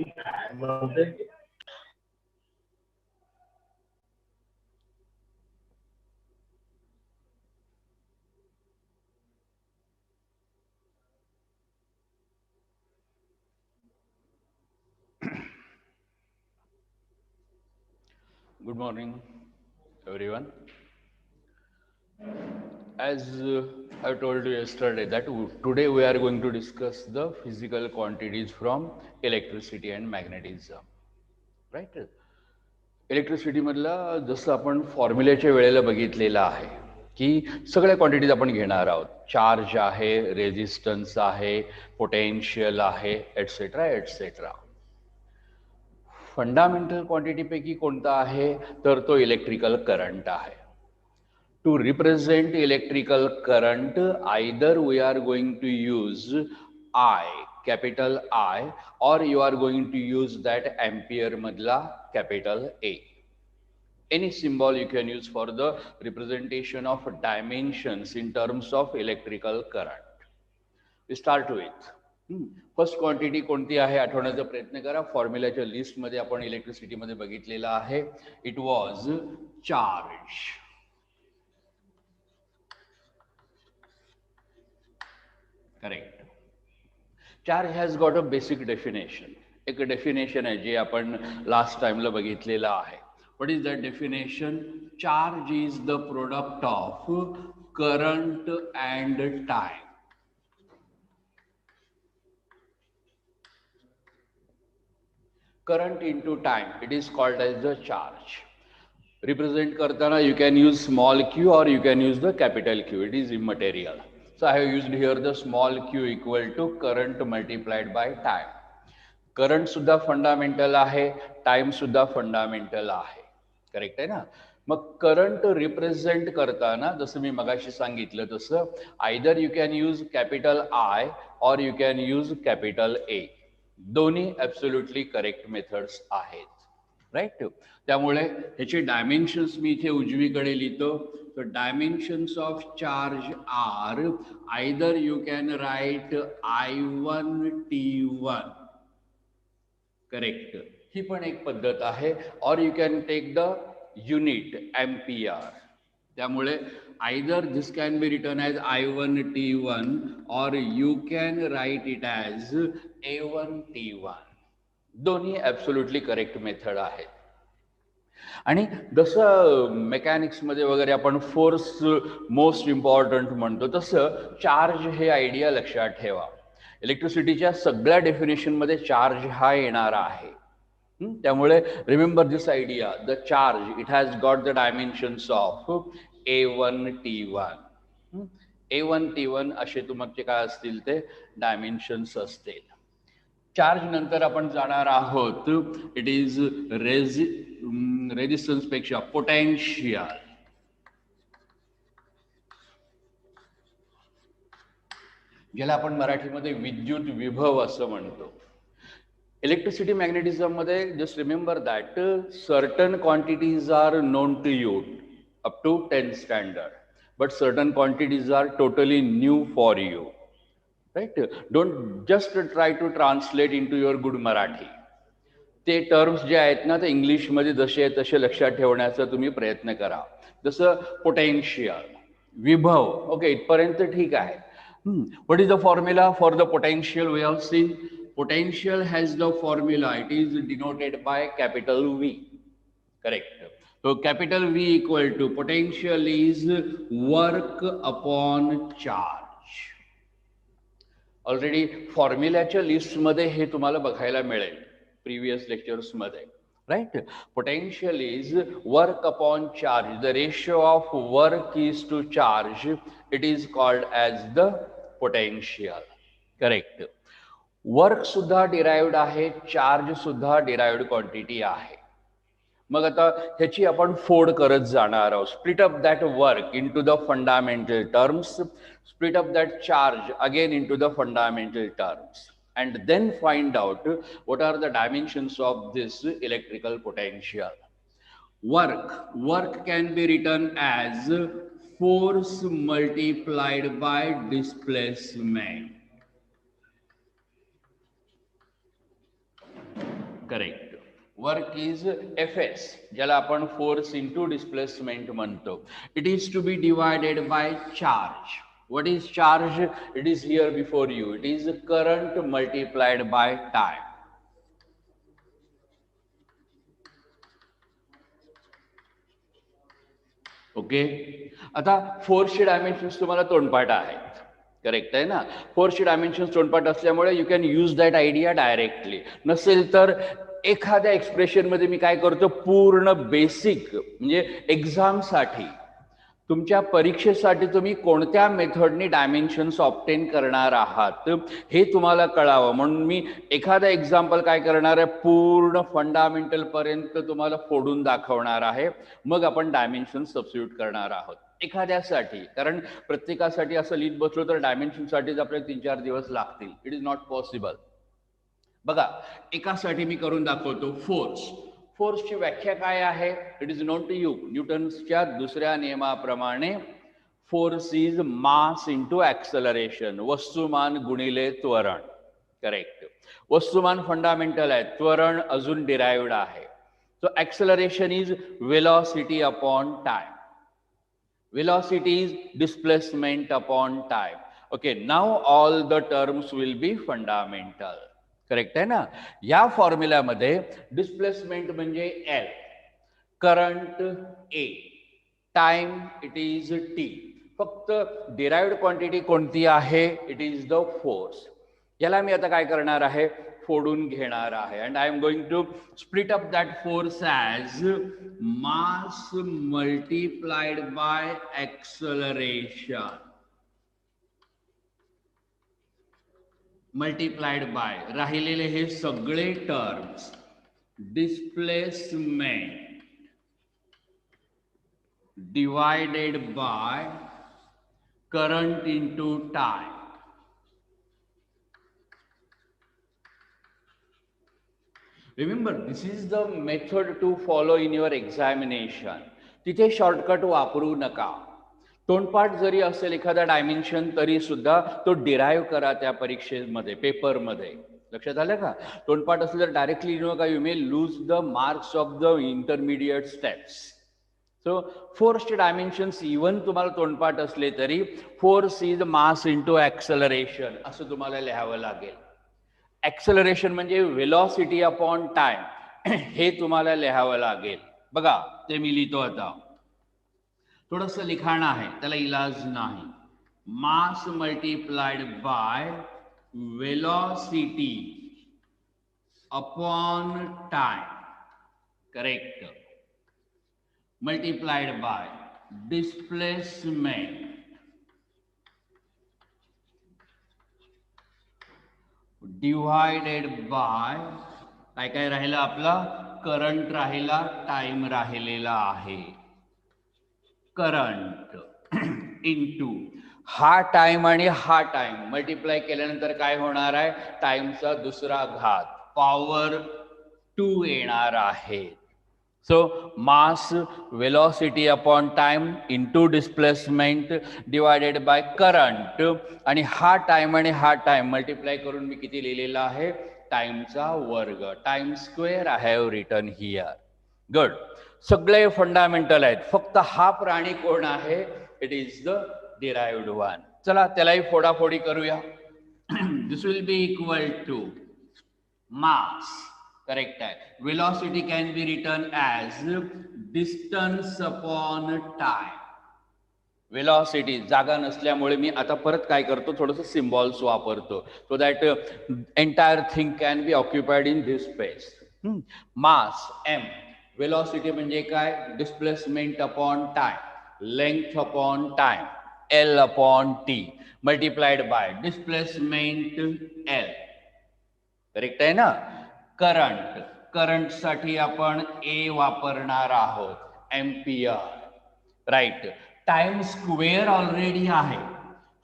Good morning, everyone. As I told you yesterday, that today we are going to discuss the physical quantities from electricity and magnetism. Right? Electricity मधला जसं आपण फॉर्म्युल्याच्या वेळेला बघितलेलं आहे की सगळ्या क्वांटिटीज आपण घेणार आहोत. चार्ज आहे, रेजिस्टन्स आहे, पोटेन्शियल आहे, एटसेट्रा एटसेट्रा. फंडामेंटल क्वांटिटीपैकी कोणता आहे तर तो इलेक्ट्रिकल करंट आहे. To represent electrical current, either we are going to use I, capital I, or you are going to use that ampere madla capital A. Any symbol you can use for the representation of dimensions in terms of electrical current. We start with first quantity कोणती आहे आठवण्याचा प्रयत्न करा. फॉर्म्युलाच्या लिस्टमध्ये आपण इलेक्ट्रिसिटीमध्ये बघितलेला आहे. It was charge. Correct. Charge has got a basic definition. एक डेफिनेशन आहे जे आपण लास्ट टाइमला बघितलेलं आहे. What is that definition? Charge is the product of current and time. Current into time, it is called as the charge. Represent करताना you can use small Q और you can use the capital Q. It is immaterial. So I have used here the small q equal to current multiplied by time. Current सुद्धा fundamental आहे, time सुद्धा fundamental आहे. Correct आहे ना? मग current represent करताना जसं मी मगाशी सांगितलं तसं either you can use capital I और you can use capital A. दोन्ही ॲब्सोल्युटली करेक्ट मेथड्स आहेत. राईट. त्यामुळे ह्याचे डायमेन्शन्स मी इथे उजवीकडे लिहितो. तर dimensions of charge are either you can write I1T1. Correct. ही पण एक पद्धत आहे. और you can take the unit ampere. त्यामुळे either this can be written as I1T1 और you can write it as A1T1. दोन्ही ॲब्सोल्युटली करेक्ट मेथड आहेत. आणि जसं मेकॅनिक्समध्ये वगैरे आपण फोर्स मोस्ट इम्पॉर्टंट म्हणतो तसं चार्ज हे आयडिया लक्षात ठेवा. इलेक्ट्रिसिटीच्या सगळ्या डेफिनेशनमध्ये चार्ज हा येणार आहे. त्यामुळे remember this idea, the charge it has got the dimensions of A1T1. A1T1 असे तुमचे काय असतील ते डायमेन्शन्स असतील. चार्ज नंतर आपण जाणार आहोत. इट इज रेजिस्टन्स पेक्षा पोटेन्शियल. ज्याला आपण मराठीमध्ये विद्युत विभव असं म्हणतो. इलेक्ट्रिसिटी मॅग्नेटिझम मध्ये just remember that certain quantities are known to you up to 10th standard, but certain quantities are totally new for you. Right. Don't just try to translate into your good Marathi. ते terms जे आहेत ना ते इंग्लिशमध्ये जसे आहेत तसे लक्षात ठेवण्याचा तुम्ही प्रयत्न करा. जसं पोटेन्शियल, विभव. ओके, इथपर्यंत ठीक आहे. What is the formula for the potential? We have seen potential has the formula. It is denoted by capital V. Correct. So capital V equal to potential is work upon charge. Already फॉर्म्युल्याच्या लिस्टमध्ये हे तुम्हाला बघायला मिळेल previous लेक्चर्समध्ये. Right. Potential is work upon charge. The ratio of work is to charge. It is called as the potential. Correct. Work सुद्धा derived आहे, charge सुद्धा डिराइव्ड क्वांटिटी आहे. मग आता ह्याची आपण फोड करत जाणार आहोत. Split up that work into the fundamental terms, split up that charge again into the fundamental terms, and then find out what are the dimensions of this electrical potential. Work can be written as force multiplied by displacement. Correct. Work is FS, ज्याला आपण force into displacement म्हणतो. It is to be divided by charge. What is charge? It is here before you. It is current multiplied by time. Okay. आता फोर्सचे dimensions तुम्हाला तोंडपाठ आहेत. Correct आहे ना. फोर्सचे डायमेन्शन्स तोंडपाठ असल्यामुळे you can use that idea directly. नसेल तर एखाद्या एक्सप्रेशनमध्ये मी काय करतो, पूर्ण बेसिक म्हणजे एक्झामसाठी तुमच्या परीक्षेसाठी तुम्ही कोणत्या मेथडनी डायमेन्शन्स ऑब्टेन करणार आहात हे तुम्हाला कळावं म्हणून मी एखादा एक्झाम्पल काय करणार आहे, पूर्ण फंडामेंटल पर्यंत तुम्हाला फोडून दाखवणार आहे. मग आपण डायमेन्शन सबस्टिट्यूट करणार आहोत एखाद्यासाठी. कारण प्रत्येकासाठी असं लिहित बसलो तर डायमेन्शनसाठीच आपल्याला 3-4 दिवस लागतील. It is not possible. बघा, एकासाठी मी करून दाखवतो. फोर्सची व्याख्या काय आहे? It is known to you. न्यूटन्सच्या दुसऱ्या नियमाप्रमाणे force is mass into acceleration. वस्तुमान गुणिले त्वरण. करेक्ट. वस्तुमान फंडामेंटल आहे, त्वरण अजून डिराइव्ड आहे. So acceleration is velocity upon time. Velocity is displacement upon time. Okay, now all the terms will be fundamental. Correct आहे ना. या फॉर्म्युल्यामध्ये डिस्प्लेसमेंट म्हणजे L, current A, time it is T. फक्त डिराइव्ड क्वांटिटी कोणती आहे? It is the force. याला मी आता काय करणार आहे, फोडून घेणार आहे. And I am going to split up that force as mass multiplied by acceleration multiplied by राहिलेले हे सगळे terms. Displacement divided by current into time. Remember, this is the method to follow in your examination. तिथे shortcut वापरू नका. तोंडपाठ जरी असेल एखादा डायमेन्शन तरी सुद्धा तो डिराइव्ह करा त्या परीक्षेमध्ये, पेपरमध्ये. लक्षात आलं का? तोंडपाठ असेल तर डायरेक्टली लिहू नका. You may lose the marks of the intermediate steps. So फोर्सचे डायमेन्शन्स इव्हन तुम्हाला तोंडपाठ असले तरी force is mass into acceleration असं तुम्हाला लिहावं लागेल. ऍक्सलरेशन म्हणजे वेलॉसिटी अपॉन टाइम हे तुम्हाला लिहावं लागेल. बघा, ते मी लिहितो आता. थोडस लिखाण आहे, त्याला इलाज नाही. Mass multiplied by velocity upon time. Correct. Multiplied by displacement divided by काय काय राहिलं आपलं, करंट राहिला, टाइम राहिलेला आहे. करंट इंटू हा टाइम आणि हा टाइम मल्टिप्लाय केल्यानंतर काय होणार आहे, टाइमचा दुसरा घात पॉवर 2 येणार आहे. So mass velocity upon time into displacement divided by current. आणि हा टाइम आणि हा टाइम मल्टिप्लाय करून मी किती लिहिलेला आहे, टाइमचा वर्ग. Time square I have written here. Good. सगळे फंडामेंटल आहेत. फक्त हा प्राणी कोण आहे, it is the derived one. चला त्यालाही फोडाफोडी करूया. This will be equal to mass. Correct आहे. Velocity can be written as distance upon time. Velocity जागा नसल्यामुळे मी आता परत काय करतो, थोडंसं सिम्बॉल्स वापरतो so that entire thing can be occupied in this space. Mass M, velocity म्हणजे काय, displacement upon time, length upon time, L upon T multiplied by displacement L. Correct आहे ना. करंट, करंट साठी आपण A वापरणार आहोत, ampere. Right. Time square already आहे.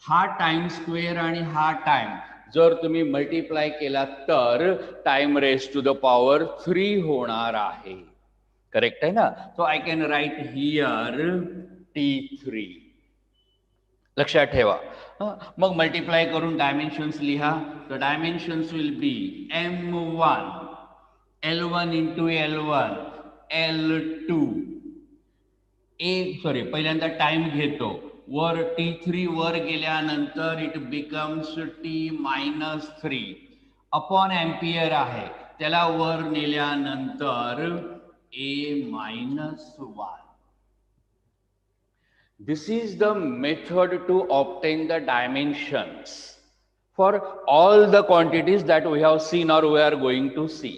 हा टाइम स्क्वेअर आणि हा टाइम जर तुम्ही मल्टिप्लाय केला तर time raise to the power 3 होणार आहे. करेक्ट आहे ना. So I can write here T3. लक्षात ठेवा. मग मल्टिप्लाय करून डायमेन्शन्स लिहा. The dimensions will be M1 L1 into L1 L2 पहिल्यांदा टाइम घेतो, वर T3 वर गेल्यानंतर it becomes T-3 upon ampere आहे, त्याला वर नेल्यानंतर A-1. This is the method to obtain the dimensions for all the quantities that we have seen or we are going to see.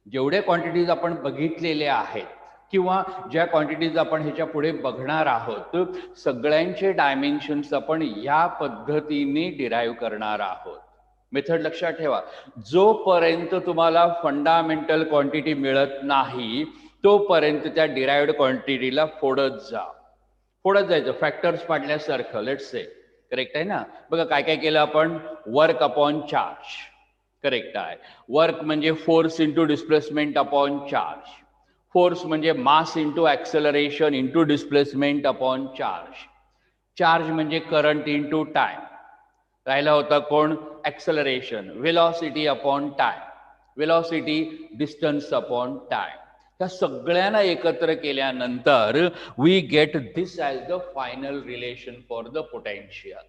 जेवढे क्वांटिटीज आपण बघितलेले आहेत किंवा ज्या क्वांटिटीज आपण ह्याच्या पुढे बघणार आहोत, सगळ्यांचे डायमेन्शन्स आपण या पद्धतीने डिराईव्ह करणार आहोत. मेथड लक्षात ठेवा, जोपर्यंत तुम्हाला फंडामेंटल क्वांटिटी मिळत नाही तोपर्यंत त्या डिराईव्ड क्वांटिटीला फोडत जायचं, फॅक्टर्स पाडल्यासारखं. लेट्स से करेक्ट आहे ना. बघा काय काय केलं आपण, वर्क अपॉन चार्ज करेक्ट आहे. वर्क म्हणजे force into displacement upon charge, force म्हणजे mass into acceleration into displacement upon charge, charge म्हणजे करंट इंटू टाइम, राहिला होता कोण, acceleration, velocity upon time, velocity distance upon time. त्या सगळ्यांना एकत्र केल्यानंतर we get this as the final relation for the potential.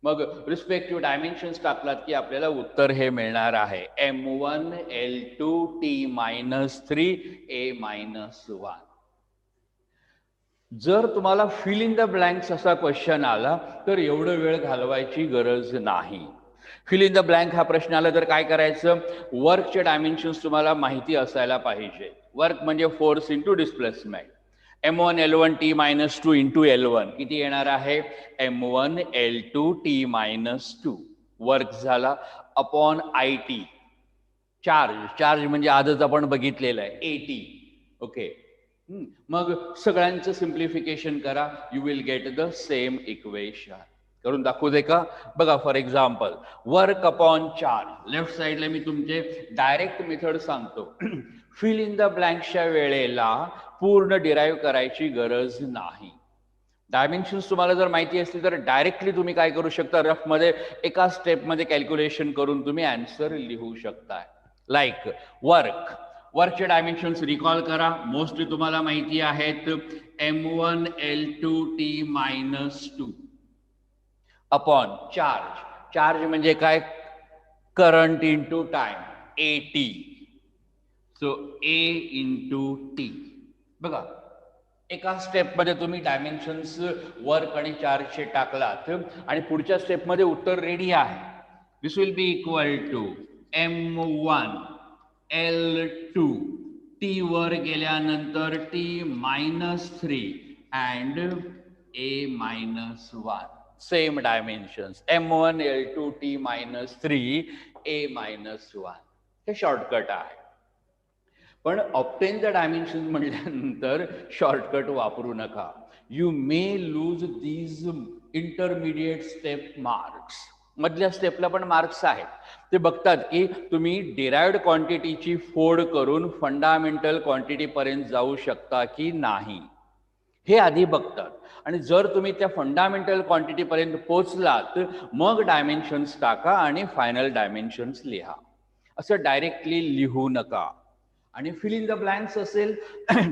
मग रिस्पेक्टिव्ह डायमेन्शन्स टाकलात की आपल्याला उत्तर हे मिळणार आहे M1 L2 T-3 A-1. जर तुम्हाला फिल इन द ब्लँक्स असा क्वेश्चन आला तर एवढं वेळ घालवायची गरज नाही. फिल इन द ब्लँक हा प्रश्न आला तर काय करायचं, वर्कचे डायमेन्शन्स तुम्हाला माहिती असायला पाहिजे. वर्क म्हणजे force into displacement, M1 L1 T-2 into L1 किती येणार आहे, M1 L2 T-2 वर्क झाला, अपॉन IT चार्ज, चार्ज म्हणजे आजच आपण बघितलेलं आहे AT. ओके, मग सगळ्यांचं सिम्प्लिफिकेशन करा, you will get the same equation. करून दाखवू दे का. बघा for example, work upon charge, left साइडला मी तुमचे डायरेक्ट मेथड सांगतो. फिल इन द ब्लँकच्या वेळेला पूर्ण डिराईव्ह करायची गरज नाही. डायमेन्शन्स तुम्हाला जर माहिती असतील तर डायरेक्टली तुम्ही काय करू शकता, रफमध्ये एका स्टेपमध्ये कॅल्क्युलेशन करून तुम्ही आन्सर लिहू शकता. लाईक वर्क, वर्कचे डायमेन्शन्स रिकॉल करा, मोस्टली तुम्हाला माहिती आहेत, M1 L2 T-2 upon charge, charge म्हणजे काय, current into time AT, so A into T. बघा एका स्टेपमध्ये तुम्ही डायमेन्शन्स वर्क आणि चार्जचे टाकलात आणि पुढच्या स्टेपमध्ये उत्तर रेडी आहे. This will be equal to M1 L2 T वर गेल्यानंतर T-3 and A-1. Same dimensions, M1 L2 T-3 A-1. हे शॉर्टकट आहे. पण ऑब्टेन द डायमेन्शन म्हटल्यानंतर शॉर्टकट वापरू नका. You may lose these intermediate step marks. मधल्या स्टेपला पण मार्क्स आहेत, ते बघतात की तुम्ही डिराइव्ड क्वांटिटीची फोड करून फंडामेंटल क्वांटिटी पर्यंत जाऊ शकता की नाही, हे आधी बघतात. आणि जर तुम्ही त्या फंडामेंटल क्वांटिटी पर्यंत पोहोचलात मग डायमेन्शन्स टाका आणि फायनल डायमेन्शन्स लिहा. असं डायरेक्टली लिहू नका. आणि फिल इन द ब्लँक्स असेल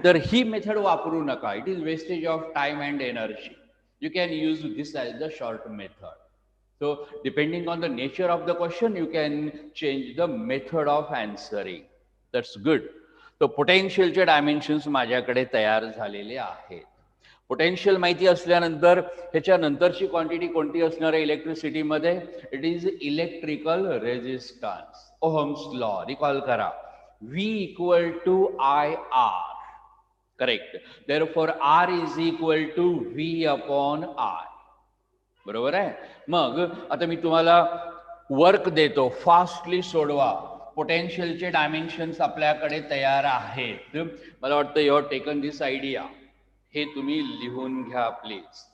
तर ही मेथड वापरू नका. It is wastage of time and energy. You can use this as the short method. So depending on the nature of the question, you can change the method of answering. That's good. So potential चे dimensions माझ्याकडे तयार झालेले आहेत. Potential माहिती असल्यानंतर ह्याच्या नंतरची quantity कोणती असणार आहे इलेक्ट्रिसिटी मध्ये, it is electrical resistance. Ohm's law recall करा, V equal to IR. करेक्ट. Therefore R is equal to V upon I. बरोबर आहे. मग आता मी तुम्हाला वर्क देतो, फास्टली सोडवा. पोटेन्शियलचे डायमेन्शन्स आपल्याकडे तयार आहेत. मला वाटतं you have taken this idea. हे तुम्ही लिहून घ्या प्लीज,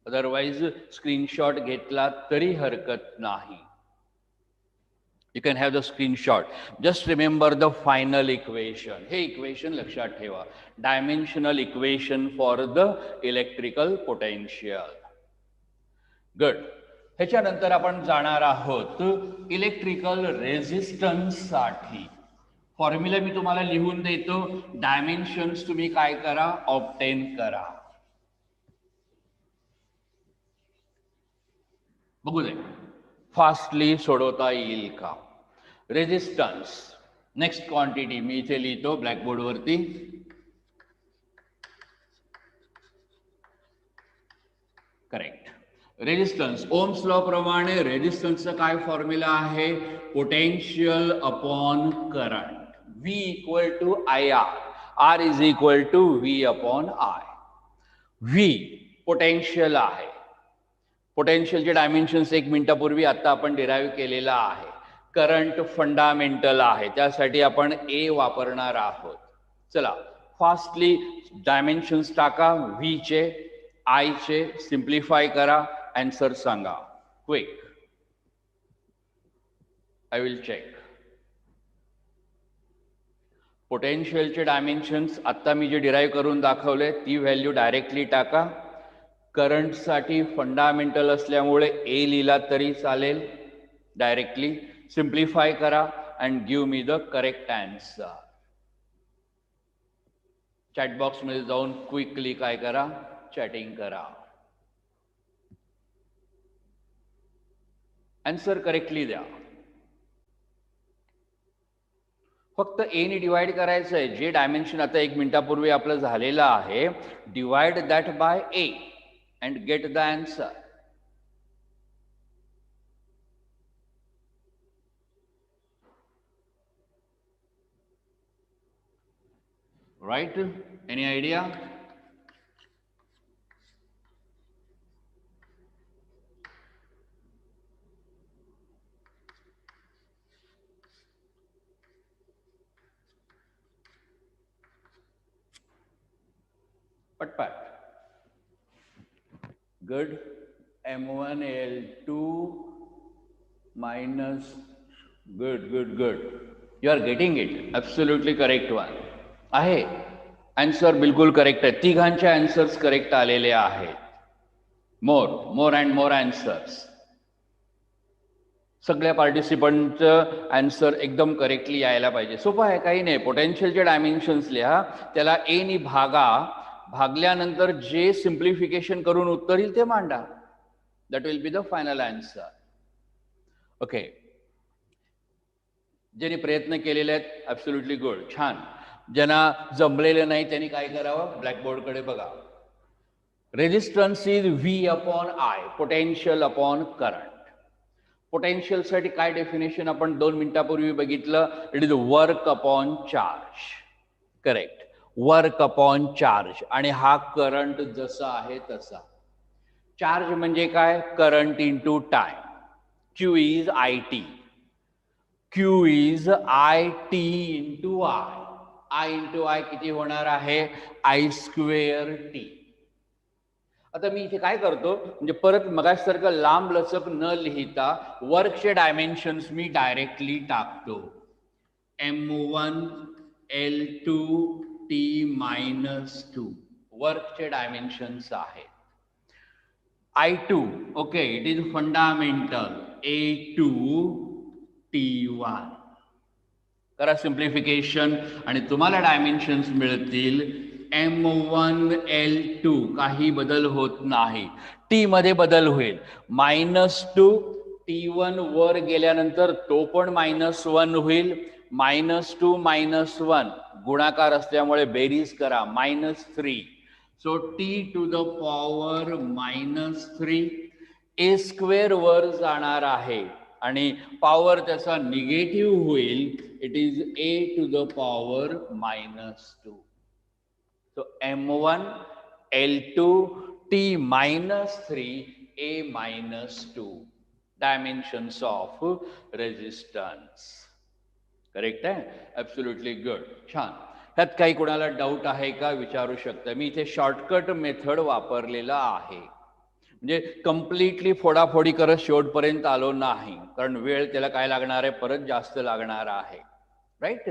अदरवाइज स्क्रीनशॉट घेतला तरी हरकत नाही. You can have the screenshot. Just remember the final equation. हे इक्वेशन लक्षात ठेवा, dimensional equation for the electrical potential. Good. ह्याच्यानंतर आपण जाणार आहोत इलेक्ट्रिकल रेजिस्टन्स साठी. फॉर्म्युला मी तुम्हाला लिहून देतो, डायमेन्शन्स तुम्ही काय करा, ऑब्टेन करा. बघू दे फास्टली सोडवता येईल का. रेजिस्टन्स नेक्स्ट क्वांटिटी मी इथे लिहितो ब्लॅकबोर्ड वरती. करेक्ट. रेजिस्टन्स ओम्स लॉ प्रमाणे रेजिस्टन्सचा काय फॉर्म्युला आहे, potential upon current. V equal to IR, R is equal to V upon I. V potential आहे. पोटेन्शियलचे डायमेन्शन्स 1 मिनिटापूर्वी आता आपण डिराईव्ह केलेला आहे. करंट फंडामेंटल आहे, त्यासाठी आपण A वापरणार आहोत. चला फास्टली डायमेन्शन्स टाका, V चे I चे, सिम्प्लिफाय करा, आन्सर सांगा क्विक. I will check. पोटेन्शियलचे डायमेन्शन्स आता मी जे डिराईव्ह करून दाखवले ती व्हॅल्यू डायरेक्टली टाका. करंटसाठी फंडामेंटल असल्यामुळे A लिहिला तरी चालेल डायरेक्टली. सिम्प्लिफाय करा and give me the correct answer. Chat box मध्ये जाऊन क्विकली काय करा, चॅटिंग करा. आन्सर करेक्टली द्या. फक्त A ने डिवाइड करायचं आहे. जे डायमेन्शन आता 1 मिनिटापूर्वी आपलं झालेलं आहे, divide that by A and get the answer. Right? Any idea? पटपट. Good. M1L2 minus good. You are getting it. Absolutely correct one. आहे. आन्सर बिलकुल करेक्ट आहे. तिघांचे आन्सर्स करेक्ट आलेले आहेत. More and more answers. सगळ्या पार्टिसिपंटचं आन्सर एकदम correctly यायला पाहिजे. सोपं आहे, काही नाही. पोटेन्शियलचे डायमेन्शन्स लिहा, त्याला A नी भागा, भागल्यानंतर जे सिम्प्लिफिकेशन करून उत्तर येईल ते मांडा. That will be the final answer. Okay. ज्यांनी प्रयत्न केलेले आहेत ॲब्सोल्युटली गुड, छान. ज्यांना जमलेलं नाही त्यांनी काय करावं, ब्लॅकबोर्डकडे बघा. Resistance is V upon I, potential upon current. Potential साठी काय डेफिनेशन आपण 2 मिनिटापूर्वी बघितलं, it is work upon charge. Correct, work upon charge. आणि हा करंट जसा आहे तसा. चार्ज म्हणजे काय, current into time. Q is IT. Q is IT into I into I किती होणार आहे, I²T. आता मी इथे काय करतो, म्हणजे परत मगासारखं लांब लचक न लिहिता वर्कचे डायमेन्शन्स मी डायरेक्टली टाकतो. M1L2T-2 वर्कचे डायमेन्शन्स आहेत. I2 okay, it is fundamental. A2T1 करा सिम्प्लिफिकेशन आणि तुम्हाला डायमेन्शन्स मिळतील. M1L2 काही बदल होत नाही, T मध्ये बदल होईल. -2 T1 वर गेल्यानंतर तो पण -1 होईल. -2 -1 गुणाकार असल्यामुळे बेरीज करा, -3. So T to the power -3. A² वर जाणार आहे आणि पॉवर त्याचा निगेटिव्ह होईल. It is A to the power -2. So M1L2T-3 A-2 dimensions of resistance. Correct आहे, ॲब्सोल्युटली गुड, छान. ह्यात काही कोणाला डाऊट आहे का, विचारू शकता. मी इथे शॉर्टकट मेथड वापरलेला आहे, म्हणजे कम्प्लिटली फोडाफोडी करत शेवटपर्यंत आलो नाही, कारण वेळ त्याला काय लागणार आहे, परत जास्त लागणार आहे. राईट?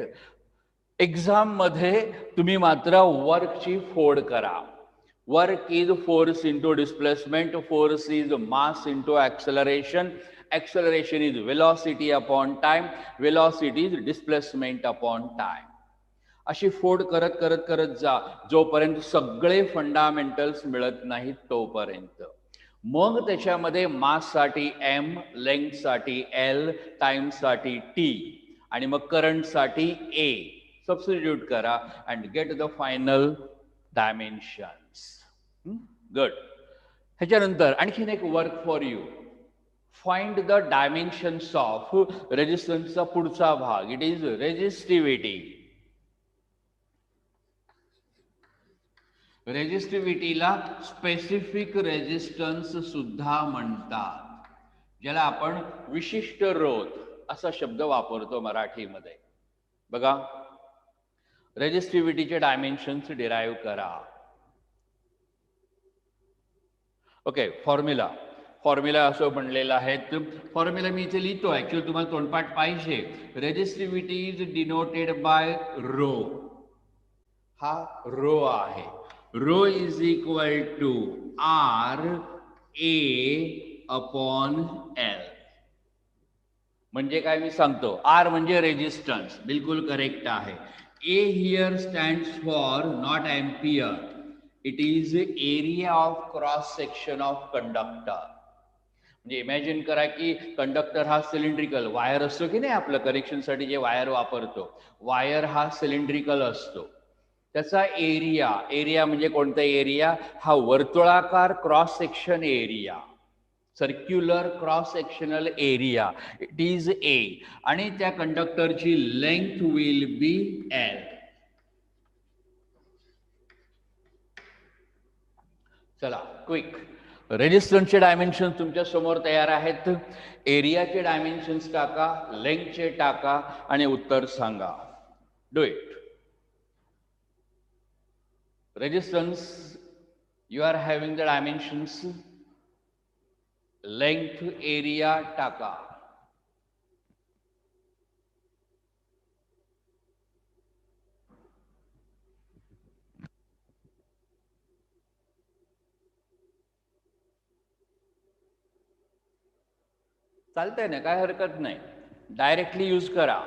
एक्झाम मध्ये तुम्ही मात्र वर्कची फोड करा. Work is force into displacement, force is mass into acceleration, acceleration is velocity upon time, velocity is displacement upon time. अशी फोड करत करत करत जा जोपर्यंत सगळे फंडामेंटल्स मिळत नाहीत तोपर्यंत. मग त्याच्यामध्ये माससाठी m, लेंथसाठी l, टाइमसाठी t आणि मग करंटसाठी a सबस्टिट्यूट करा and get the final dimensions. Good. ह्याच्यानंतर आणखीन एक work for you. Find the dimensions of रेजिस्टन्सचा पुढचा भाग. It is resistivity. रेजिस्टिव्हिटीला स्पेसिफिक रेजिस्टन्स सुद्धा म्हणतात, ज्याला आपण विशिष्ट रोध असा शब्द वापरतो मराठीमध्ये. बघा, रेजिस्टिव्हिटीचे डायमेन्शन्स डिराईव्ह करा. ओके, फॉर्म्युला असं बनलेला आहे. फॉर्म्युला मी इथे लिहितो, ऍक्च्युअली तुम्हाला तोंडपाठ पाहिजे. Resistivity is denoted by rho. हा रो आहे. Rho is equal to R A upon L. म्हणजे काय मी सांगतो, आर म्हणजे रेजिस्टन्स, बिलकुल करेक्ट आहे. A here stands for not ampere, it is area of cross section of conductor. म्हणजे imagine करा की कंडक्टर हा सिलेंड्रिकल वायर असतो की नाही, आपलं कनेक्शनसाठी जे वायर वापरतो, वायर हा सिलेंड्रिकल असतो. त्याचा एरिया म्हणजे कोणता एरिया, हा वर्तुळाकार cross section area, circular cross sectional area, it is a. आणि त्या कंडक्टरची लेंथ विल बी एल. चला क्विक. रेजिस्टन्सचे डायमेन्शन्स तुमच्या समोर तयार आहेत. एरियाचे डायमेन्शन्स टाका, लेंथचे टाका आणि उत्तर सांगा. Do it. Resistance, you are having the dimensions, length, area, टाका. चालतंय ना, काय हरकत नाही, डायरेक्टली यूज करा.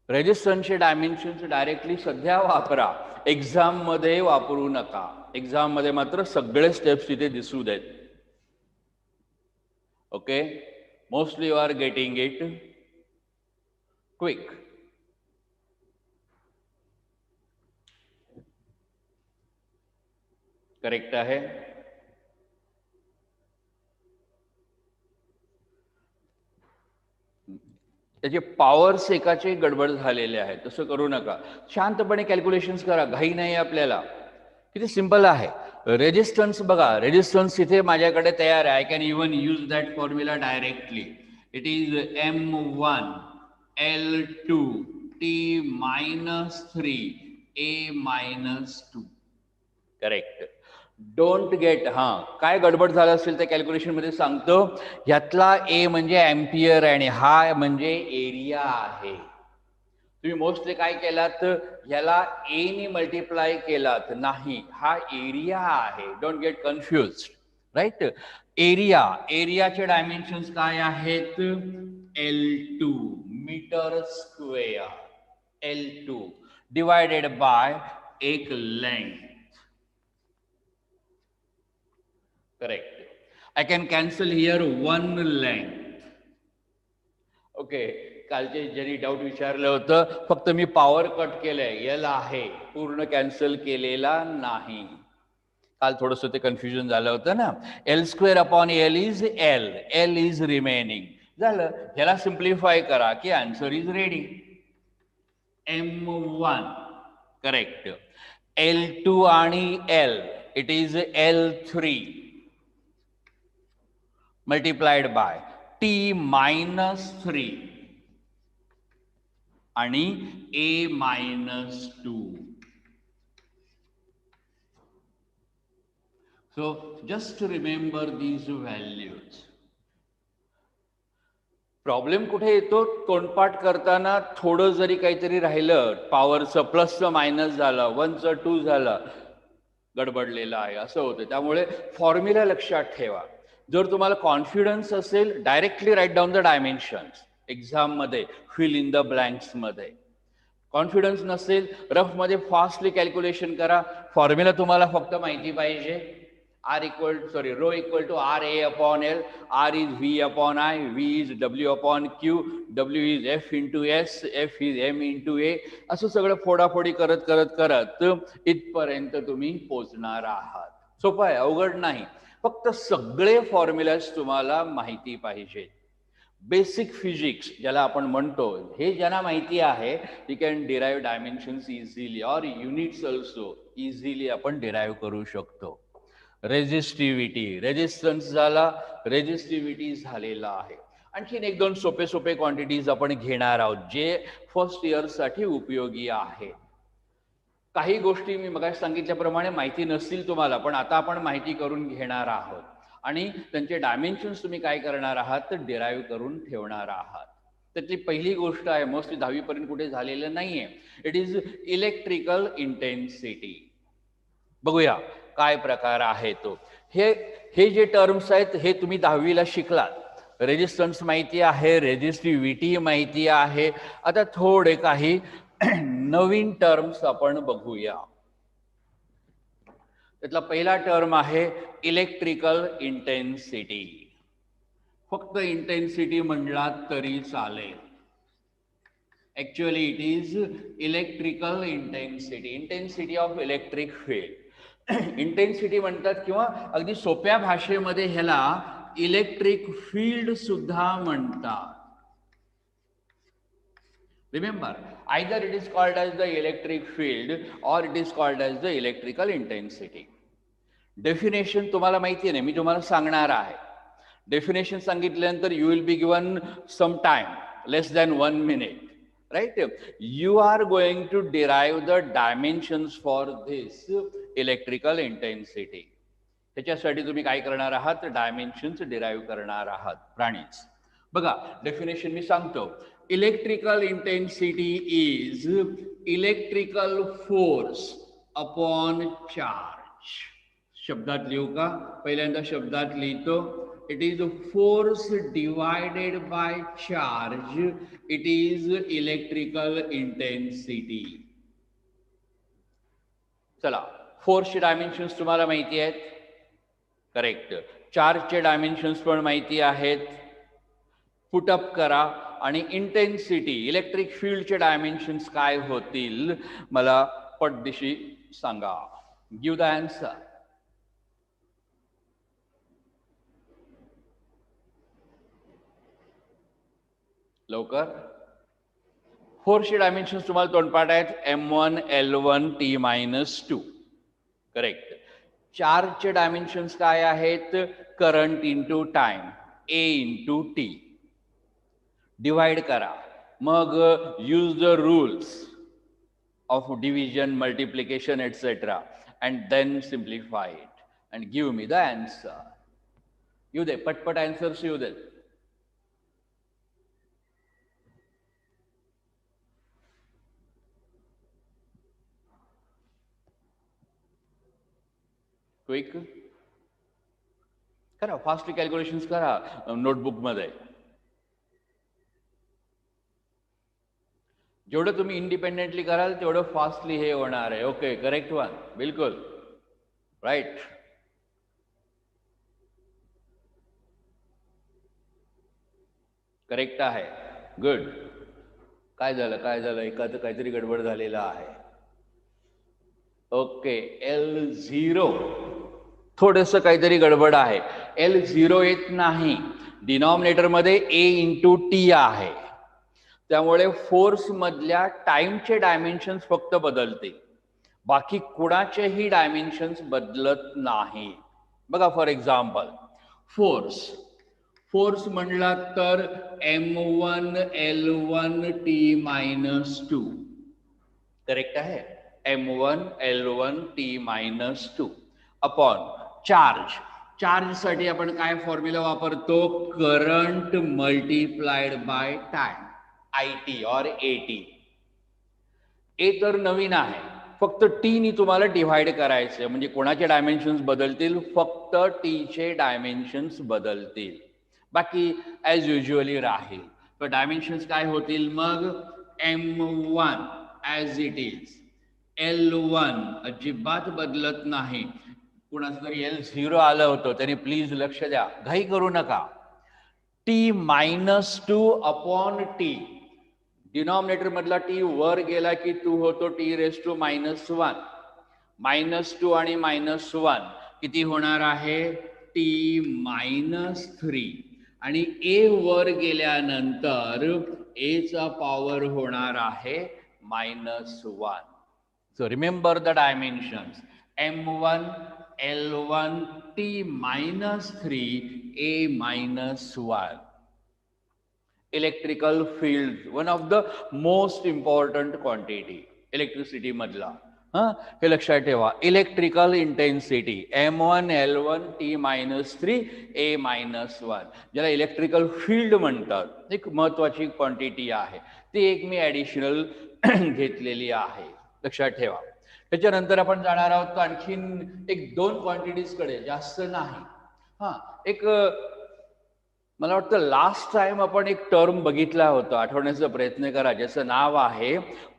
रेजिस्टन्सचे डायमेन्शन्स डायरेक्टली सध्या वापरा, एक्झाम मध्ये वापरू नका. एक्झाम मध्ये मात्र सगळे स्टेप्स तिथे दिसू देत. Okay, mostly you are getting it. Quick. Correct आहे. त्याचे पॉवर्स एकाचे गडबड झालेले आहेत, तसं करू नका. शांतपणे कॅल्क्युलेशन्स करा, घाई नाही आपल्याला. किती सिंपल आहे. रेजिस्टन्स बघा, रेजिस्टन्स इथे माझ्याकडे तयार आहे. I can even use that formula directly. It is M1 L2 T-3 A-2. Correct. Don't get, काय गडबड झालं असेल त्या कॅल्क्युलेशन मध्ये सांगतो. ह्यातला ए म्हणजे एम्पियर आणि हा म्हणजे एरिया आहे. तुम्ही मोस्टली काय केलात, ह्याला ए ने मल्टिप्लाय केलात, नाही, हा एरिया आहे. Don't get confuse, right. एरियाचे डायमेन्शन्स काय आहेत, L2 metre square, L2 divided by एक length. Correct. I can cancel here one length. Okay, कालचे ज्यांनी डाऊट विचारलं होतं, फक्त मी पॉवर कट केलंय, एल आहे, पूर्ण कॅन्सल केलेला नाही. काल थोडंसं ते कन्फ्युजन झालं होतं ना. L² upon L is L, L is remaining. झालं. ह्याला सिम्प्लिफाय करा की answer is ready. M1 correct. L2 आणि L, it is L3 multiplied by T-3 आणि A-2. So just remember these values. Problem कुठे येतो, तोंडपाठ करताना थोडं जरी काहीतरी राहिलं, पॉवरचं प्लसचं मायनस झालं, 1चं 2 झालं, गडबडलेलं आहे असं होतं. त्यामुळे फॉर्म्युला लक्षात ठेवा. जर तुम्हाला कॉन्फिडन्स असेल, directly write down the dimensions एक्झाममध्ये, फिल इन द ब्लँक्समध्ये. कॉन्फिडन्स नसेल, रफमध्ये फास्टली कॅल्क्युलेशन करा. फॉर्म्युला तुम्हाला फक्त माहिती पाहिजे. rho equal to RA upon L, R is V upon I, V is W upon Q, W is F into S, F is M into A. असं सगळं फोडाफोडी करत करत करत इथपर्यंत तुम्ही पोचणार आहात. सोपं आहे, अवघड नाही. फक्त सगळे फॉर्म्युलाज तुम्हाला माहिती पाहिजेत. बेसिक फिजिक्स ज्याला आपण म्हणतो, हे ज्यांना माहिती आहे, you can derive dimensions easily और युनिट्स ऑल्सो इझिली आपण डिराईव्ह करू शकतो. रेजिस्टिव्हिटी, रेजिस्टन्स झाला, रेजिस्टिव्हिटी झालेला आहे. आणखीन एक दोन सोपे सोपे क्वांटिटीज आपण घेणार आहोत जे फर्स्ट इयरसाठी उपयोगी आहे. काही गोष्टी मी मगाशी सांगितल्याप्रमाणे माहिती नसतील तुम्हाला, पण आता आपण माहिती करून घेणार आहोत आणि त्यांचे डायमेन्शन्स तुम्ही काय करणार आहात तर डिराईव्ह करून ठेवणार आहात. त्यातली पहिली गोष्ट आहे, मोस्टली 10वी पर्यंत कुठे झालेलं नाहीये, इट इज इलेक्ट्रिकल इंटेन्सिटी. बघूया काय प्रकार आहे तो. हे जे टर्म्स आहेत हे तुम्ही 10वीला शिकलात. रेजिस्टन्स माहिती आहे, रेजिस्टिव्हिटी माहिती आहे. आता थोडे काही नवीन टर्म्स आपण बघूया. त्यातला पहिला टर्म आहे इलेक्ट्रिकल इंटेन्सिटी. फक्त इंटेन्सिटी म्हणलात तरी चालेल. Actually it is electrical intensity, intensity of electric field. Intensity म्हणतात किंवा अगदी सोप्या भाषेमध्ये ह्याला इलेक्ट्रिक फील्ड सुद्धा म्हणतात. Remember, either it is called as the electric field और it is called as the electrical intensity. Definition तुम्हाला माहिती नाही, मी तुम्हाला सांगणार आहे. डेफिनेशन सांगितल्यानंतर you will be given some time, less than 1 minute. Right? You are going to derive the dimensions for this electrical intensity. त्याच्यासाठी तुम्ही काय करणार आहात, डायमेन्शन्स डिराईव्ह करणार आहात. प्राणीच बघा, डेफिनेशन मी सांगतो. Electrical intensity is electrical force upon charge. शब्दात लिहू का? पहिल्यांदा शब्दात लिहितो. It is force divided by charge. It is electrical intensity. चला, फोर्सचे डायमेन्शन्स तुम्हाला माहिती आहेत, करेक्ट. चार्जचे डायमेन्शन्स पण माहिती आहेत. पुटअप करा आणि इंटेन्सिटी, इलेक्ट्रिक फील्डचे डायमेन्शन्स काय होतील मला पटदिशी सांगा. Give the answer. लवकर. फोर्सचे डायमेन्शन्स तुम्हाला तोंडपाठ आहेत. m1 l1 t-2. करेक्ट. चार्जचे डायमेन्शन्स काय आहेत? Current into time, a into T. Divide करा, मग use the rules of division, multiplication etcetera and then simplify it and give me the answer. येऊ दे, पटपट आन्सर्स येऊ दे. क्विक करा, फास्ट कॅल्क्युलेशन्स करा नोटबुक मध्ये. जेवढं तुम्ही इंडिपेंडेंटली कराल तेवढं फास्टली हे होणार आहे. ओके, करेक्ट वन, बिलकुल राईट. करेक्ट आहे, गुड. काय झालं, काय झालं? एकाचं काहीतरी गडबड झालेला आहे. ओके, L0 थोडंसं काहीतरी गडबड आहे. L0 येत नाही, डिनॉमिनेटर मध्ये a इंटू टी आहे. त्यामुळे फोर्स मधल्या टाइमचे डायमेन्शन्स फक्त बदलते, बाकी कुणाचेही डायमेन्शन्स बदलत नाही. बघा, फॉर एक्झाम्पल फोर्स म्हणला तर m1 l1 t-2. करेक्ट आहे, m1 l1 t-2 upon charge साठी आपण काय फॉर्म्युला वापरतो? Current multiplied by time, IT और AT. ए तर नवीन आहे, फक्त टीनी तुम्हाला डिव्हाइड करायचे, म्हणजे कोणाचे डायमेन्शन्स बदलतील, फक्त टीचे डायमेन्शन्स बदलतील, बाकी ॲज युज्युअली राहील. तर डायमेन्शन्स काय होतील मग, M1 as it is, L1 अजिबात बदलत नाही. कुणाचं तरी L0 आलं होतं, त्याने प्लीज लक्ष द्या, घाई करू नका. T-2 अपॉन टी, डिनॉमिनेटर मधला टी वर गेला की 2 होतो T⁻⁻1. -2 आणि -1 किती होणार आहे, T-3. आणि ए वर गेल्यानंतर ए चा पॉवर होणार आहे -1. So remember the dimensions, M1 L1 T-3 A-1. Electrical field, one of the most important quantity electricity मधला. हे लक्षात ठेवा, electrical intensity M1 L1 T-3 A-1, ज्याला इलेक्ट्रिकल फील्ड म्हणतात, एक महत्वाची क्वांटिटी आहे. ती एक मी ॲडिशनल घेतलेली आहे, लक्षात ठेवा. त्याच्यानंतर आपण जाणार आहोत आणखीन एक 2 क्वांटिटीजकडे, जास्त नाही. एक मला वाटतं लास्ट टाइम आपण एक टर्म बघितला होता, आठवण्याचा प्रयत्न करा, ज्याचं नाव आहे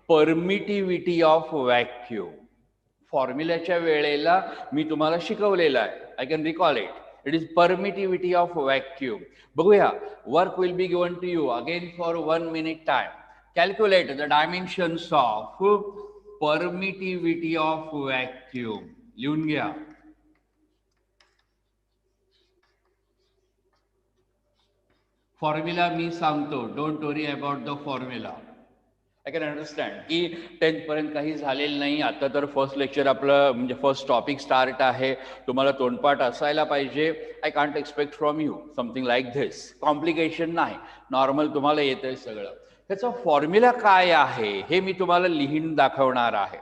परमिटिव्हिटी ऑफ व्हॅक्यूम. फॉर्म्युल्याच्या वेळेला मी तुम्हाला शिकवलेला आहे, I can recall it. It is permittivity of vacuum. बघूया, work will be given to you again for 1 minute time. Calculate the dimensions of permittivity of vacuum. लिहून घ्या. फॉर्म्युला मी सांगतो, don't worry about the formula. I can understand की 10th पर्यंत काही झालेलं नाही. आता तर फर्स्ट लेक्चर आपलं, म्हणजे फर्स्ट टॉपिक स्टार्ट आहे, तुम्हाला तोंडपाठ असायला पाहिजे. I can't expect from you something like this. Complication नाही, नॉर्मल तुम्हाला येतंय सगळं. त्याचा फॉर्म्युला काय आहे हे मी तुम्हाला लिहून दाखवणार आहे.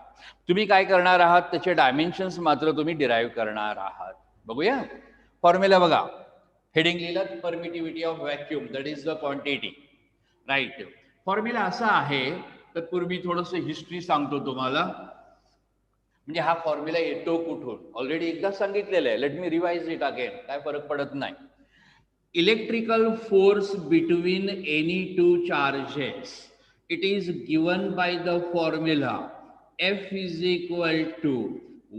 तुम्ही काय करणार आहात, त्याचे डायमेन्शन्स मात्र तुम्ही डिराईव्ह करणार आहात. बघूया फॉर्म्युला. बघा, हेडिंग लिहिलं, permittivity of vacuum, that is the quantity, right. Formula असा आहे, तत्पूर्वी थोडंसं हिस्ट्री सांगतो तुम्हाला, म्हणजे हा फॉर्म्युला येतो कुठून. ऑलरेडी एकदा सांगितलेलं आहे, let me revise it again, काय फरक पडत नाही. Electrical force between any 2 charges, it is given by the formula F is equal to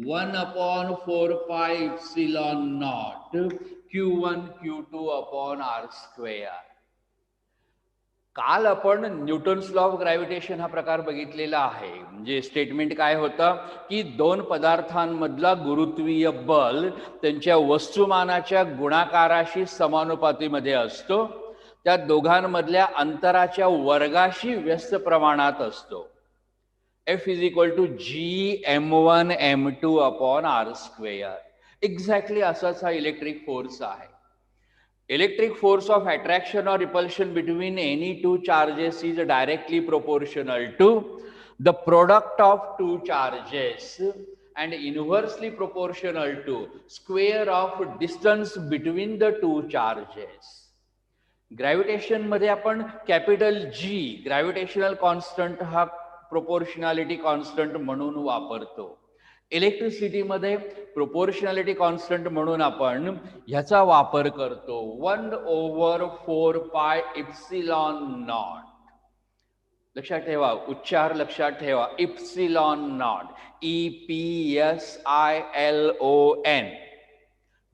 1/4πε0 Q1 Q2 upon R². काल आपण न्यूटन्स लॉ ऑफ ग्रॅव्हिटेशन हा प्रकार बघितलेला आहे. म्हणजे स्टेटमेंट काय होतं की 2 पदार्थांमधला गुरुत्वीय बल त्यांच्या वस्तुमानाच्या गुणाकाराशी समानुपातीमध्ये असतो, त्या दोघांमधल्या अंतराच्या वर्गाशी व्यस्त प्रमाणात असतो. F is equal to G m1 m2 अपॉन R². एक्झॅक्टली असाच हा इलेक्ट्रिक फोर्स आहे. Electric force of attraction or repulsion between any 2 charges is directly proportional to the product of 2 charges and inversely proportional to square of distance between the 2 charges. Gravitation मध्ये आपण capital G, gravitational constant, हा proportionality constant म्हणून वापरतो. Electricity मध्ये proportionality constant म्हणून आपण ह्याचा वापर करतो, 1/4πε0. लक्षात ठेवा, उच्चार लक्षात ठेवा, ε0, EPSILON.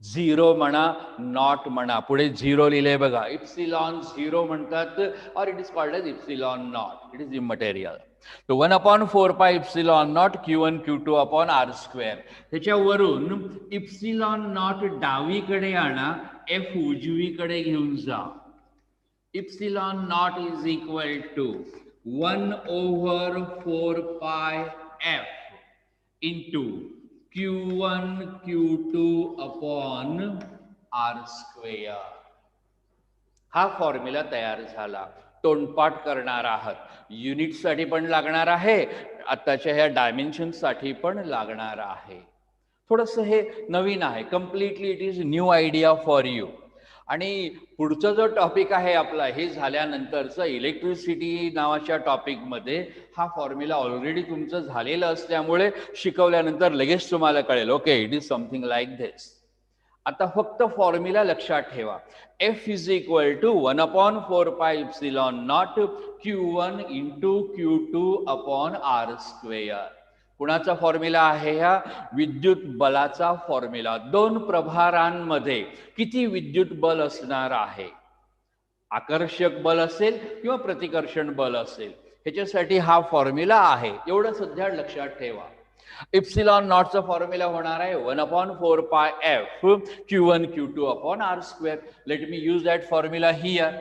0 म्हणा, नॉट म्हणा, पुढे 0 लिहिले बघा, ε0 म्हणतात, और it is called as ε0. It is immaterial. तो 1/4πε0 Q1 Q2 अपॉन R². त्याच्यावरून ε0 डावीकडे आणा, F उजवीकडे घेऊन जा. ε0 इज इक्वल टू 1/4πF इंटू Q1 Q2 अपॉन R². हा फॉर्म्युला तयार झाला. तोंडपाठ करणार आहात, युनिटसाठी पण लागणार आहे, आताच्या ह्या डायमेन्शनसाठी पण लागणार आहे. थोडंसं हे नवीन आहे, completely it is new idea for you. आणि पुढचा जो टॉपिक आहे आपला हे झाल्यानंतरचं इलेक्ट्रिसिटी नावाच्या टॉपिकमध्ये हा फॉर्म्युला ऑलरेडी तुमचं झालेलं असल्यामुळे शिकवल्यानंतर लगेच तुम्हाला कळेल. Okay, it is something like this. आता फक्त फॉर्म्युला लक्षात ठेवा. F is equal to 1/4πε0 Q1 into Q2 upon R². कुणाचा फॉर्म्युला आहे? ह्या विद्युत बलाचा फॉर्म्युला. दोन प्रभारांमध्ये किती विद्युत बल असणार आहे, आकर्षक बल असेल किंवा प्रतिकर्षण बल असेल, ह्याच्यासाठी हा फॉर्म्युला आहे. एवढं सध्या लक्षात ठेवा. इप्सिलॉन नॉटचा फॉर्म्युला होणार आहे 1/4πf Q1 Q2 upon R². Let me use that formula here.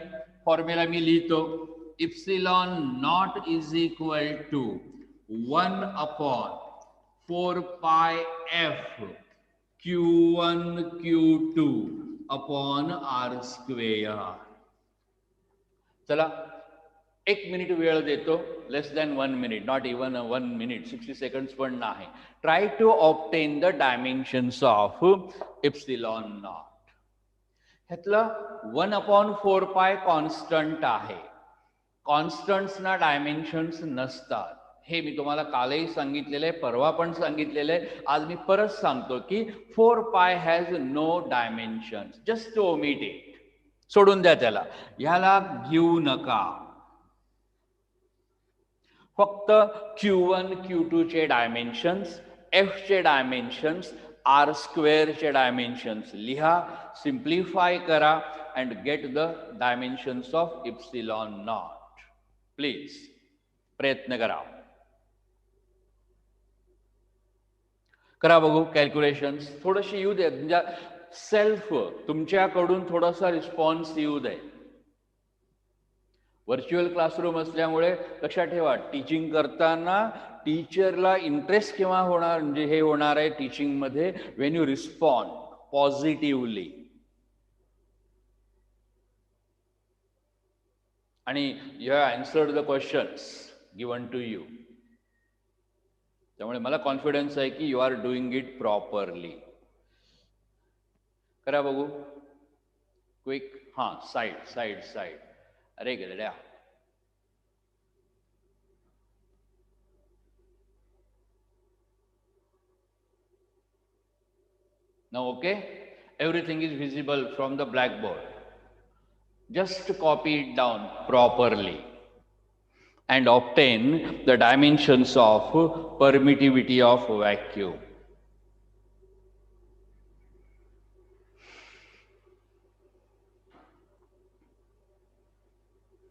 Formula मी लिहितो. Epsilon naught is equal to 1/4πf Q1 Q2 upon R². चला, 1 मिनिट वेळ देतो. Less than 1 minute, not even 1 minute, 60 seconds पण नाही. Try to obtain the dimensions of epsilon naught. ह्यातलं 1/4π constant आहे. कॉन्स्टंट्सना डायमेन्शन्स नसतात. हे मी तुम्हाला कालही सांगितलेलं आहे, परवा पण सांगितलेलं आहे. आज मी परत सांगतो की 4π has no dimensions. Just omit it, सोडून द्या त्याला, ह्याला घेऊ नका. फक्त Q1 Q2 चे डायमेन्शन्स, F चे डायमेन्शन्स, R² चे डायमेन्शन्स लिहा, सिम्प्लिफाय करा and get the dimensions of epsilon not. Please प्रयत्न करा. करा बघू कॅल्क्युलेशन्स. थोडीशी येऊ दे, म्हणजे सेल्फ तुमच्याकडून थोडासा रिस्पॉन्स येऊ दे. व्हर्च्युअल क्लासरूम असल्यामुळे लक्षात ठेवा, टीचिंग करताना टीचरला इंटरेस्ट केव्हा होणार, म्हणजे हे होणार आहे टीचिंगमध्ये व्हेन यू रिस्पॉन्ड पॉझिटिव्हली. आणि you have answered the questions given to you. त्यामुळे मला कॉन्फिडन्स आहे की you are doing it properly. करा बघू क्विक. हां, साईड साईड साईड. अरे गेल्या. Now, okay, everything is visible from the blackboard. Just copy it down properly and obtain the dimensions of permittivity of vacuum.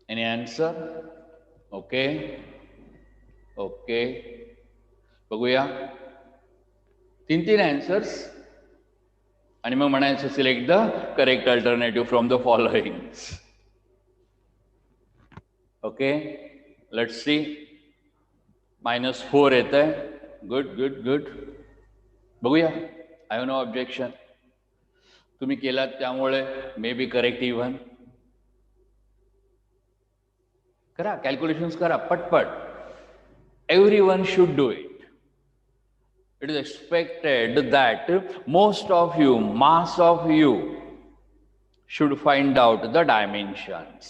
Any answer? Okay. Okay. बघूया. 3 answers. आणि मग म्हणायचं select the correct alternative from the following. Okay, let's see. -4 येत आहे. Good good good. बघूया. I have no objection. तुम्ही केलात त्यामुळे मे बी करेक्ट इव्हन. करा कॅल्क्युलेशन्स, करा पटपट. Everyone should do it. It is expected that most of you, mass of you, should find out the dimensions.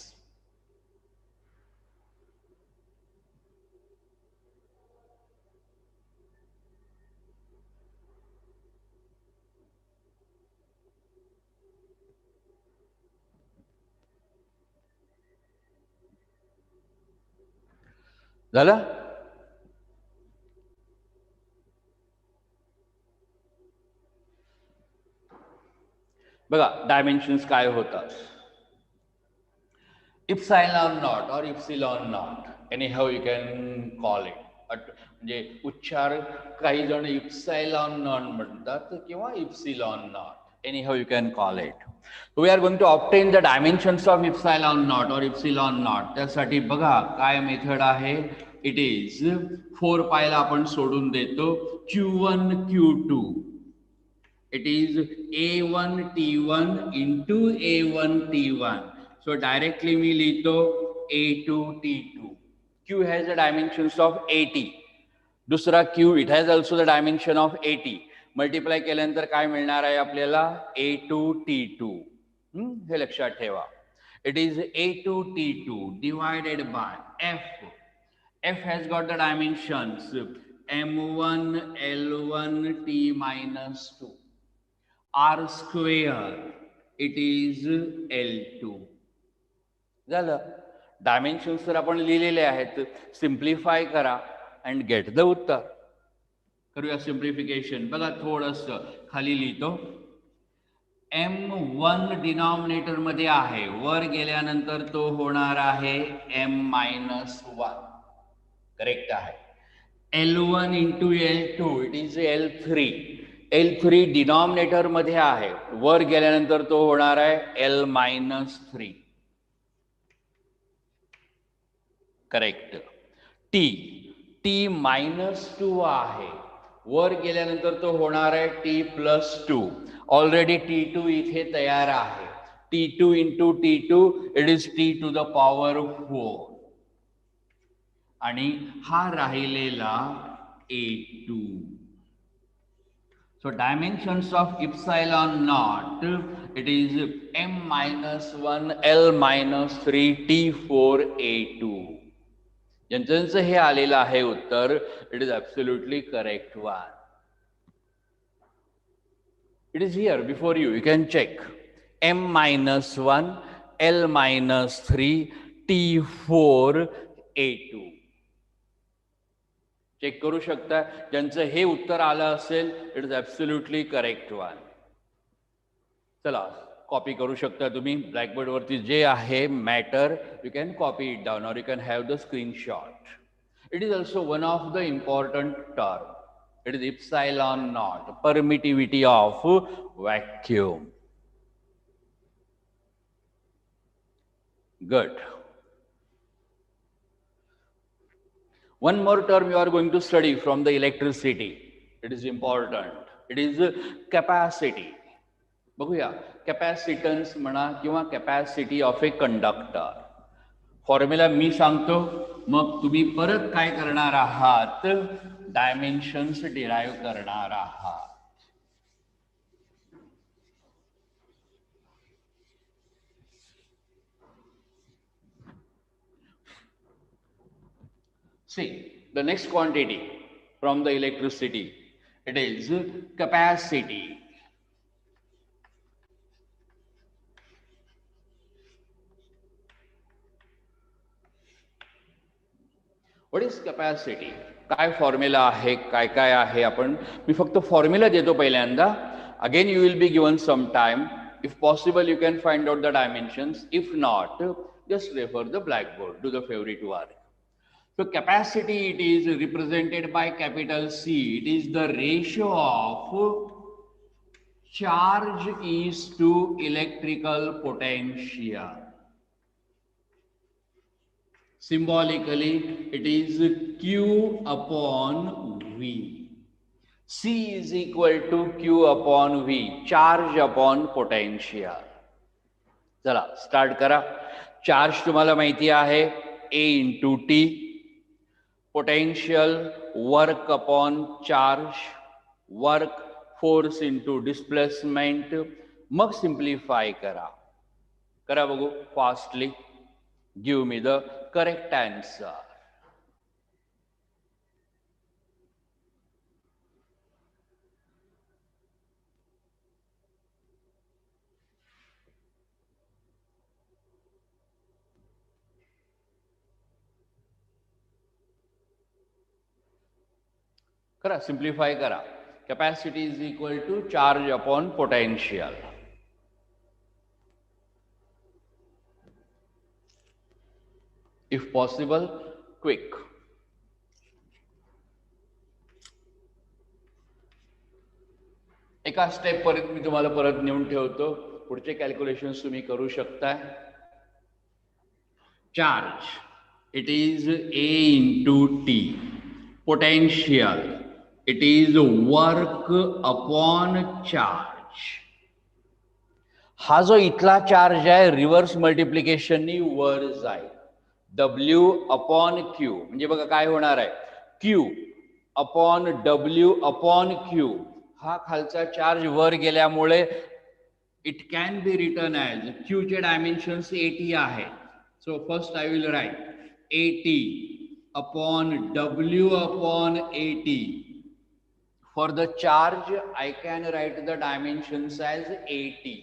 झालं? बघा dimensions काय होतात. इप्सिलॉन नॉट और epsilon naught, any how you can call it. म्हणजे उच्चार काही जण इप्सिलॉन नॉट म्हणतात किंवा epsilon naught. Any how you can call it. We are going to obtain the dimensions of epsilon naught और इप्सिलॉन नॉट. त्यासाठी बघा काय मेथड आहे. इट इज 4π ला आपण सोडून देतो. Q1 Q2 it is A1 T1 into A1 T1. So directly मी लिहितो A2 T2. Q has the dimensions of 80. दुसरा Q, it has also the dimension of 80. Multiply केल्यानंतर काय मिळणार आहे आपल्याला? A2 T2. हे लक्षात ठेवा. It is A2T2 divided by F. F has got the dimensions M1 L1 T minus 2. R square, it is L2. झालं. डायमेन्शन्स तर आपण लिहिलेले आहेत. सिम्प्लिफाय करा अँड गेट द उत्तर. करूया सिम्प्लिफिकेशन. बघा थोडंसं खाली लिहितो. M1 डिनॉमिनेटर मध्ये आहे, वर गेल्यानंतर तो होणार आहे M-1. करेक्ट आहे. L1 into L2 it is L3. L3 denominator मध्ये आहे, वर गेल्यानंतर तो होणार आहे L-3. करेक्ट. T-2 आहे, वर गेल्यानंतर तो होणार आहे T+2. ऑलरेडी T2 इथे तयार आहे. T2 into T2 it is T to the power 4. आणि हा राहिलेला A2. So dimensions of epsilon naught, it is M-1 L-3 T4 A2. ज्यांचं हे आलेलं आहे उत्तर, it is absolutely correct one. It is here before you. You can check. M-1 L-3 T4 A2. Check करू शकता. ज्यांचं हे उत्तर आलं असेल, it is absolutely correct one. चला कॉपी करू शकता तुम्ही. ब्लॅकबोर्ड वरती जे आहे matter, you can copy it down और you can have the screenshot. It is also one of the important term. It is epsilon naught, permittivity of vacuum. Good. One more term you are going to study from the electricity. It is important. It is capacity. बघूया. Capacitance म्हणा किंवा capacity of a conductor. Formula मी सांगतो, मग तुम्ही परत काय करणार आहात, डायमेन्शन्स डिराइव करणार आहात. See, the next quantity from the electricity, it is capacity. What is capacity? काय फॉर्म्युला आहे, काय काय आहे, आपण मी फक्त फॉर्म्युला देतो पहिल्यांदा. Again you will be given some time. If possible you can find out the dimensions. If not, just refer the blackboard, do the favorite work. So capacity, it is represented by capital C. It is the ratio of charge is to electrical potential. Symbolically, it is Q upon V. C is equal to Q upon V, charge upon potential. चला start करा. Charge तुम्हाला माहिती आहे A into T. Potential work upon charge, work force into displacement. मग simplify करा. करा बघू fastly. Give me the correct answer. करा, सिंप्लिफाय करा. Capacity is equal to charge upon potential. If possible quick. एका स्टेप पर्यंत मी तुम्हाला परत नेऊन ठेवतो. पुढचे कॅल्क्युलेशन्स तुम्ही करू शकता. Charge, it is A into T. Potential, it is work upon charge. हा जो इथला चार्ज आहे रिव्हर्स मल्टिप्लिकेशननी वर जाईल. W अपॉन Q म्हणजे बघा काय होणार आहे, Q upon W upon Q. हा खालचा चार्ज वर गेल्यामुळे It can be written as Q चे dimensions 80 आहेत. So first I will write 80 upon W upon 80. For the charge, I can write the dimensions as 80.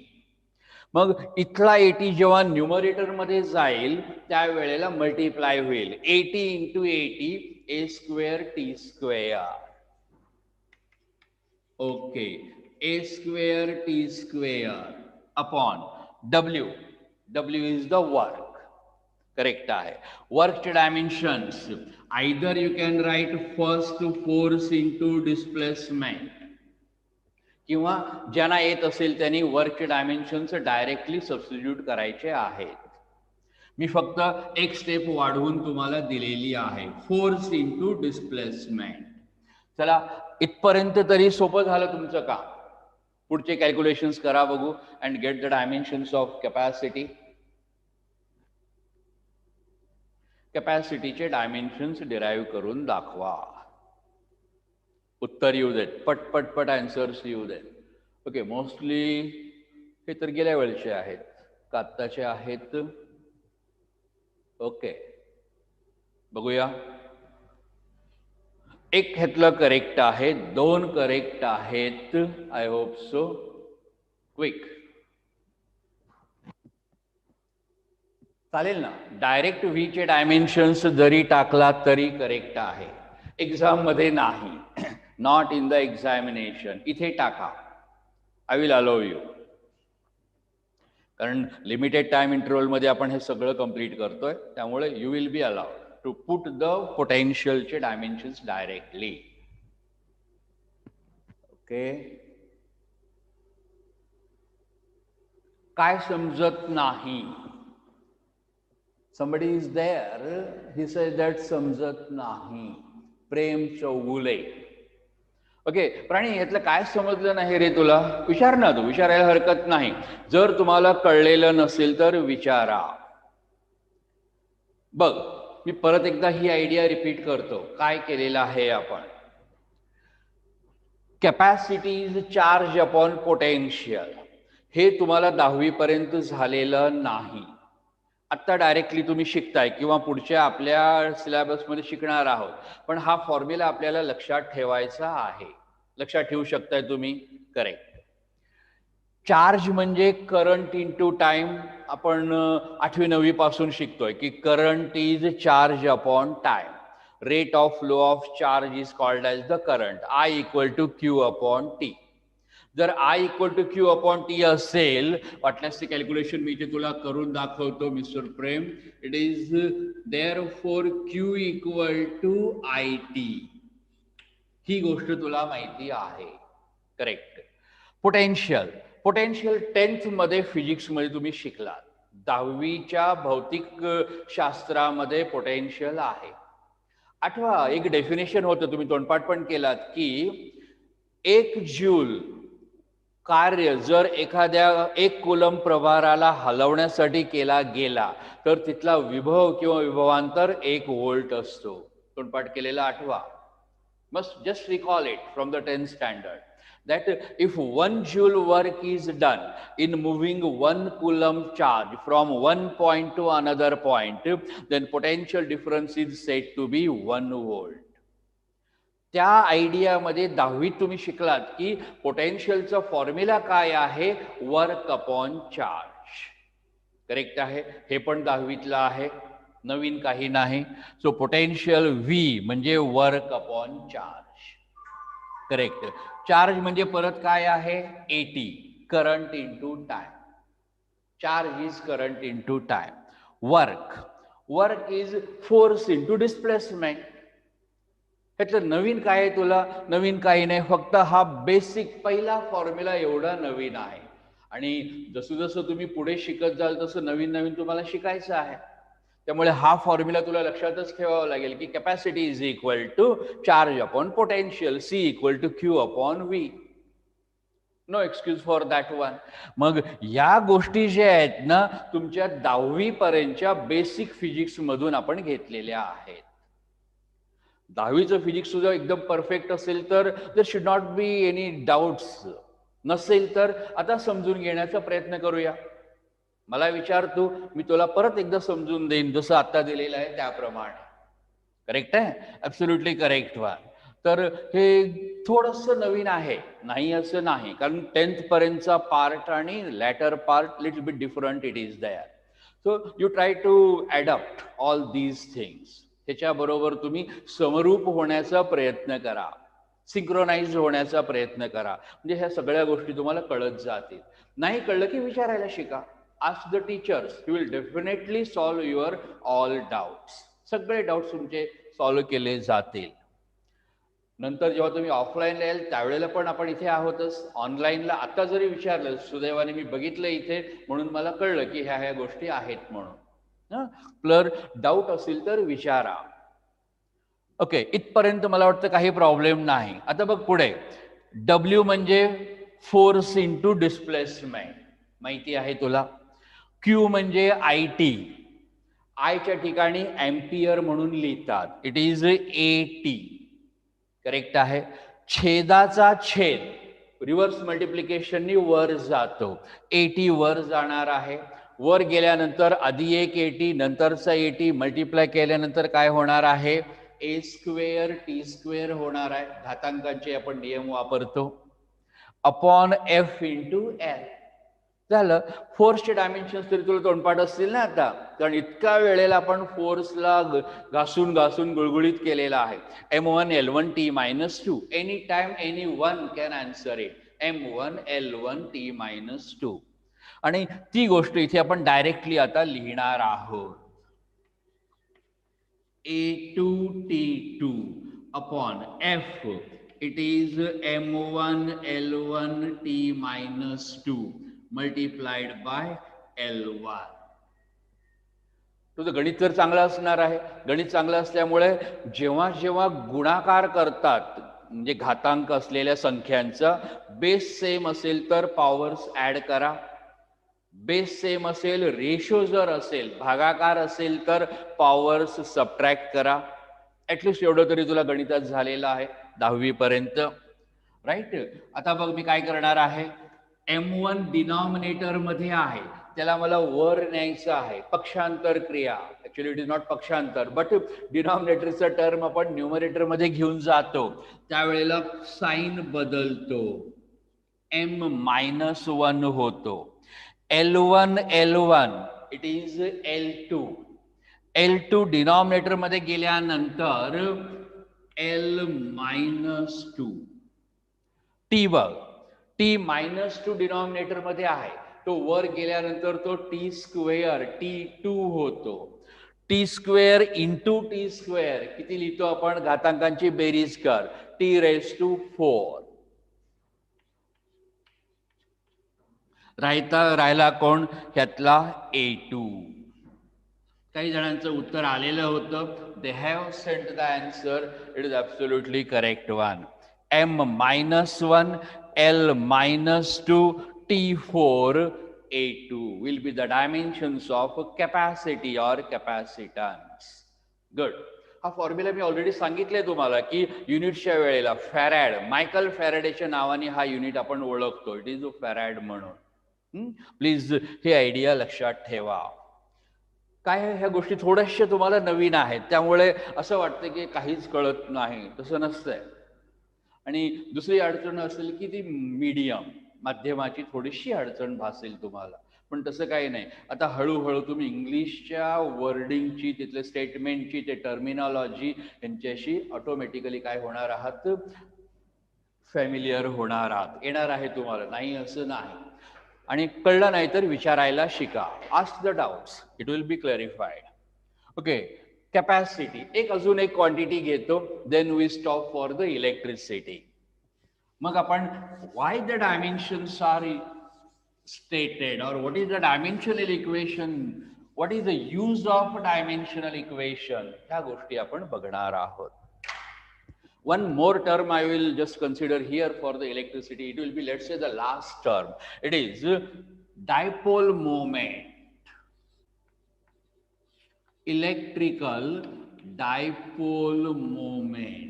मग इथला 80 जेव्हा न्यूमरेटर मध्ये जाईल त्यावेळेला मल्टिप्लाय होईल 80 into 80 a square t square. Okay, a square t square upon W. W is the work. Correct आहे. वर्कचे dimensions either you can write first force into displacement, किंवा ज्यांना येत असेल त्यांनी वर्कचे डायमेन्शन्स डायरेक्टली सबस्टिट्यूट करायचे आहेत. मी फक्त एक स्टेप वाढवून तुम्हाला दिलेली आहे, फोर्स इंटू डिस्प्लेसमेंट. चला इथपर्यंत तरी सोपं झालं तुमचं काम. पुढचे कॅल्क्युलेशन्स करा बघू and get the dimensions of capacity. कॅपॅसिटीचे डायमेन्शन्स डिराईव्ह करून दाखवा. उत्तर येऊ देत, पटपट आन्सर्स येऊ देत. ओके, मोस्टली हे तर गेल्या वेळचे आहेत का आत्ताचे आहेत. ओके बघूया. एक घेतलं करेक्ट आहे, 2 करेक्ट आहेत. I hope so. क्विक चालेल ना. डायरेक्ट व्ही चे डायमेन्शन्स जरी टाकला तरी करेक्ट आहे. एक्झाम मध्ये नाही, नॉट इन द एक्झामिनेशन. इथे टाका, आय विल अलाउ यू. कारण लिमिटेड टाइम इंटरवल मध्ये आपण हे सगळं कंप्लीट करतोय, त्यामुळे you will be allowed to put the पोटेन्शियलचे डायमेन्शन्स डायरेक्टली. ओके, काय समजत नाही? Somebody is there, he says that समजत नाही. प्रेम चौगुले. ओके प्राणी, यातलं काय समजलं नाही रे तुला? विचार ना, तू विचारायला हरकत नाही. जर तुम्हाला कळलेलं नसेल तर विचारा. बघ, मी परत एकदा ही आयडिया रिपीट करतो. काय केलेलं आहे आपण? Capacity is charge upon potential. हे तुम्हाला 10वी पर्यंत झालेलं नाही. आत्ता डायरेक्टली तुम्ही शिकताय किंवा पुढच्या आपल्या सिलेबसमध्ये शिकणार आहोत, पण हा फॉर्म्युला आपल्याला लक्षात ठेवायचा आहे. लक्षात ठेवू शकताय तुम्ही? करेक्ट. चार्ज म्हणजे करंट इंटू टाइम. आपण 8वी 9वी पासून शिकतोय की current is charge upon time. Rate of flow of charge is called as the current. I equal to Q upon T. जर I equal to Q upon T असेल, वाटल्यास ते कॅल्क्युलेशन मी इथे तुला करून दाखवतो mister Prem. It is therefore Q equal to I T. ही गोष्ट तुला माहिती आहे. करेक्ट. पोटेन्शियल, पोटेन्शियल 10th मध्ये फिजिक्स मध्ये तुम्ही शिकलात. 10वीच्या भौतिक शास्त्रामध्ये पोटेन्शियल आहे. आठवा, एक डेफिनेशन होतं, तुम्ही तोंडपाठ पण केलात, की 1 जूल कार्य जर एखाद्या 1 कूलम प्रभाराला हलवण्यासाठी केला गेला तर तिथला विभव किंवा विभवांतर 1 व्होल्ट असतो. तोंडपाठ केलेला आठवा. Must just recall it from the 10th standard that if 1 joule work is done in moving 1 coulomb charge from one point to another point, then potential difference is said to be 1 volt. त्या आयडियामध्ये 10वीत तुम्ही शिकलात की पोटेन्शियलचा formula काय आहे? Work upon charge. Correct आहे. हे पण 10वीतला आहे, नवीन काही नाही. सो पोटेन्शियल व्ही म्हणजे work upon charge. Correct. Charge म्हणजे परत काय आहे? 80. Current into time. Charge is current into time. Work, work is force into displacement. ह्यातलं नवीन काय आहे तुला? नवीन काही नाही, फक्त हा बेसिक पहिला फॉर्म्युला एवढा नवीन आहे. आणि जसं जसं तुम्ही पुढे शिकत जाल तसं नवीन नवीन तुम्हाला शिकायचं आहे. त्यामुळे हा फॉर्म्युला तुला लक्षातच ठेवावा लागेल की capacity is equal to charge upon potential, C equal to Q upon V. No excuse for that one. मग या गोष्टी ज्या आहेत ना, तुमच्या 10वी पर्यंतच्या बेसिक फिजिक्स मधून आपण घेतलेल्या आहेत. 10वीचं फिजिक्स सुद्धा एकदम परफेक्ट असेल तर there should not be any doubts. नसेल तर आता समजून घेण्याचा प्रयत्न करूया. मला विचार तू, मी तुला परत एकदा समजून देईन जसं आता दिलेलं आहे त्याप्रमाणे. करेक्ट आहे? ॲब्सोल्युटली करेक्ट व्हा. तर हे थोडंसं नवीन आहे, नाही असं नाही, कारण 10th पर्यंतचा पार्ट आणि later part little bit different it is there. So you try to adopt all these things. त्याच्याबरोबर तुम्ही समरूप होण्याचा प्रयत्न करा, सिंक्रोनाइज होण्याचा प्रयत्न करा, म्हणजे ह्या सगळ्या गोष्टी तुम्हाला कळत जातील. नाही कळलं की विचारायला शिका. Ask the teachers, you will definitely solve your all doubts. सगळे डाऊट्स तुमचे सॉल्व केले जातील. नंतर जेव्हा तुम्ही ऑफलाईनला याल त्यावेळेला पण आपण इथे आहोतच. ऑनलाईनला आता जरी विचारलं, सुदैवाने मी बघितलं इथे म्हणून मला कळलं की ह्या गोष्टी आहेत म्हणून. प्लर डाऊट असेल तर विचारा. ओके, इथपर्यंत मला वाटतं काही प्रॉब्लेम नाही. आता बघ पुढे, डब्ल्यू म्हणजे फोर्स इंटू डिस्प्लेसमेंट, माहिती आहे तुला. क्यू म्हणजे आय टी, आयच्या ठिकाणी एम्पियर म्हणून लिहितात, इट इज AT. करेक्ट आहे. छेदाचा छेद रिव्हर्स मल्टिप्लिकेशननी वर जातो, AT वर जाणार आहे. वर गेल्यानंतर आधी एक AT नंतरचा AT मल्टिप्लाय केल्यानंतर काय होणार आहे, A² T² होणार आहे. घातांकांचे आपण नियम वापरतो. अपॉन F इंटू L झालं. फोर्सचे डायमेन्शन्स तरी तुला तोंडपाठ असतील ना आता, कारण इतका वेळेला आपण फोर्सला घासून घासून गुळगुळीत केलेला आहे. M1 L1 T-2, any time any one can answer it. M1 L1 T-2. आणि ती गोष्ट इथे आपण डायरेक्टली आता लिहिणार आहोत. A2 T2 upon F, it is M1 L1 T-2 multiplied by L1. तुझं गणित तर चांगलं असणार आहे. गणित चांगलं असल्यामुळे जेव्हा जेव्हा गुणाकार करतात, म्हणजे घातांक असलेल्या संख्यांचा बेस सेम असेल तर पॉवर्स ऍड करा. बेस सेम असेल, रेशो जर असेल, भागाकार असेल तर पॉवर्स सबट्रॅक्ट करा. ऍटलिस्ट एवढं तरी तुला गणितात झालेलं आहे 10वी पर्यंत, राईट. आता बघ मी काय करणार आहे, M1 डिनॉमिनेटर मध्ये आहे, त्याला मला वर न्यायचं आहे. पक्षांतर क्रिया, ऍक्च्युअली इट इज नॉट पक्षांतर, बट डिनॉमिनेटरचा टर्म आपण न्यूमरेटर मध्ये घेऊन जातो, त्यावेळेला साइन बदलतो, M-1 होतो. L1 it is L2. L2 denominator मध्ये गेल्यानंतर L-2. T बघ, T-2 डिनॉमिनेटर मध्ये आहे, तो वर गेल्यानंतर तो T² T2 होतो. T² इंटू T² किती लिहितो आपण, घातांकांची बेरीज कर, T⁴. राहिला कोण ह्यातला, A2. काही जणांचं उत्तर आलेलं होतं, they have sent the answer, it is absolutely correct one. M-1 L-2 T4 A2 will be the dimensions of capacity or capacitance. Good. हा फॉर्म्युला मी ऑलरेडी सांगितलंय तुम्हाला की युनिटच्या वेळेला फॅरॅड, मायकल फॅरेडेच्या नावाने हा युनिट आपण ओळखतो, इट इज फॅरॅड म्हणून. प्लीज हे आयडिया लक्षात ठेवा. काय ह्या गोष्टी थोड्याशा तुम्हाला नवीन आहेत, त्यामुळे असं वाटतं की काहीच कळत नाही, तसं नसतंय. आणि दुसरी अडचण असेल की ती मीडियम माध्यमाची थोडीशी अडचण भासेल तुम्हाला, पण तसं काही नाही. आता हळूहळू तुम्ही इंग्लिशच्या वर्डिंगची, तिथल्या स्टेटमेंटची, ते टर्मिनॉलॉजी यांच्याशी ऑटोमॅटिकली काय होणार आहात, फॅमिलियर होणार आहात, येणार आहे तुम्हाला, नाही असं नाही. आणि कळलं नाही तर विचारायला शिका. Ask the doubts, it will be clarified. Okay, capacity एक अजून एक क्वांटिटी घेतो, then we stop for the electricity. मग आपण why the dimensions are stated, or what is the dimensional equation, what is the use of dimensional equation, ह्या गोष्टी आपण बघणार आहोत. One more term I will just consider here for the electricity, it will be, let's say, the last term. It is dipole moment, electrical dipole moment.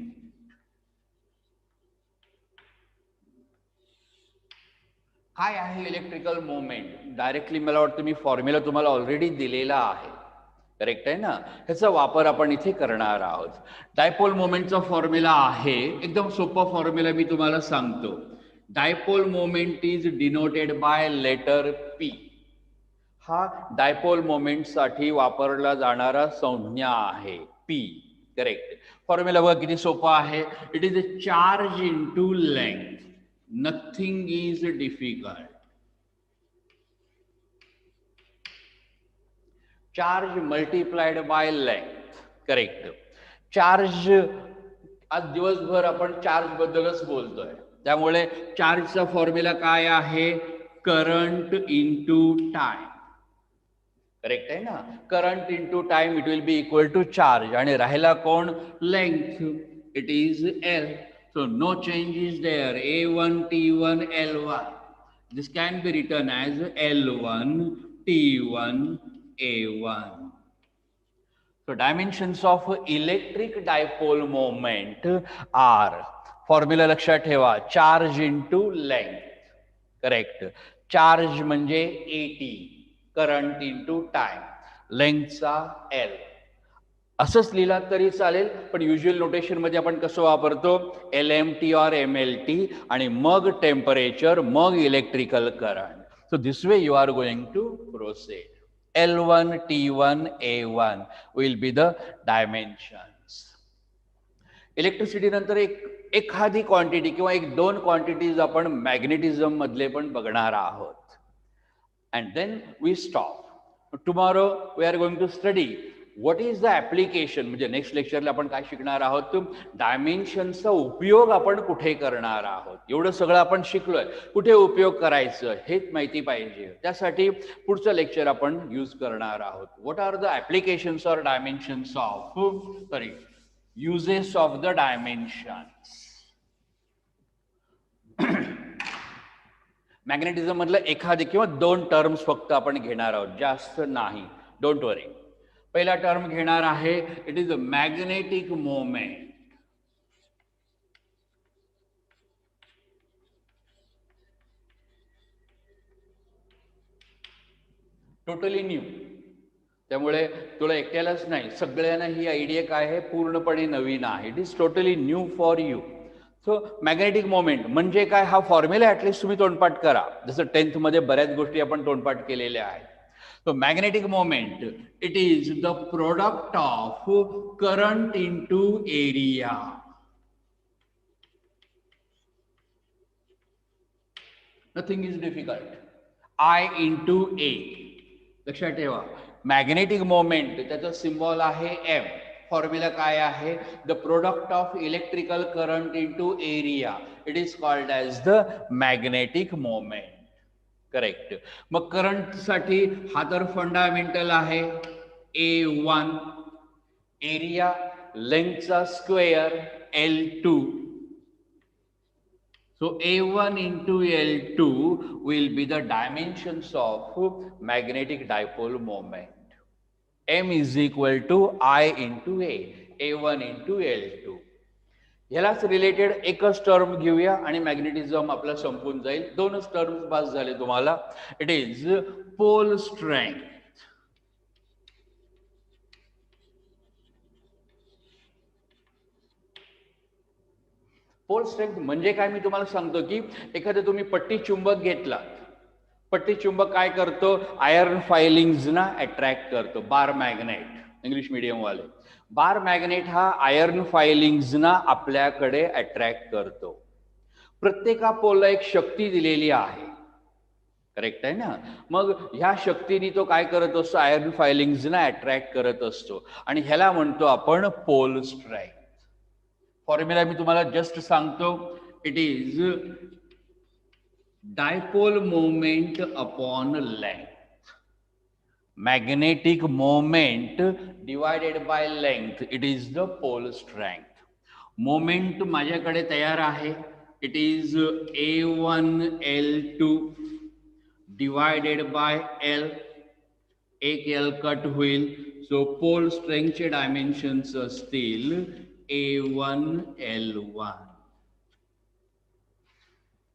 काय आहे electrical moment? Directly मला वाटतं मी formula तुम्हाला ऑलरेडी दिलेला आहे, correct आहे ना? ह्याचा वापर आपण इथे करणार आहोत. डायपोल मोमेंटचा फॉर्म्युला आहे, एकदम सोपा फॉर्म्युला मी तुम्हाला सांगतो. Dipole moment is denoted by letter P. हा डायपोल मोमेंटसाठी वापरला जाणारा संज्ञा आहे, पी. करेक्ट. फॉर्म्युला बघा किती सोपा आहे. It is a charge into length. Nothing is difficult. Charge multiplied by length. Correct. Charge, आज दिवसभर आपण चार्ज बद्दलच बोलतोय, त्यामुळे चार्जचा फॉर्म्युला काय आहे? Current into time. करेक्ट आहे ना? Current into time it will be equal to charge. आणि राहिला कोण? Length. It is L. So no change is there. A1 T1 L1. This can be written as L1 T1 A1. So dimensions of electric dipole moment are, formula लक्षात ठेवा, charge into length. Correct. Charge म्हणजे AT, current into time, लेंथचा L. असंच लिहिला तरी चालेल, पण usual notation मध्ये आपण कसं वापरतो? LMT और MLT, आणि मग टेम्परेचर, मग electrical current. So this way you are going to proceed. L1 T1 A1 will be the dimensions. Electricity नंतर एखादी क्वांटिटी किंवा एक दोन क्वांटिटीज आपण मॅग्नेटिझम मधले पण बघणार आहोत. And then we stop. Tomorrow we are going to study what is the application. म्हणजे नेक्स्ट लेक्चरला आपण काय शिकणार आहोत? डायमेन्शनचा उपयोग आपण कुठे करणार आहोत. एवढं सगळं आपण शिकलोय, कुठे उपयोग करायचं हेच माहिती पाहिजे. त्यासाठी पुढचं लेक्चर आपण यूज करणार आहोत. What are the applications or dimensions of, sorry, uses of the dimensions. Magnetism मधलं एखादी किंवा दोन टर्म्स फक्त आपण घेणार आहोत, जास्त नाही. डोंट वरी. पहिला टर्म घेणार आहे, it is a magnetic moment. Totally new. त्यामुळे तुला एकट्यालाच नाही, सगळ्यांना ही आयडिया काय आहे? पूर्णपणे नवीन आहे. It is totally new for you. So magnetic moment म्हणजे काय? हा फॉर्म्युला ऍटलिस्ट तुम्ही तोंडपाठ करा. जसं 10th मध्ये बऱ्याच गोष्टी आपण तोंडपाठ केलेल्या आहेत. So magnetic moment it is the product of current into area. Nothing is difficult. I into A. लक्षात ठेवा, मॅग्नेटिक मोमेंट त्याचा सिम्बॉल आहे M. फॉर्म्युला काय आहे? The product of electrical current into area. It is called as the magnetic moment. Correct. मग current साठी हा तर फंडामेंटल आहे, A1. एरिया लेंथचा square L2. So A1 into L2 will be the dimensions of magnetic dipole moment. M is equal to I into A. A1 into L2. ह्यालाच related एकच term घेऊया आणि मॅग्नेटिझम आपला संपून जाईल. दोनच टर्म्स पास झाले तुम्हाला. It is pole strength. Pole strength म्हणजे काय? मी तुम्हाला सांगतो की एखादं तुम्ही पट्टी चुंबक घेतला. पट्टी चुंबक काय करतो? आयर्न फायलिंग्सना अट्रॅक्ट करतो. बार मॅग्नेट, इंग्लिश मीडियम वाले. बार मॅग्नेट हा आयर्न फायलिंग्सना आपल्याकडे अट्रॅक्ट करतो. प्रत्येका पोलला एक शक्ती दिलेली आहे, करेक्ट आहे ना? मग ह्या शक्तीने तो काय करत असतो? आयर्न फायलिंग्सना अट्रॅक्ट करत असतो, आणि ह्याला म्हणतो आपण पोल स्ट्रेंथ. फॉर्म्युला मी तुम्हाला जस्ट सांगतो. It is dipole moment upon length. Magnetic moment divided by length. It is the pole strength. Moment माझ्याकडे तयार आहे. It is A1 L2 divided by L. एक L कट होईल. सो पोल स्ट्रेंथचे dimensions असतील A1 L1.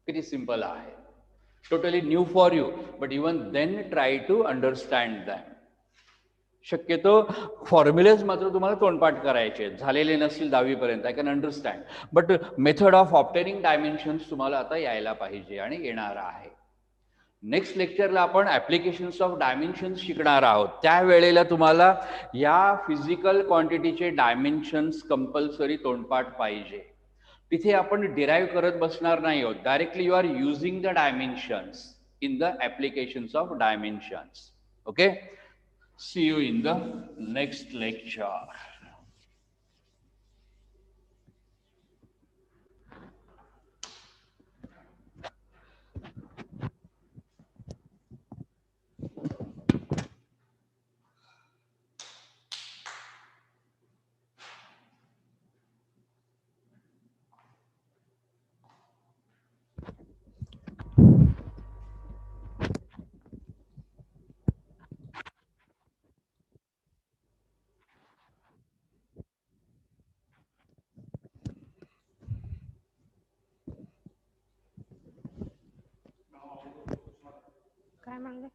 किती simple आहे. totally new for you, but even then try to understand them. शक्यतो फॉर्म्युलेज मात्र तुम्हाला तोंडपाठ करायचे झालेले नसतील 10वी पर्यंत, I can understand, but method of obtaining dimensions तुम्हाला आता यायला पाहिजे आणि येणार आहे. नेक्स्ट लेक्चरला आपण ॲप्लिकेशन्स ऑफ डायमेन्शन्स शिकणार आहोत. त्यावेळेला तुम्हाला या फिजिकल क्वांटिटीचे डायमेन्शन्स कंपल्सरी तोंडपाठ पाहिजे. तिथे आपण डिराईव्ह करत बसणार नाही आहोत, directly you are using the dimensions in the applications of dimensions. Okay, see you in the next lecture. काय म्हणले?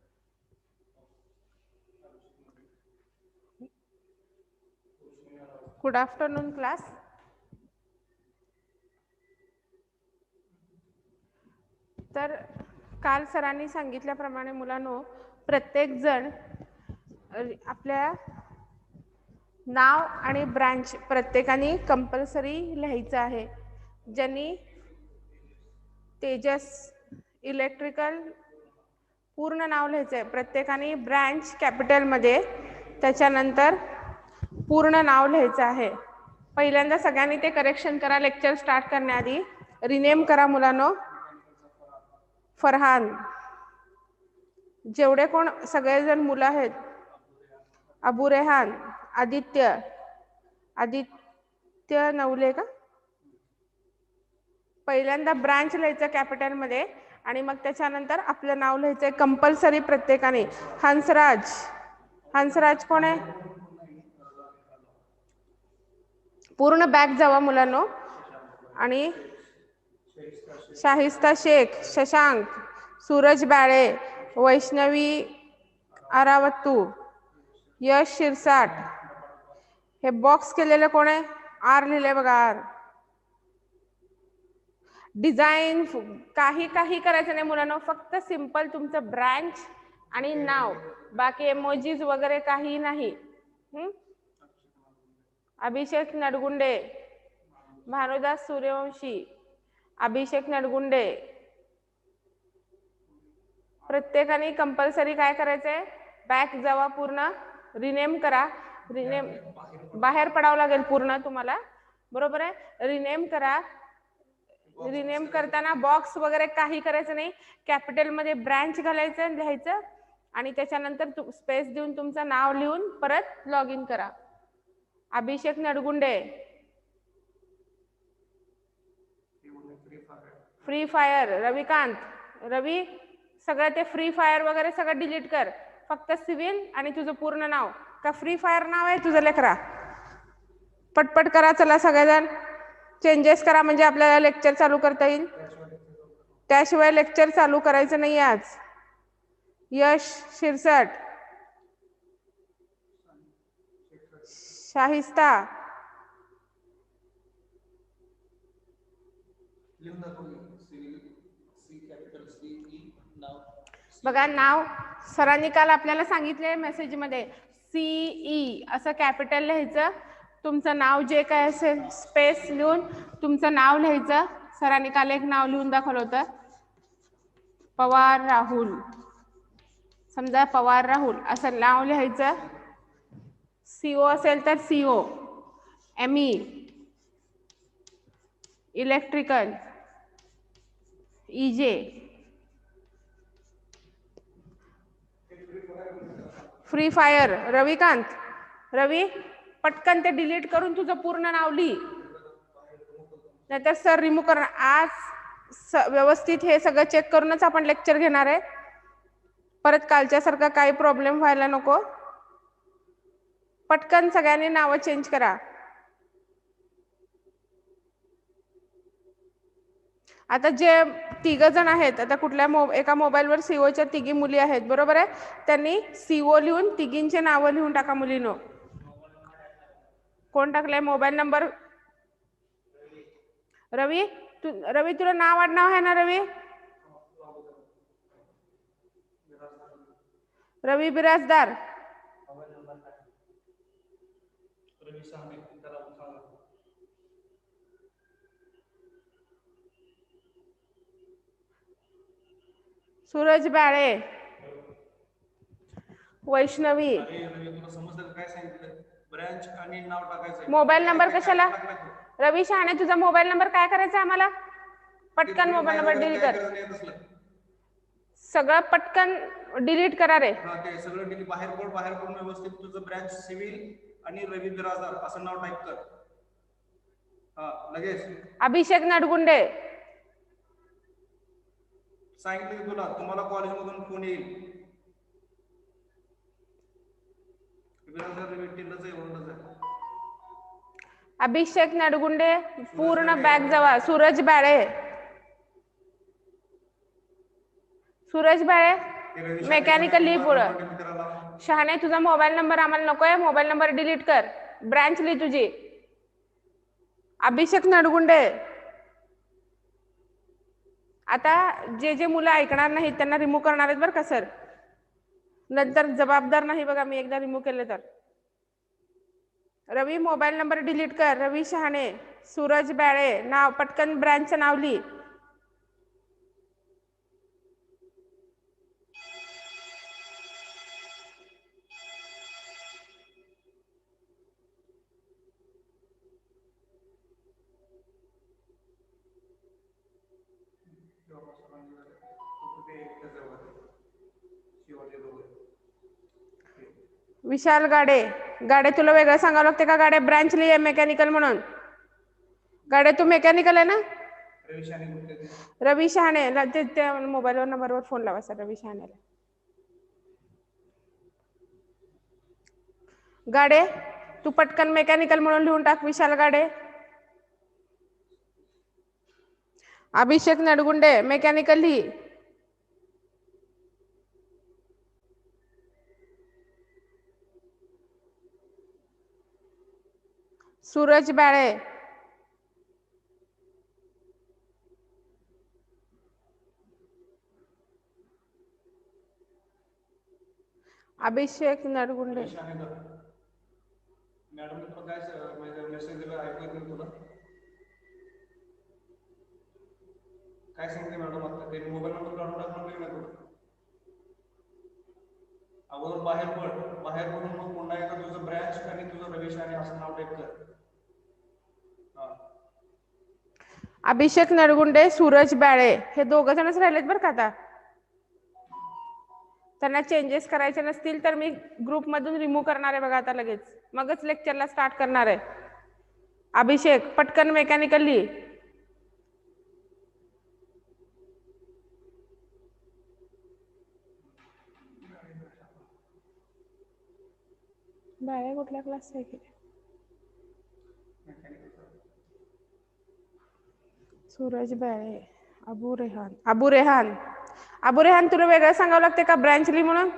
Good afternoon class. तर काल सरांनी सांगितल्याप्रमाणे मुलांनो, प्रत्येक जण आपल्या नाव आणि ब्रांच प्रत्येकाने कंपल्सरी लिहायचं आहे. ज्यांनी तेजस इलेक्ट्रिकल पूर्ण नाव लिहायचं आहे, प्रत्येकाने ब्रँच कॅपिटलमध्ये, त्याच्यानंतर पूर्ण नाव लिहायचं आहे. पहिल्यांदा सगळ्यांनी ते करेक्शन करा. लेक्चर स्टार्ट करण्याआधी रिनेम करा मुलांनो. फरहान, जेवढे कोण सगळेजण मुलं आहेत, अबू रेहान, आदित्य, आदित्य नवले का, पहिल्यांदा ब्रांच लिहायचं कॅपिटलमध्ये आणि मग त्याच्यानंतर आपलं नाव लिहायचंय कंपल्सरी प्रत्येकाने. हंसराज, हंसराज कोण आहे? पूर्ण बॅक जावा मुलांनो. आणि शाहिस्ता शेख, शशांक, सूरज बाळे, वैष्णवी आरावत्तू, यश शिरसाट. हे बॉक्स केलेलं कोण आहे? आर लिहिले बघा, आर. डिझाईन काही करायचं नाही मुलांनो, फक्त सिंपल तुमचं ब्रँच आणि नाव, बाकी एमोजीज वगैरे काही नाही. अभिषेक नडगुंडे, भानुदास सूर्यवंशी, अभिषेक नडगुंडे. प्रत्येकाने कंपल्सरी काय करायचंय? बॅक जावा, पूर्ण रिनेम करा. रिनेम बाहेर पडावं लागेल पूर्ण तुम्हाला, बरोबर आहे? रिनेम करा. रिनेम करताना बॉक्स वगैरे काही करायचं नाही. कॅपिटल मध्ये ब्रँच घालायचं, लिहायचं आणि त्याच्यानंतर स्पेस देऊन तुमचं नाव लिहून परत लॉग इन करा. अभिषेक नडगुंडे, फ्री फायर. रविकांत, रवी, सगळं ते फ्री फायर वगैरे सगळं डिलीट कर. फक्त सिव्हिल आणि तुझं पूर्ण नाव. का फ्री फायर नाव आहे तुझं लेकरा? पटपट करा चला सगळेजण. चेंजेस करा म्हणजे आपल्याला लेक्चर चालू करता येईल. त्याशिवाय लेक्चर चालू करायचं नाही आज. यश शिरसट, शाहिस्ता, बघा नाव सरांनी काल आपल्याला सांगितले मेसेज मध्ये, सीई असं कॅपिटल लिहायचं. तुमचं नाव जे काय असेल स्पेस लिहून तुमचं नाव लिहायचं. सरांनी काल एक नाव लिहून दाखवलं होतं, पवार राहुल. समजा पवार राहुल असं नाव लिहायचं. सीओ असेल तर CO, ME electrical, EJ, free fire. Ravikant, Ravi पटकन ते डिलीट करून तुझं पूर्ण नाव लिही, नाहीतर सर रिमूव्ह करणार. आज व्यवस्थित हे सगळं चेक करूनच आपण लेक्चर घेणार आहे. परत कालच्या सारखा काही प्रॉब्लेम व्हायला नको. पटकन सगळ्यांनी नावं चेंज करा. आता जे 3 जण आहेत, आता कुठल्या एका मोबाईलवर सीओच्या 3 मुली आहेत, बरोबर आहे. त्यांनी सीओ लिहून 3चे नावं लिहून टाका मुलीनो. कोण टाकलंय मोबाईल नंबर? रवी, रवी तुला नाव आडनाव आहे ना रवी? रवी बिराजदार. सूरज बाळे, वैष्णवी. मोबाईल नंबर कशाला? रवी शहाणे, तुझा मोबाईल नंबर काय करायचा आम्हाला? पटकन मोबाईल नंबर डिलीट कर. सगळं पटकन डिलीट करा रे. सगळं डिलीट बाहेर पडून व्यवस्थित तुझं ब्रँच सिव्हिल आणि रवी बिराजदार असं नाव टाईप कर. लगेच. अभिषेक नडगुंडे. सांगितलं की तुम्हाला कॉलेजमधून फोन येईल. अभिषेक नडगुंडे पूर्ण बॅग जावा. सूरज बाळे, सूरज बाळे मेकॅनिकल लिही पुढं. शहाणे, तुझा मोबाईल नंबर आम्हाला नकोय, मोबाईल नंबर डिलीट कर. ब्रँच लिही तुझी. अभिषेक नडगुंडे. आता जे मुलं ऐकणार नाहीत त्यांना रिमूव्ह करणार आहेत बरं का सर. नंतर जबाबदार नाही बघा मी एकदा रिमूव्ह केले तर. रवी मोबाईल नंबर डिलीट कर. रवी शहाणे, सूरज बाळे नाव पटकन ब्रँचचं नाव लिही. विशाल गाडे. गाडे तुला वेगळं सांगावं लागते का? गाडे ब्रँच लिहि मेकॅनिकल म्हणून. गाडे तू मेकॅनिकल आहे ना? रवी शहाणे. त्या मोबाईलवर नंबरवर फोन लावा सर रवी शहाणेला. गाडे तू पटकन मेकॅनिकल म्हणून लिहून टाक. विशाल गाडे. अभिषेक नडगुंडे मेकॅनिकल लिहि. सूरज बाळे. अभिषेक नडगुंडे. मॅडम काय मेसेज दिला ऐकू येत तुला? काय सांगते मॅडम? आता ते मोबाईल नंबर काढून टाकून नाही तुला. अगोदर बाहेर पडून मग पुन्हा एकदा तुझं ब्रँच आणि तुझं रवी शहाणे असं नाव टाईप कर. अभिषेक नडगुंडे, सूरज बाळे हे 2 जणच राहिलेत बरं का. आता त्यांना चेंजेस करायचे नसतील तर मी ग्रुप मधून रिमूव्ह करणार आहे बघा आता लगेच. मगच लेक्चरला स्टार्ट करणार आहे. अभिषेक पटकन मेकॅनिकल लिहि. बाळे कुठल्या क्लास आहे? सूरज बाळे. अबू रेहान तुला वेगळं सांगावं लागते का ब्रँच लिहि म्हणून?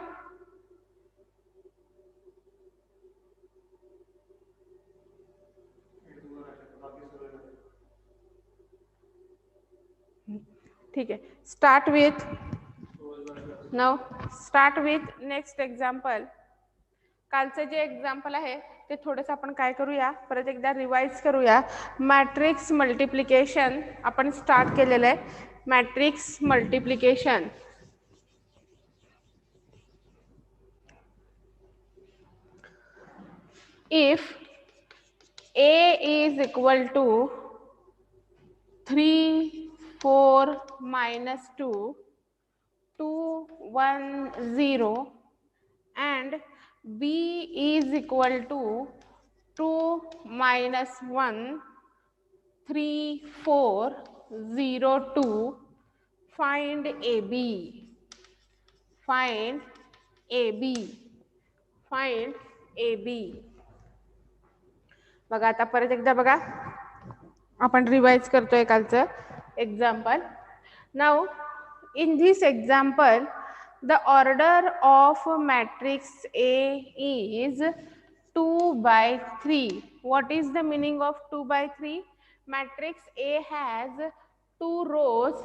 ठीक आहे. Start with next example. कालचं जे एक्झाम्पल आहे ते थोडंसं आपण काय करूया, परत एकदा रिवाइज करूया. मॅट्रिक्स मल्टिप्लिकेशन आपण स्टार्ट केलेलं आहे. Matrix multiplication. If A is equal to 3, 4, -2, 2, 1, 0 and B is equal to 2, -1, 3, 4, 0, 2. Find AB. Find AB. Find AB. बघा आता परत एकदा बघा आपण रिवाइज करतोय कालचं example. Now, in this example, the order of matrix A is 2 by 3. What is the meaning of 2 by 3? Matrix A has 2 rows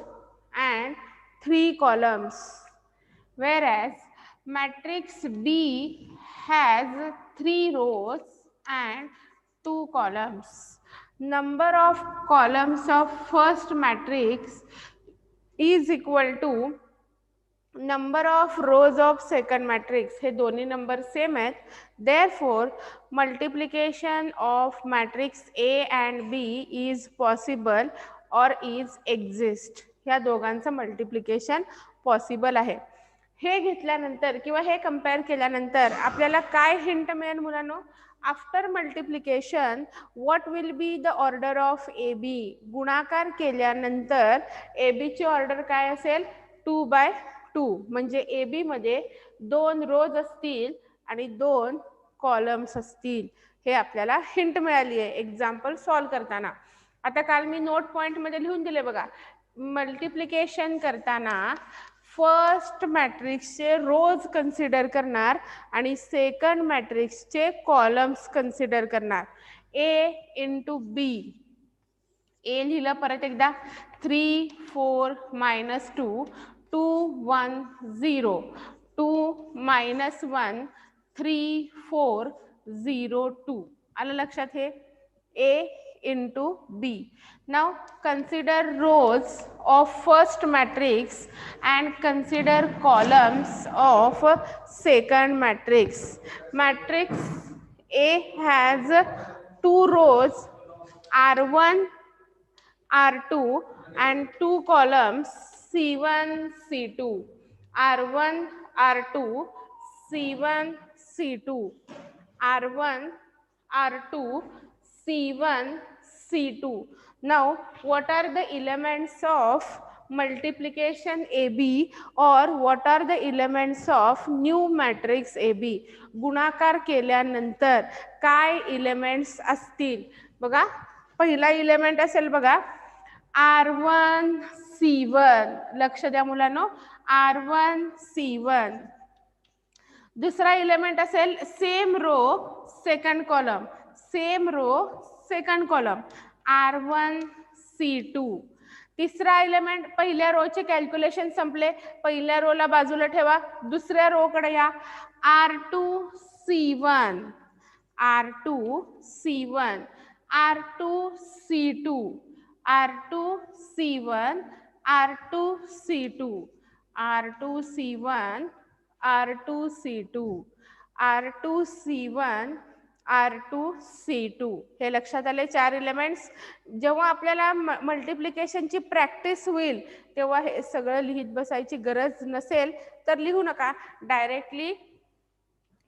and 3 columns, whereas matrix B has 3 rows and 2 columns. Number of columns of first matrix is equal to number of rows of second matrix. हे दोन्ही number same आहेत. Therefore, multiplication of matrix A and B is possible or is exist. ह्या दोघांचं multiplication possible आहे. हे घेतल्यानंतर किंवा हे कंपेअर केल्यानंतर आपल्याला काय हिंट मिळेल मुलांनो? After multiplication what will be the order of A B. गुणाकार केल्यानंतर ए बी ची ऑर्डर काय असेल? 2 by 2. म्हणजे ए बी मध्ये 2 रोज असतील आणि 2 कॉलम्स असतील. हे आपल्याला हिंट मिळाली आहे एक्झाम्पल सॉल्व करताना. आता काल मी नोट पॉइंट मध्ये लिहून दिले बघा. मल्टिप्लिकेशन करताना फर्स्ट मॅट्रिक्सचे रोज कन्सिडर करणार आणि सेकंड मॅट्रिक्सचे कॉलम्स कन्सिडर करणार. ए इंटू बी. ए लिहिलं परत एकदा. 3 4 -2 2 1 0 2 -1 3 4 0 2. आलं लक्षात हे? ए into B. Now consider rows of first matrix and consider columns of second matrix. Matrix A has 2 rows R1, R2 and 2 columns C1, C2. R1, R2, C1, C2. R1, R2, C1, C2. Now, what are the elements of multiplication AB or what are the elements of new matrix AB? गुणाकार केल्यानंतर काय elements असतील बघा. पहिला element असेल बघा R1 C1. लक्ष द्या मुलांनो. R1 C1. दुसरा एलिमेंट असेल same row second column. Same row second column R1 C2. तिसरा एलिमेंट पहिल्या रोचे कॅल्क्युलेशन संपले. पहिल्या रोला बाजूला ठेवा. दुसऱ्या रो कडे या. R2 C1 R2 C1 R2 C2 R2 C1 R2 C2 R2 C1 R2 C2 R2 C1 R2 C2. हे लक्षात आले 4 एलिमेंट्स. जेव्हा आपल्याला मल्टिप्लिकेशनची प्रॅक्टिस होईल तेव्हा हे सगळं लिहित बसायची गरज नसेल तर लिहू नका. Directly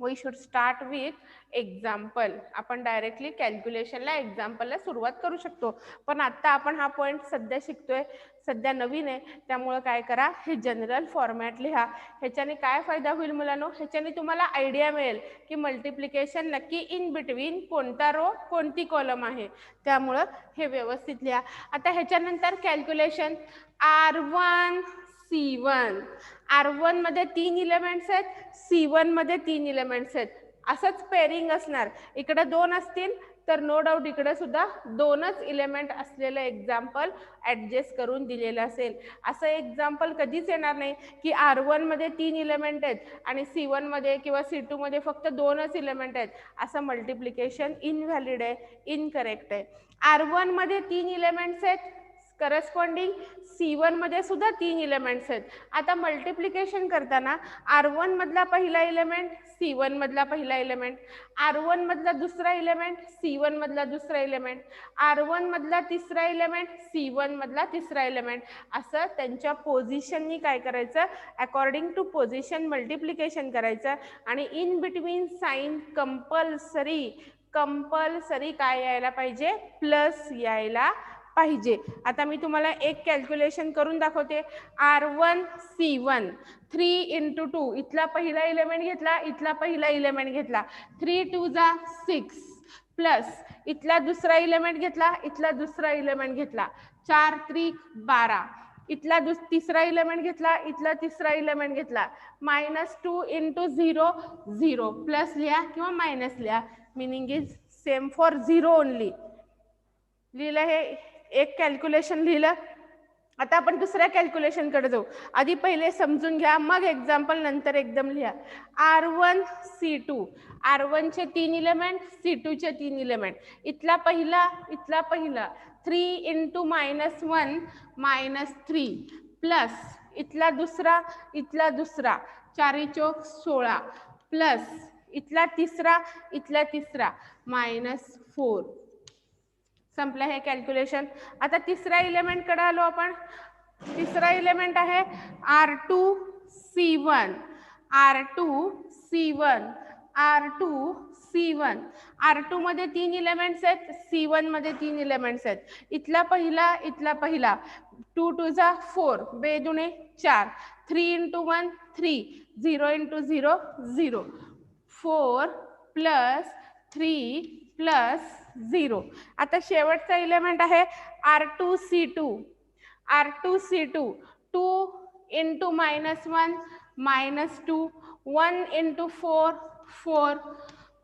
we should start with example. आपण डायरेक्टली कॅल्क्युलेशनला एक्झाम्पलला सुरुवात करू शकतो. पण आता आपण हा पॉईंट सध्या शिकतोय, सध्या नवीन आहे, त्यामुळे काय करा, हे जनरल फॉर्मॅट लिहा. ह्याच्याने काय फायदा होईल मुलांनो? ह्याच्याने तुम्हाला आयडिया मिळेल की मल्टिप्लिकेशन नक्की इन बिटवीन कोणता रो कोणती कॉलम आहे. त्यामुळं हे व्यवस्थित लिहा. आता ह्याच्यानंतर कॅल्क्युलेशन R1 C1. R1 मध्ये 3 एलिमेंट्स आहेत, C1 मध्ये 3 एलिमेंट्स आहेत. असंच पेअरिंग असणार. इकडे 2 असतील तर नो डाऊट इकडे सुद्धा 2च एलिमेंट असलेलं एक्झाम्पल ऍडजस्ट करून दिलेलं असेल. असं एक्झाम्पल कधीच येणार नाही की R1 मध्ये 3 एलिमेंट आहेत आणि C1 मध्ये किंवा C2 मध्ये फक्त 2च एलिमेंट आहेत. असं मल्टिप्लिकेशन इनव्हॅलिड आहे, इनकरेक्ट आहे. R1 मध्ये 3 एलिमेंट्स आहेत, करस्पॉन्डिंग C1 मध्ये सुद्धा 3 एलिमेंट्स आहेत. आता मल्टिप्लिकेशन करताना R1 मधला पहिला एलिमेंट C1 मधला पहिला एलिमेंट, R1 मधला दुसरा एलिमेंट C1 मधला दुसरा एलिमेंट, R1 मधला तिसरा एलिमेंट C1 मधला तिसरा एलिमेंट, असं त्यांच्या पोझिशननी काय करायचं, अकॉर्डिंग टू पोझिशन मल्टिप्लिकेशन करायचं. आणि इन बिटवीन साइन कंपल्सरी काय यायला पाहिजे, प्लस यायला पाहिजे. आता मी तुम्हाला एक कॅल्क्युलेशन करून दाखवते. R1 C1 3 × 2. इथला पहिला एलिमेंट घेतला, इथला पहिला एलिमेंट घेतला, 3 2 जा 6 प्लस इथला दुसरा एलिमेंट घेतला, इथला दुसरा एलिमेंट घेतला, 4 त्रिक 12, इथला तिसरा इलेमेंट घेतला, इथला तिसरा इलेमेंट घेतला, -2 इंटू 0 0, प्लस लिहा किंवा मायनस लिहा, meaning is same for 0 only. लिहिलं, हे एक कॅल्क्युलेशन लिहिलं. आता आपण दुसऱ्या कॅल्क्युलेशन कडे जाऊ. आधी पहिले समजून घ्या, मग एक्झाम्पल नंतर एकदम लिहा. R1 C2, R1 चे 3 इलेमेंट, C2 चे 3 इलेमेंट, इथला पहिला 3 इंटू -1 -3, प्लस इथला दुसरा 4 चौक 16, प्लस इथला तिसरा -4. संपलं हे कॅल्क्युलेशन. आता तिसऱ्या इलेमेंट कडे आलो आपण. तिसरा इलेमेंट आहे R2 C1, R2 मध्ये 3 इलेमेंट्स आहेत, C1 मध्ये 3 इलेमेंट्स आहेत. इथला पहिला 2 2 जा 4, बेदुणे 4, 3 इंटू 1 3, 0 इंटू 0 0, 4 प्लस 3 प्लस 0. आता शेवटचा इलेमेंट आहे R2 C2, 2 into -1 -2, 1 into 4 4,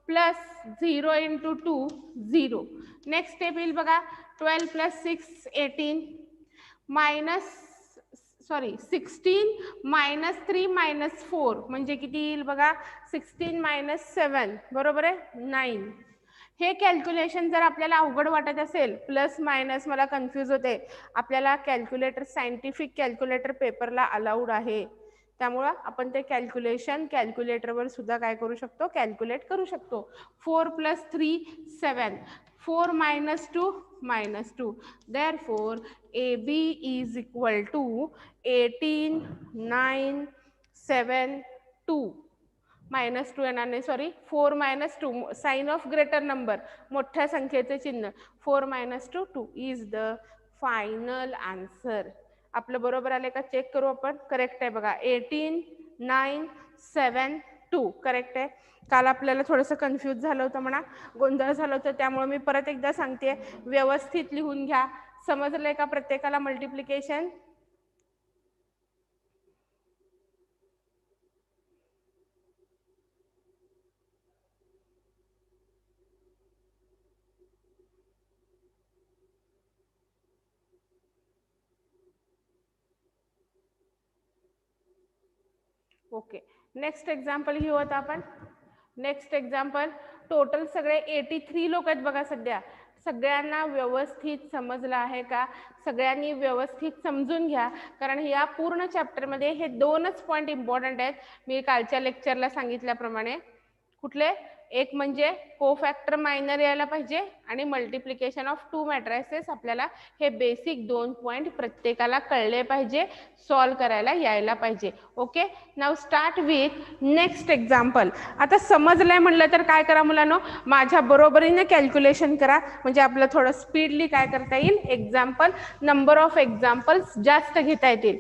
plus 0 into 2 0. Next step येईल बघा. 12 प्लस 6 18, 16 -3 -4 म्हणजे किती येईल बघा. 16 -7 बरोबर आहे 9. हे कॅल्क्युलेशन जर आपल्याला अवघड वाटत असेल, प्लस मायनस मला कन्फ्यूज होते, आपल्याला कॅल्क्युलेटर, सायंटिफिक कॅल्क्युलेटर पेपरला अलाउड आहे. त्यामुळं आपण ते कॅल्क्युलेशन कॅल्क्युलेटरवर सुद्धा काय करू शकतो, कॅल्क्युलेट करू शकतो. 4 + 3 7, 4 - 2 -2. Therefore AB is equal to 18 9 7 2. -2 येणार नाही, sorry, 4 - 2, sign of greater number, मोठ्या संख्येचे चिन्ह, 4 - 2 2 इज द फायनल आन्सर. आपलं बरोबर आले का चेक करू आपण. करेक्ट आहे बघा. 18 9 7 2 करेक्ट आहे. काल आपल्याला थोडंसं कन्फ्यूज झालं होतं म्हणा, गोंधळ झालं होतं, त्यामुळे मी परत एकदा सांगते, व्यवस्थित लिहून घ्या. समजलंय का प्रत्येकाला मल्टिप्लिकेशन? ओके. नेक्स्ट एक्झाम्पल घेऊ आता आपण. नेक्स्ट एक्झाम्पल, टोटल सगळे 83 लोक आहेत बघा सध्या. सगळ्यांना व्यवस्थित समजलं आहे का? सगळ्यांनी व्यवस्थित समजून घ्या, कारण या पूर्ण चॅप्टरमध्ये हे 2च पॉइंट इम्पॉर्टंट आहेत. मी कालच्या लेक्चरला सांगितल्याप्रमाणे. कुठले? एक म्हणजे कोफॅक्टर मायनर यायला पाहिजे आणि मल्टिप्लिकेशन ऑफ 2 मॅट्रिसेस. आपल्याला हे बेसिक 2 पॉइंट प्रत्येकाला कळले पाहिजे, सॉल्व करायला यायला पाहिजे. Okay, now start with next example. आता समजलंय म्हणलं तर काय करा मुलांनो, माझ्या बरोबरीने कॅल्क्युलेशन करा, म्हणजे आपलं थोडं स्पीडली काय करता येईल, एक्झाम्पल, नंबर ऑफ एक्झाम्पल्स जास्त घेता येतील.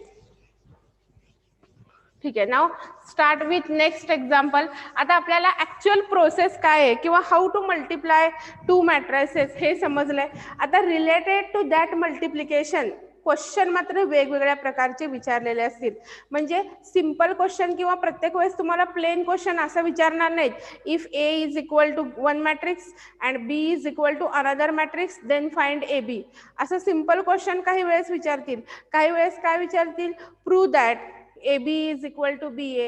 ठीक आहे. Now start with next example. आता आपल्याला ऍक्च्युअल प्रोसेस काय आहे किंवा हाऊ टू मल्टिप्लाय 2 मॅट्रिसेस हे समजलंय. आता related to that multiplication question मात्र वेगवेगळ्या प्रकारचे विचारलेले असतील. म्हणजे सिंपल क्वेश्चन किंवा प्रत्येक वेळेस तुम्हाला प्लेन क्वेश्चन असं विचारणार नाहीत. If A is equal to 1 matrix and B is equal to another matrix then find AB, असं सिंपल क्वेश्चन काही वेळेस विचारतील. काही वेळेस काय विचारतील, prove that AB is equal to BA,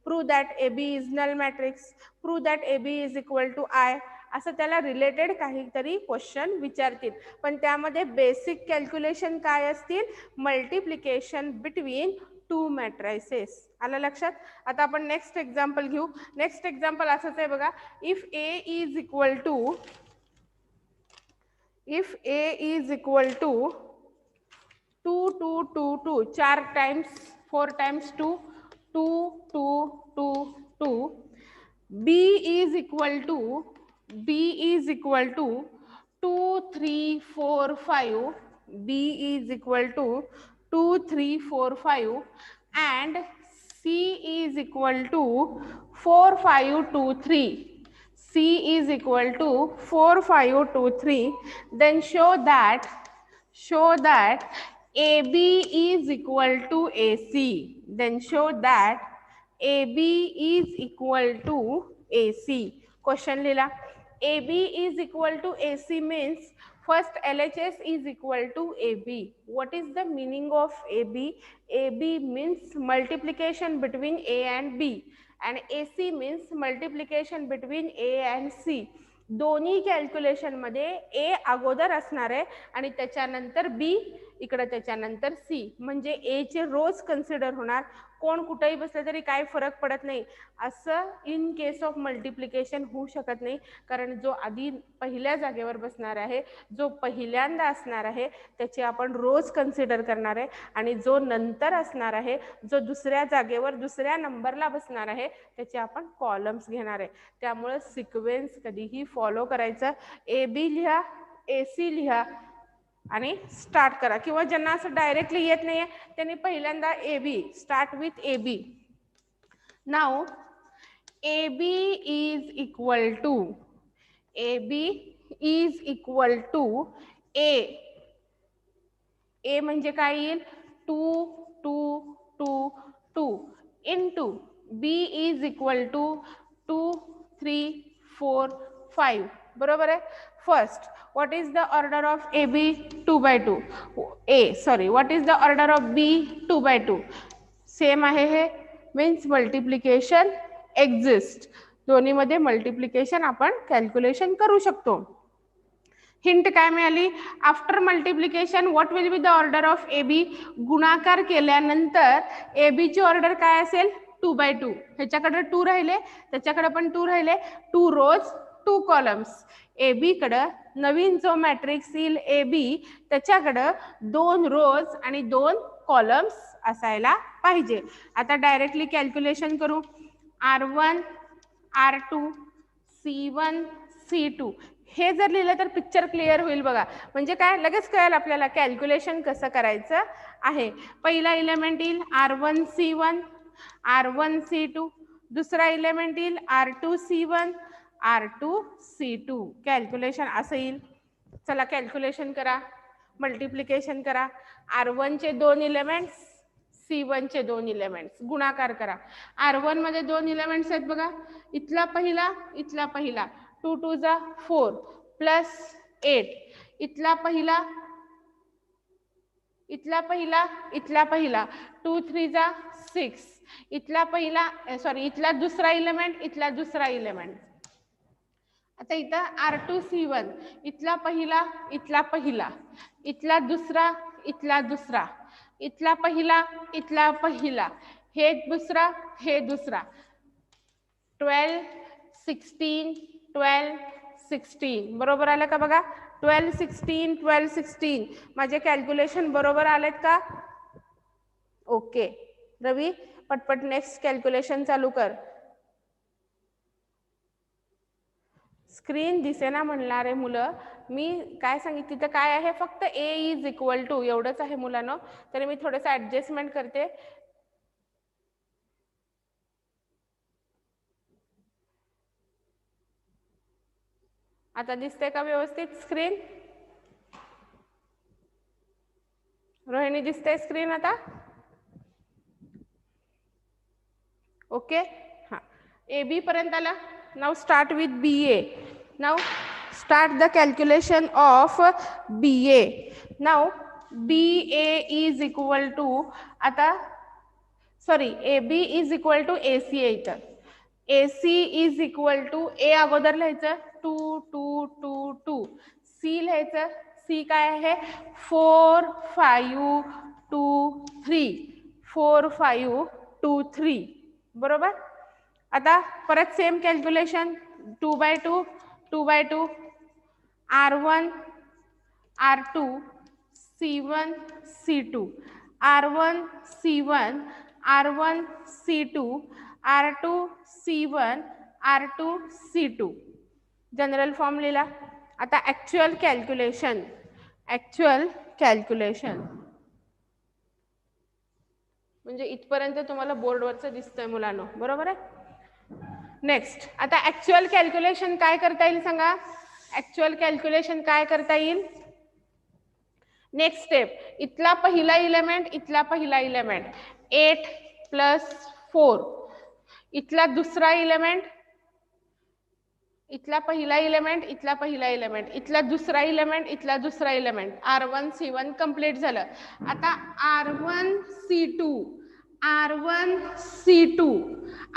prove that AB is null matrix, prove that AB is equal to I, असं त्याला रिलेटेड काहीतरी क्वेश्चन विचारतील. पण त्यामध्ये बेसिक कॅल्क्युलेशन काय असतील, मल्टिप्लिकेशन बिटवीन 2 मॅट्रिसेस. आलं लक्षात? आता आपण नेक्स्ट एक्झाम्पल घेऊ. नेक्स्ट एक्झाम्पल असंच आहे बघा. If A is equal to 2 2 2 2, 4 times 4 times 2 2 2 2 2. B is equal to 2 3 4 5. B is equal to 2 3 4 5 and C is equal to 4 5 2 3. C is equal to 4 5 2 3. Then show that show that AB is equal to AC. Then show that AB is equal to AC. Question लिहिला. AB is equal to AC means first LHS is equal to AB. What is the meaning of AB? AB means multiplication between A and B, and AC means multiplication between A and C. दोन्ही calculation मध्ये ए अगोदर असणार आहे आणि त्याच्यानंतर बी इकडे त्याच्यानंतर C, म्हणजे ए चे रोज कन्सिडर होणार. कोण कुठेही बसले तरी काय फरक पडत नाही असं इन केस ऑफ मल्टिप्लिकेशन होऊ शकत नाही, कारण जो आधी पहिल्या जागेवर बसणार आहे, जो पहिल्यांदा असणार आहे त्याचे आपण रोज कन्सिडर करणार आहे, आणि जो नंतर असणार आहे, जो दुसऱ्या जागेवर दुसऱ्या नंबरला बसणार आहे त्याचे आपण कॉलम्स घेणार आहे. त्यामुळे सिक्वेन्स कधीही फॉलो करायचं. ए बी लिहा, ए सी लिहा आणि स्टार्ट करा, किंवा ज्यांना असं डायरेक्टली येत नाहीये त्यांनी पहिल्यांदा A B, start with A B. Now A B is equal to, A B is equal to A. A म्हणजे काय येईल? 2 2 2 2 into B is equal to 2 3 4 5. बरोबर आहे. First, what is the order of AB? 2 by 2. What is the order of B? 2 by 2. Same आहे हे, means multiplication exist. दोन्ही मध्ये multiplication आपण कॅल्क्युलेशन करू शकतो. हिंट काय मिळाली? After multiplication what will be the order of A B? गुणाकार केल्यानंतर ए बी ची ऑर्डर काय असेल? 2 by 2. ह्याच्याकडे 2 राहिले, त्याच्याकडे पण 2 राहिले. 2 रोज 2 कॉलम्स. ए बी कडे नवीन जो मॅट्रिक्स येईल ए बी, त्याच्याकडे 2 रोज आणि 2 कॉलम्स असायला पाहिजे. आता डायरेक्टली कॅल्क्युलेशन करू. R1 R2 C1 C2 हे जर लिहिलं तर पिक्चर क्लिअर होईल बघा. म्हणजे काय, लगेच कळेल आपल्याला कॅल्क्युलेशन कसं करायचं आहे. पहिला इलेमेंट येईल R1 C1 R1 C2, दुसरा इलेमेंट येईल R2 C1 R2 C2. Calculation असं येईल. चला कॅल्क्युलेशन करा, मल्टिप्लिकेशन करा. R1 चे 2 इलेमेंट्स, C1 चे 2 इलेमेंट्स, गुणाकार करा. R1 मध्ये 2 इलेमेंट्स आहेत बघा, इथला पहिला, इथला पहिला. 2 2 जा 4 प्लस 8. इथला पहिला, इथला पहिला, इथला पहिला. 2 3 जा 6. इथला पहिला, सॉरी इथला दुसरा इलेमेंट, इथला दुसरा इलेमेंट. आता इथं R2 C1, इथला पहिला, इथला पहिला, इथला दुसरा, इथला दुसरा, इथला पहिला, इथला पहिला, हे दुसरा, हे दुसरा. 12 16 12 16. बरोबर आलं का बघा? 12 16 12 16. माझे कॅल्क्युलेशन बरोबर आलेत का? ओके. रवी पटपट नेक्स्ट कॅल्क्युलेशन चालू कर. स्क्रीन दिसेना म्हणणारे मुलं, मी काय सांगितलं तिथं काय आहे? फक्त ए इज इक्वल टू एवढंच आहे मुलांनो. तरी मी थोडंसं ऍडजस्टमेंट करते. आता दिसते का व्यवस्थित स्क्रीन? रोहिणी दिसते स्क्रीन आता? ओके. हा, ए बी पर्यंत आला. Now start with B A. Now start the calculation of B A. Now B A is equal to, आता sorry A B is equal to A C आहे इथं. A C is equal to, A अगोदर लिहायचं 2 2 2 2. C लिहायचं, C काय आहे? 4 5 2 3. 4 5 2 3. बरोबर. आता परत same calculation. 2 by 2 2 by 2. R1 R2 C1 C2. R1 C1 R1 C2 R2 C1 R2 C2. General form लिहिला. आता ऍक्च्युअल कॅल्क्युलेशन, ऍक्च्युअल कॅल्क्युलेशन म्हणजे इथपर्यंत तुम्हाला बोर्डवरचं दिसतंय मुलांनो. बरोबर आहे. नेक्स्ट, आता ऍक्च्युअल कॅल्क्युलेशन काय करता येईल सांगा? ऍक्च्युअल कॅल्क्युलेशन काय करता येईल? नेक्स्ट स्टेप, इथला पहिला इलेमेंट, इथला पहिला इलेमेंट 8 + 4, इथला दुसरा इलेमेंट, इथला पहिला इलेमेंट, इथला पहिला इलेमेंट, इथला दुसरा इलेमेंट, इथला दुसरा इलेमेंट, R1 C1 कंप्लीट झालं. आता R1 C2, R1 C2,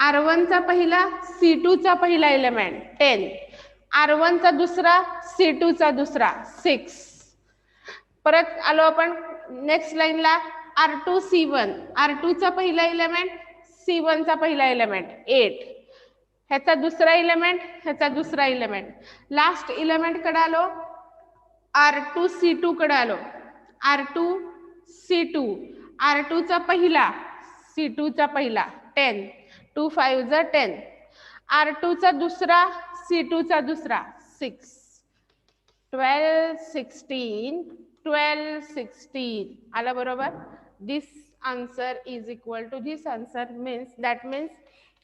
R1 चा पहिला, C2 चा पहिला इलेमेंट 10, R1 चा दुसरा, C2 चा दुसरा 6. परत आलो आपण नेक्स्ट लाईनला, R2 C1, R2 चा पहिला इलेमेंट, C1 चा पहिला इलेमेंट 8, ह्याचा दुसरा इलेमेंट, ह्याचा दुसरा इलेमेंट, लास्ट इलेमेंट कडे आलो, R2 C2 कडे आलो, R2 C2, R2 चा पहिला, C2 चा पहिला 10, 2 5 10, R2 चा दुसरा, C2 चा दुसरा 6, 12 16, 12 16 आला बरोबर. This answer is equal to this answer, means that means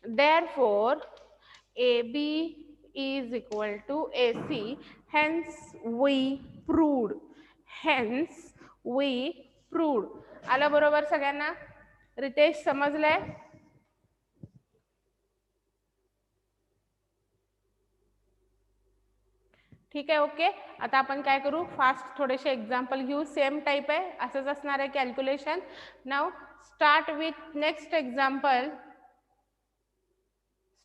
therefore AB is equal to AC, hence we proved, hence we proved. आलं बरोबर सगळ्यांना? रितेश समजलंय? ठीक आहे, ओके. आता आपण काय करू, फास्ट थोडेसे एक्झाम्पल घेऊ, सेम टाईप आहे, असंच असणार आहे calculation. Now start with next example,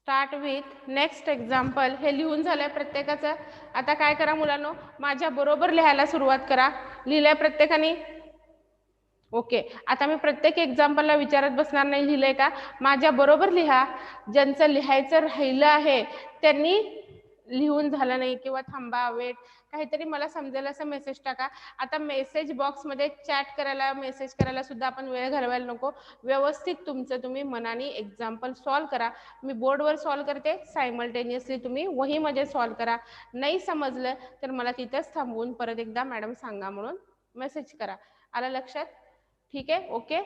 start with next example. हे लिहून झालंय प्रत्येकाचं. आता काय करा मुलांनो, माझ्या बरोबर लिहायला सुरुवात करा. लिहिलंय प्रत्येकाने? ओके. आता मी प्रत्येक एक्झाम्पलला विचारत बसणार नाही लिहिलंय का, माझ्या बरोबर लिहा. ज्यांचं लिहायचं राहिलं आहे त्यांनी लिहून झालं नाही किंवा थांबा, वेट, काहीतरी मला समजेल असं मेसेज टाका. आता मेसेज बॉक्समध्ये चॅट करायला, मेसेज करायला सुद्धा आपण वेळ घालवायला नको. व्यवस्थित तुमचं तुम्ही मनाने एक्झाम्पल सॉल्व करा. मी बोर्डवर सॉल्व करते, सायमल्टेनियसली तुम्ही वहीमध्ये सॉल्व करा. नाही समजलं तर मला तिथंच थांबवून परत एकदा मॅडम सांगा म्हणून मेसेज करा. आलं लक्षात? ठीक आहे, okay.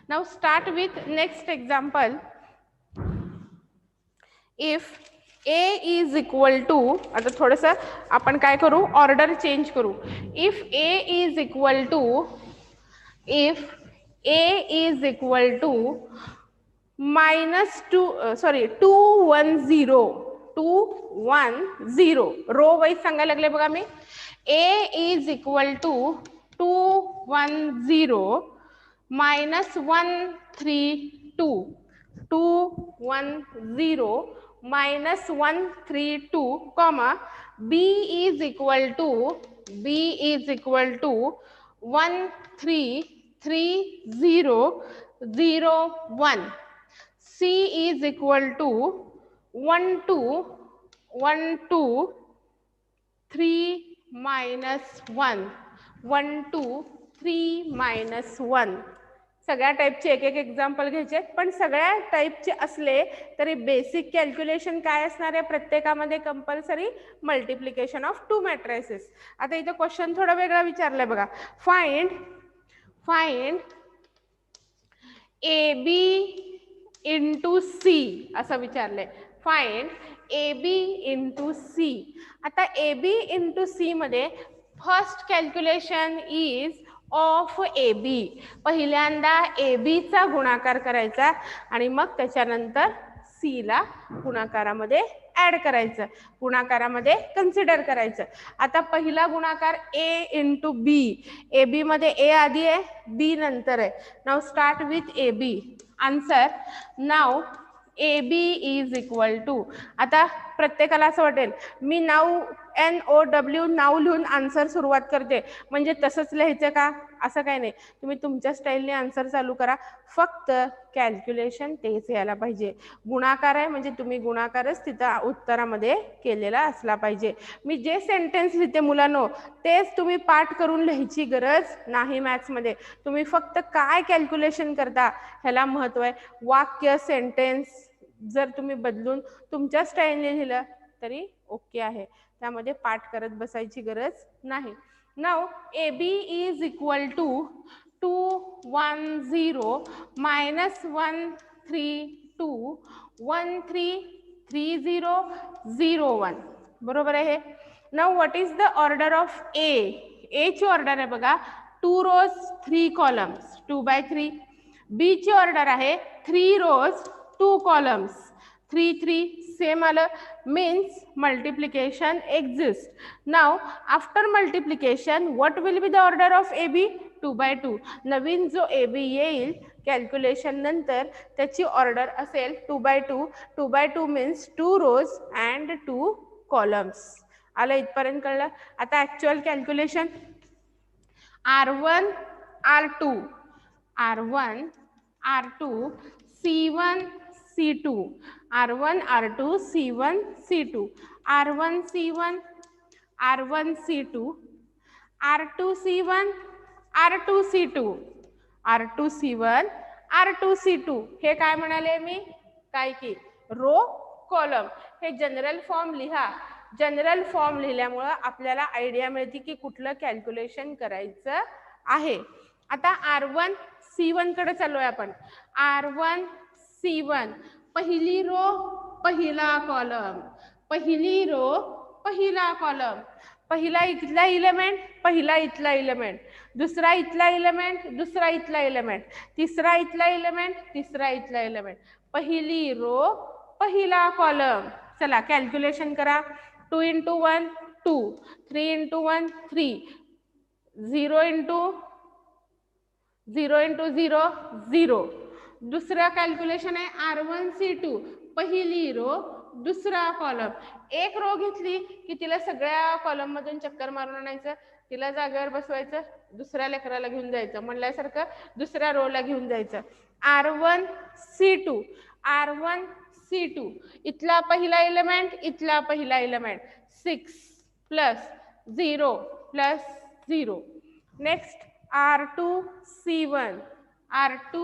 Now start with next example. If A is equal to, आता थोडंसं आपण काय करू, ऑर्डर चेंज करू. If A is equal to, if A is equal to -210 row wise सांगायला लागले बघा मी. A is equal to 210 -132, 210 -132, comma B is equal to 133001, C is equal to 123 -1. सगळ्या टाईपचे एक एक एक्झाम्पल घ्यायचे, पण सगळ्या टाईपचे असले तरी बेसिक कॅल्क्युलेशन काय असणार आहे प्रत्येकामध्ये, कंपल्सरी मल्टिप्लिकेशन ऑफ 2 मॅट्रिसेस. आता इथं क्वेश्चन थोडा वेगळा विचारलाय बघा. फाइंड AB इंटू C असं विचारलंय. Find AB into C. आता AB इंटू C मध्ये first calculation is of AB. पहिल्यांदा AB चा गुणाकार करायचा आणि मग त्याच्यानंतर C ला गुणाकारामध्ये ऍड करायचं, गुणाकारामध्ये कन्सिडर करायचं. आता पहिला गुणाकार A इंटू B. AB मध्ये A आधी आहे, B नंतर आहे. Now start with AB. Answer. Now AB is equal to, आता प्रत्येकाला असं वाटेल मी नाव NOW नाव लिहून आन्सर सुरुवात करते म्हणजे तसंच लिहायचं का, असं काही नाही. तुम्ही तुमच्या स्टाईलने आन्सर चालू करा, फक्त कॅल्क्युलेशन तेच यायला पाहिजे. गुणाकार आहे म्हणजे तुम्ही गुणाकारच तिथं उत्तरामध्ये केलेला असला पाहिजे. मी जे सेंटेन्स लिहिते मुलांनो तेच तुम्ही पाठ करून लिहायची गरज नाही. मॅथ्समध्ये तुम्ही फक्त काय कॅल्क्युलेशन करता ह्याला महत्व आहे. वाक्य, सेंटेन्स जर तुम्ही बदलून तुमच्या स्टाईलने लिहिलं तरी ओके आहे, त्यामध्ये पाठ करत बसायची गरज नाही. Now AB is equal to 210 -132 133001, बरोबर आहे. Now what is the order of A. A ची ऑर्डर आहे बघा 2 rows 3 columns 2/3. बी ची ऑर्डर आहे 3 rows 2 columns 3 सेम आलं, means multiplication exist. Now after multiplication what will be the order of A B 2/2. नवीन जो ए बी येईल कॅल्क्युलेशन नंतर त्याची ऑर्डर असेल 2/2. 2/2 मीन्स 2 rows अँड 2 columns. आलं इथपर्यंत कळलं. आता actual calculation R1 R2 R1 R2 C1 C2 R1 R2 C1 C2 R1 C1 R1 C2 R2 C1 R2 C2 R2 C1 R2 C2. हे काय म्हणाले मी, काय की रो कॉलम. हे जनरल फॉर्म लिहा. जनरल फॉर्म लिहिल्यामुळं आपल्याला आयडिया मिळते की कुठलं कॅल्क्युलेशन करायचं आहे. आता R1 C1 कडे चाललोय आपण. R1 C1 पहिली रो पहिला कॉलम, पहिली रो पहिला कॉलम, पहिला इथला इलेमेंट पहिला इथला इलेमेंट, दुसरा इथला इलेमेंट दुसरा इथला इलेमेंट, तिसरा इथला इलेमेंट तिसरा इथला इलेमेंट, पहिली रो पहिला कॉलम. चला कॅल्क्युलेशन करा. 2 into 1 2, 3 into 1 3, 0 into 0 0. दुसरा कॅल्क्युलेशन आहे R1 C2 पहिली रो दुसरा कॉलम. एक रो घेतली की तिला सगळ्या कॉलम मधून चक्कर मारून आणायचं, तिला जागेवर बसवायचं, दुसऱ्या लेकराला घेऊन जायचं, म्हणल्यासारखं दुसऱ्या रोला घेऊन जायचं. R1 C2 R1 C2 इथला पहिला एलिमेंट इथला पहिला element 6 plus 0 plus 0. Next R2 C1 R2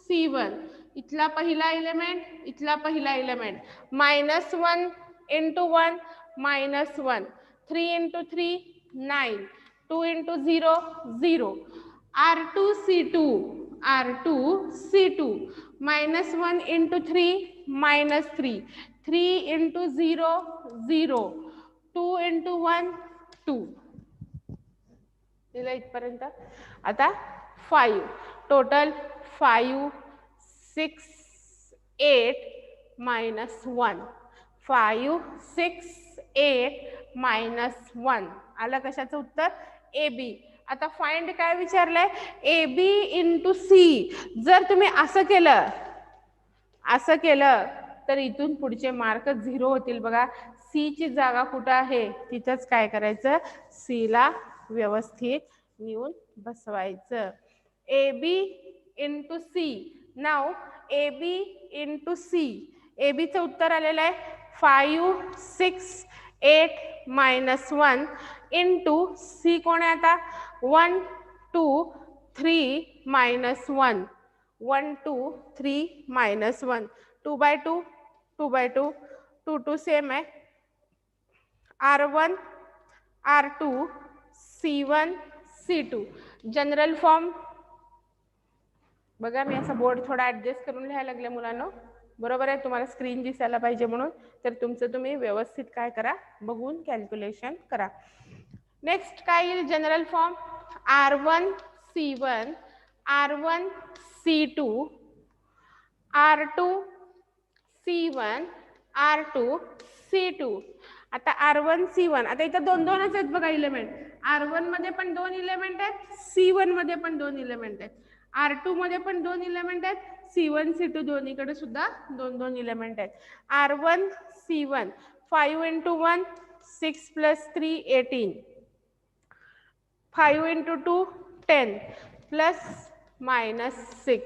C1 इथला पहिला एलिमेंट इथला पहिला element -1 into 1 -1, 3 into 3 9, 2 into 0 0. R2 C2 R2 C2 -1 into 3 -3, 3 into 0 0, 2 into 1 2. दिलं इथपर्यंत. आता 5 टोटल 5 6 8 -1, 5 6 8 -1. आलं कशाचं उत्तर ए बी. आता फाइंड काय विचारलंय ए बी इंटू सी. जर तुम्ही असं केलं तर इथून पुढचे मार्क 0 होतील. बघा सी ची जागा कुठं आहे तिथंच काय करायचं, सी ला व्यवस्थित नेऊन बसवायचं. A B into C. Now A B into C. A B चं उत्तर आलेलं आहे 5 6 8 -1 इंटू सी कोण आहे आता 1 2 3 -1, 1 2 3 -1, 2/2 2/2 2 2 सेम आहे. R1 R2 C1 C2 general form. बघा मी असा बोर्ड थोडा ऍडजस्ट करून लिहायला लागले मुलांनो, बरोबर आहे, तुम्हाला स्क्रीन दिसायला पाहिजे म्हणून. तर तुमचं तुम्ही व्यवस्थित काय करा बघून कॅल्क्युलेशन करा. नेक्स्ट काय येईल general form R1 C1 R1 C2 R2 C1 R2 C2. आता R1 C1 आता इथं 2 आहेत बघा इलेमेंट. R1 मध्ये पण 2 इलेमेंट आहेत, C1 मध्ये पण 2 इलेमेंट आहेत, R2 मध्ये पण 2 इलेमेंट आहेत, C1 C2 दोन्हीकडे सुद्धा 2 इलेमेंट आहेत. R1 C1 5 into 1 6 plus 3 18, 5 into 2 10 plus -6.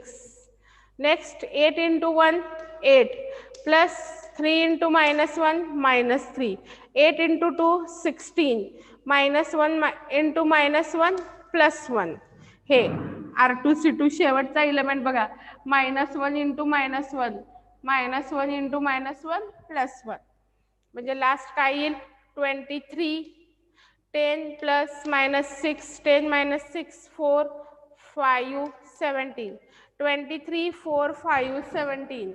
Next 8 into 1 8 plus 3 into -1 -3, 8 into 2 16, -1 into -1 +1. हे R2 C2 शेवटचा इलेमेंट बघा -1 into -1 -1 into -1 +1. म्हणजे लास्ट काय येईल 23 10 plus -6 10 -6 4 5 17, 23 4 5 17,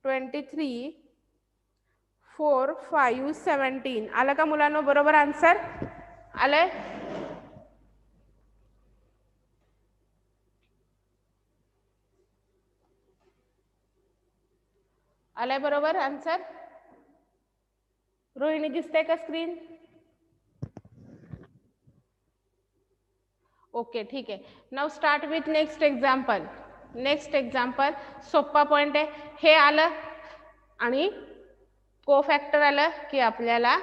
23 4 5 17. आलं का मुलांनो बरोबर आन्सर आलंय. आलाय बरोबर आन्सर? रोहिणी दिसते का स्क्रीन? ओके ठीक आहे. Now start with next example. Next example सोपा पॉइंट आहे. हे आलं आणि कोफॅक्टर आलं की आपल्याला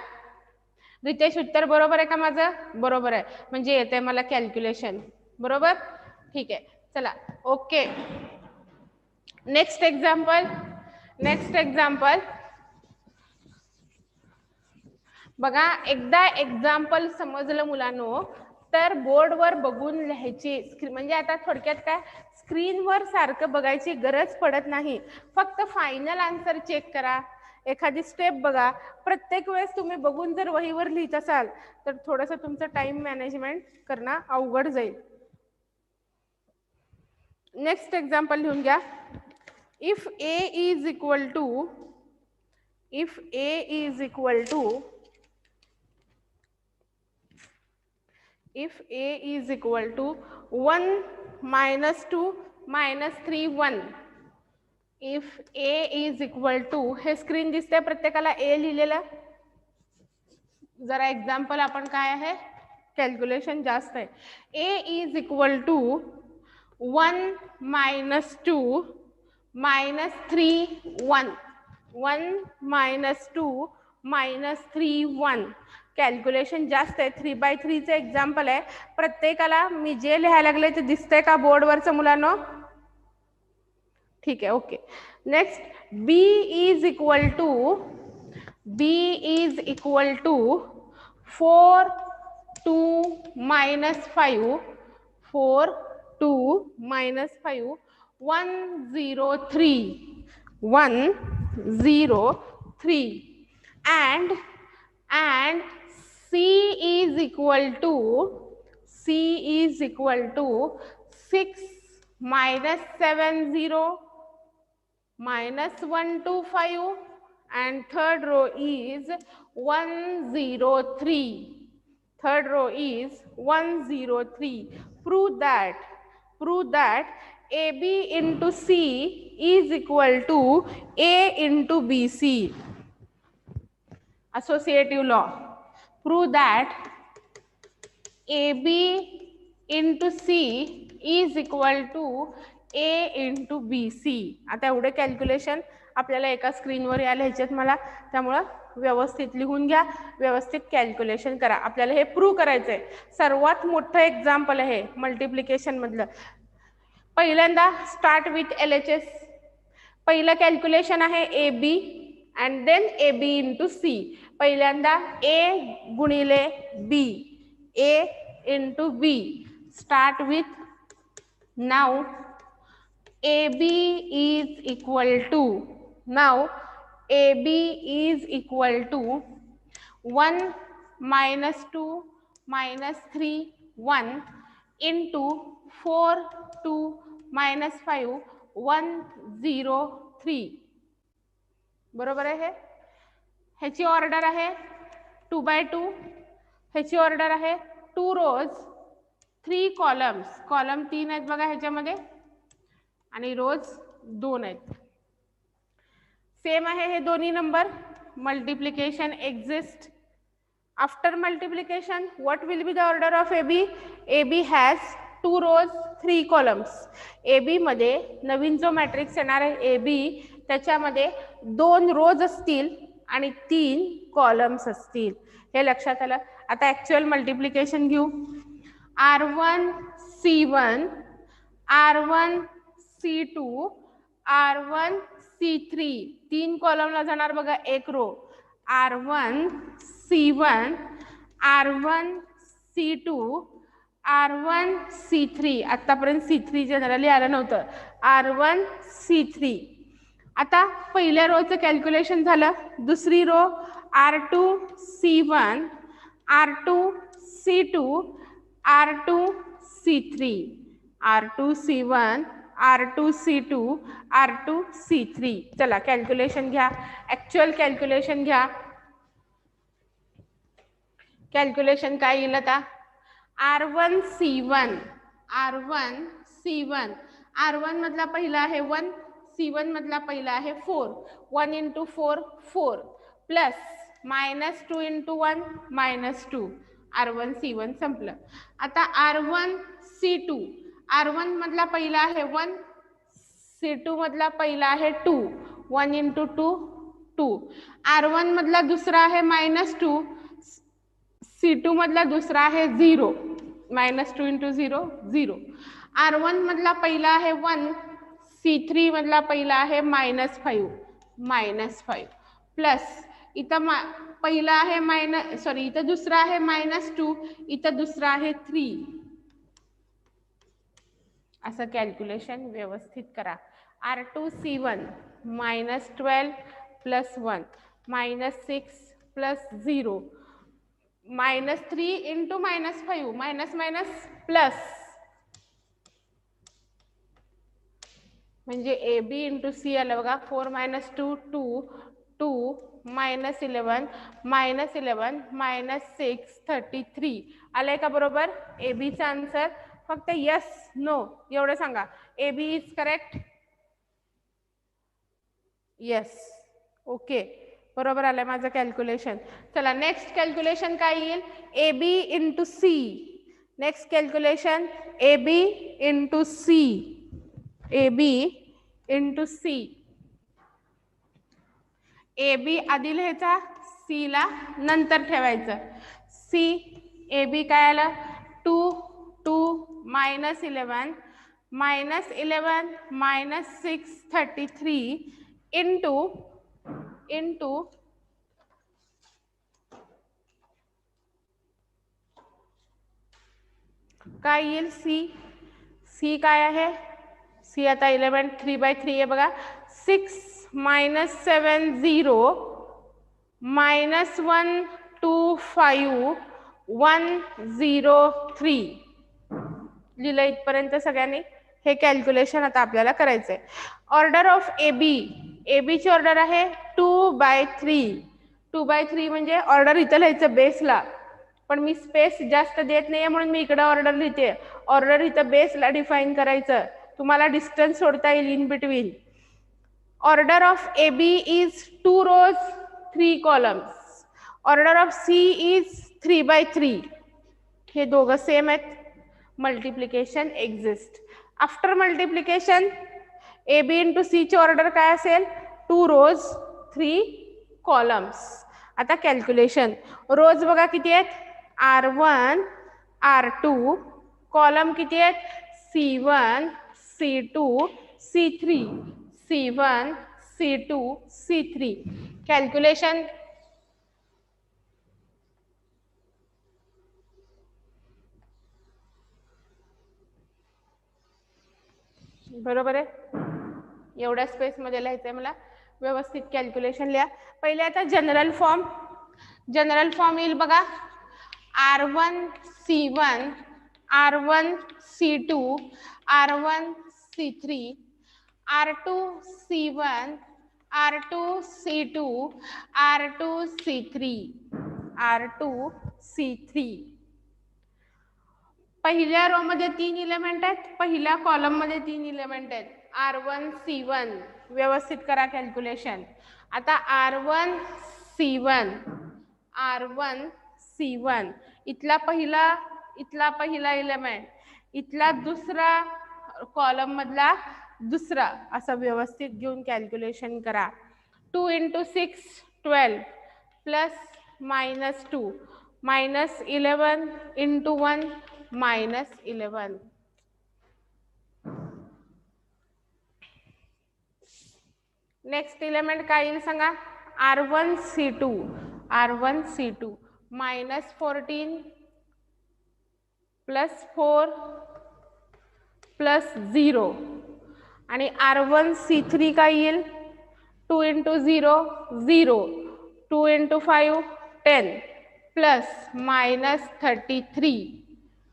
रितेश उत्तर बरोबर आहे का माझं? बरोबर आहे. म्हणजे येते मला कॅल्क्युलेशन. बरोबर ठीक आहे. चला okay. Next example. Next example बघा. एकदा एक्झाम्पल समजलं मुलांनो तर बोर्डवर बघून लिहायची. म्हणजे आता थोडक्यात काय, स्क्रीनवर सारखं बघायची गरज पडत नाही. फक्त फायनल आन्सर चेक करा, एखादी स्टेप बघा. प्रत्येक वेळेस तुम्ही बघून जर वहीवर लिहित असाल तर थोडंसं तुमचं टाइम मॅनेजमेंट करणं अवघड जाईल. नेक्स्ट एक्झाम्पल लिहून घ्या. If A is equal to, if A is equal to, if a is equal to 1 minus 2 minus 3 1, if a is equal to, हे स्क्रीन दिसते प्रत्येकाला a लिहिलेलं. जरा एक्झाम्पल आपण काय आहे, कॅल्क्युलेशन जास्त आहे. a is equal to 1 minus 2 minus 3 1, 1 minus 2 minus 3 1. Calculation जास्त आहे. 3/3 चे एक्झाम्पल आहे. प्रत्येकाला मी जे लिहायला लागले ते दिसतंय का बोर्डवरचं मुलांनो? ठीक आहे okay. Next b is equal to, b is equal to 4 2 minus 5, 4 2 minus 5 1 0 3, 1 0 3, and c is equal to, c is equal to 6 minus 7 0 minus 1 2 5, and third row is 1 0 3. Third row is 1 0 3. Prove that AB into C is equal to A into BC. Associative law. Prove that AB into C is equal to A into BC. आता एवढे calculation आपल्याला एका स्क्रीनवर यायला ह्याच्यात मला, त्यामुळं व्यवस्थित लिहून घ्या, व्यवस्थित कॅल्क्युलेशन करा. आपल्याला हे प्रूव्ह करायचंय. सर्वात मोठं एक्झाम्पल आहे मल्टिप्लिकेशन मधलं. पहिल्यांदा स्टार्ट विथ LHS. पहिलं कॅल्क्युलेशन आहे AB and then AB into C. पहिल्यांदा A गुणिले B, A into B. Start with, now AB is equal to, now AB is equal to 1 minus 2 minus 3 1 into 4 2 minus 5 1 0 3. बरोबर आहे. ह्याची order आहे 2/2. ह्याची order आहे 2 रोज 3 कॉलम्स. कॉलम 3 आहेत बघा ह्याच्यामध्ये आणि रोज 2 आहेत. सेम आहे हे दोन्ही number. Multiplication exist. After multiplication what will be the order of AB? AB has 2 rows 3 columns. AB मध्ये नवीन जो मॅट्रिक्स येणार आहे AB, त्याच्यामध्ये 2 रोज असतील आणि 3 कॉलम्स असतील. हे लक्षात आलं. आता ऍक्च्युअल मल्टिप्लिकेशन घेऊ. R1 C1, R1 C2, R1 C3. 3 कॉलमला जाणार बघा 1 row. R1 C1, R1 C2, R1 C3. आतापर्यंत C3 जनरली आलं नव्हतं. R1 C3. आता पहिल्या रोचं कॅल्क्युलेशन झालं. दुसरी row R2 C1, R2 C2, R2 C3, R2 C1, R2 C2, R2 C3. चला कॅल्क्युलेशन घ्या. ऍक्च्युअल कॅल्क्युलेशन घ्या. कॅल्क्युलेशन काय येईल आता? R1 C1, R1 C1, R1 मधला पहिला आहे 1, C1 मधला पहिला आहे 4, 1 into 4 4 plus -2 into 1 -2, R1 C1 संपलं. आता R1 C2, R1 मधला पहिला आहे 1, C2 मधला पहिला आहे 2, 1 into 2 2, R1 मधला दुसरा आहे -2, C2 मधला दुसरा आहे 0, -2 into 0 0, R1 मधला पहिला आहे 1, C3 मधला पहिला आहे -5 प्लस इथं पहिला आहे इथं दुसरा आहे -2, इथं दुसरा आहे 3. असं कॅल्क्युलेशन व्यवस्थित करा. R2 C1 -12 + 1 -6 + 0 -3 into -5 minus plus म्हणजे AB into C आलं बघा. 4 - 2 2 2 -11 -6 33 आलंय का बरोबर AB चा आन्सर. फक्त यस नो एवढं सांगा. AB is correct. Yes okay बरोबर आलंय माझं कॅल्क्युलेशन. चला नेक्स्ट कॅल्क्युलेशन काय येईल. AB into C. Next calculation AB into C. AB into C. AB आधी लिहायचा, C ला नंतर ठेवायचं. C AB काय आलं 2 2 -11 -6 33 into काय येईल C काय आहे. C आता 11 3/3 आहे बघा. 6 -7 0 -1 2 5 1 0 3 लिहिलं इथपर्यंत सगळ्यांनी. हे कॅल्क्युलेशन आता आपल्याला करायचंय. ऑर्डर ऑफ AB ची ऑर्डर आहे 2/3. 2/3 म्हणजे ऑर्डर इथं लिहायचं बेसला, पण मी स्पेस जास्त देत नाहीये म्हणून मी इकडे ऑर्डर लिहिते. ऑर्डर इथं बेसला डिफाईन करायचं. तुम्हाला डिस्टन्स सोडता येईल in between. Order of AB is 2 rows 3 columns. Order of C is 3/3. हे दोघं सेम आहेत. Multiplication exist. After multiplication AB into C ची ऑर्डर काय असेल 2 rows 3 columns. आता कॅल्क्युलेशन. रोज बघा किती आहेत R1 R2, कॉलम किती आहेत C1 C2 C3 C1 C2 C3. Calculation बरोबर आहे. एवढ्या स्पेस मध्ये लिहायचंय मला. व्यवस्थित कॅल्क्युलेशन लिहा. पहिले आता जनरल फॉर्म येईल बघा. R1 C1 R1 C2 R1 C3 R2 C1 R2 C2 R2 C3 R2 C3. पहिल्या रो मध्ये 3 एलिमेंट आहेत, पहिल्या कॉलम मध्ये 3 एलिमेंट आहेत. R1 C1 व्यवस्थित करा कॅल्क्युलेशन. आता R1 C1 इथला पहिला एलिमेंट, इथला दुसरा कॉलम मधला दुसरा, असं व्यवस्थित घेऊन कॅल्क्युलेशन करा. 2 into 6 12 plus -2 -11 into 1 -11. Next element काय येईल सांगा. R1 C2 -14 प्लस 4 प्लस 0 आणि R1 C3 काय येईल 2 into 0 0 2 into 5 10 प्लस -33.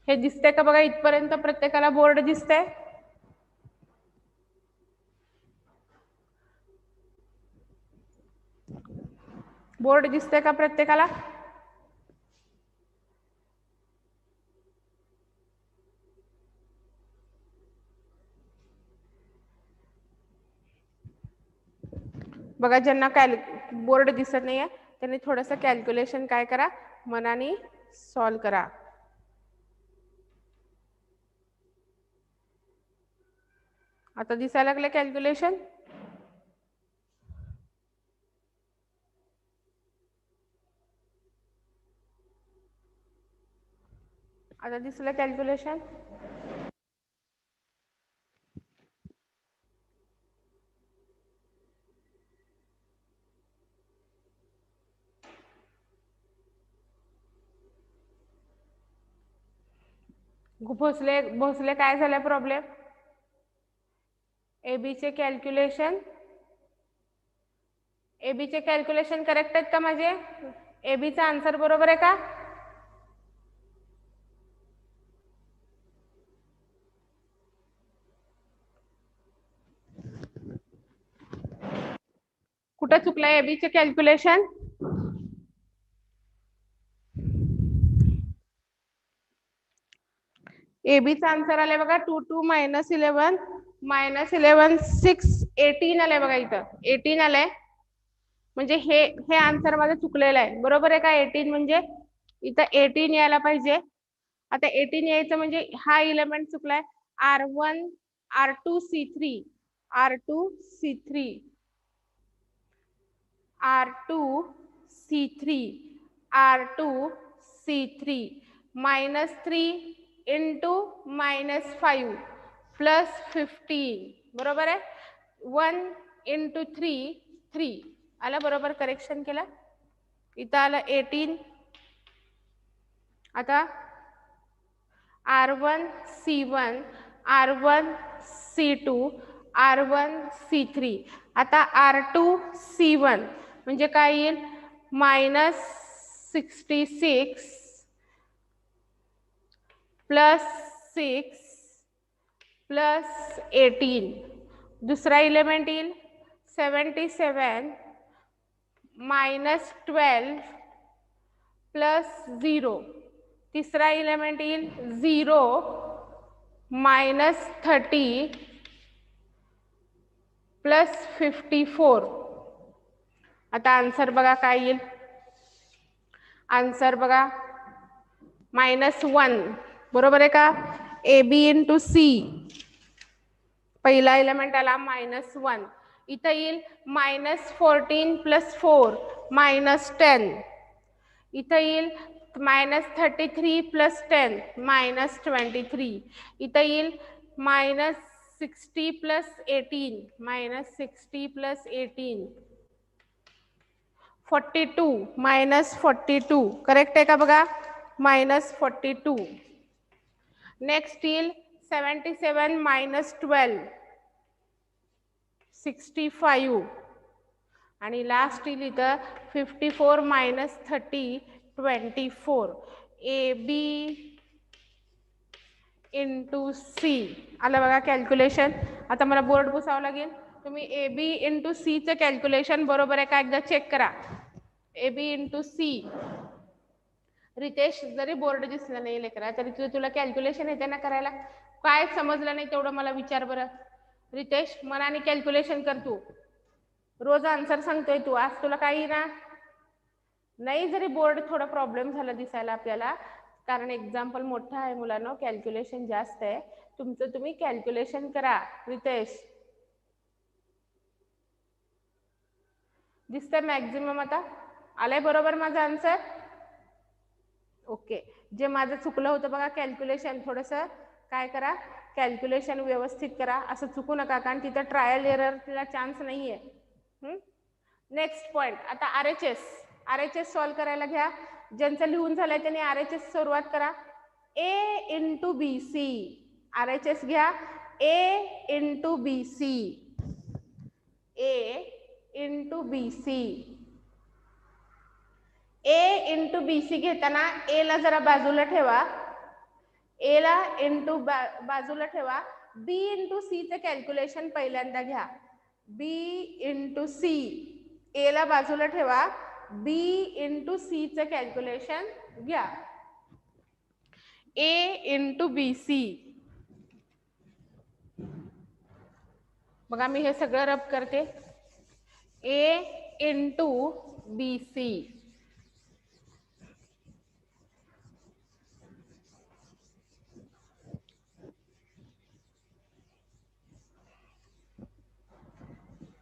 हे दिसतंय का बघा इथपर्यंत प्रत्येकाला बोर्ड दिसतंय. बोर्ड दिसतंय का प्रत्येकाला. बघा ज्यांना बोर्ड दिसत नाहीये त्यांनी थोडंसं कॅल्क्युलेशन काय करा, मनाने सॉल्व करा. आता दिसायला लागलं कॅल्क्युलेशन. आता दिसलं कॅल्क्युलेशन. भोसले काय झालं प्रॉब्लेम. एबीचे कॅल्क्युलेशन करेक्ट आहेत का माझे. एबीचा आन्सर बरोबर आहे का. कुठं चुकलं एबीचे कॅल्क्युलेशन. एबीचा आन्सर आलाय बघा 2 2 -11 -11 6 18 आलंय बघा. इथं 18 आलंय म्हणजे हे आन्सर माझं चुकलेलं आहे. बरोबर आहे का. 18 म्हणजे इथं 18 यायला पाहिजे. आता 18 यायचं म्हणजे हा element चुकलाय. R1 R2 C3 R2 C3 R2 C3 R2 C3 -3 into -5 plus 15 बरोबर आहे. 1 into 3 3 आला बरोबर. करेक्शन केला. इथं आलं 18. आता R1 C1 R1 C2 R1 C3. आता R2 C1 म्हणजे काय येईल -66 प्लस 6 प्लस 18. दुसरा एलिमेंट येईल 77 -12 प्लस 0. तिसरा एलिमेंट येईल 0 -30 प्लस 54. आता आन्सर बघा काय येईल. आन्सर बघा -1 बरोबर आहे का. ए बी इंटू सी पहिला एलिमेंट आला -1. इथं येईल -14 प्लस 4 -10. इथं येईल -33 प्लस 10 -23. इथं येईल -60 प्लस 18 -60 प्लस 18 42 -42 करेक्ट आहे का बघा. -42. नेक्स्ट येईल 77 -12 65 आणि लास्ट येईल इथं 54 -30 24. ए बी इंटू सी आलं बघा कॅल्क्युलेशन. आता मला बोर्ड पुसावं लागेल. तुम्ही ए बी इंटू सीचं कॅल्क्युलेशन बरोबर आहे का एकदा चेक करा. A B into C. Ritesh जरी बोर्ड दिसलं नाही लेकरा तरी तुला कॅल्क्युलेशन येते ना करायला. काय समजलं नाही तेवढं मला विचार बरं. रितेश मनाने कॅल्क्युलेशन कर. तू रोज आन्सर सांगतोय तू. आज तुला काही ना नाही जरी बोर्ड थोडा प्रॉब्लेम झाला दिसायला आपल्याला कारण एक्झाम्पल मोठा आहे मुलांना कॅल्क्युलेशन जास्त आहे. तुमचं तुम्ही कॅल्क्युलेशन करा. रितेश दिसतंय मॅक्झिमम. आता आलंय बरोबर माझं आन्सर. ओके. जे माझं चुकलं होतं बघा कॅल्क्युलेशन थोडंसं काय करा कॅल्क्युलेशन व्यवस्थित करा. असं चुकू नका कारण तिथं ट्रायल एररला चान्स नाहीये. Next point. आता RHS सॉल्व करायला घ्या. ज्यांचं लिहून झालंय त्यांनी RHS सुरुवात करा. A into B C RHS घ्या. A into B C A into B C. A into B C घेताना A ला जरा बाजूला ठेवा. A ला इंटू बाजूला ठेवा. B इंटू सी चं कॅल्क्युलेशन पहिल्यांदा घ्या. B इंटू सी A ला बाजूला ठेवा. B इंटू सी चं कॅल्क्युलेशन घ्या. A into B C. बघा मी हे सगळं रब करते. A into BC.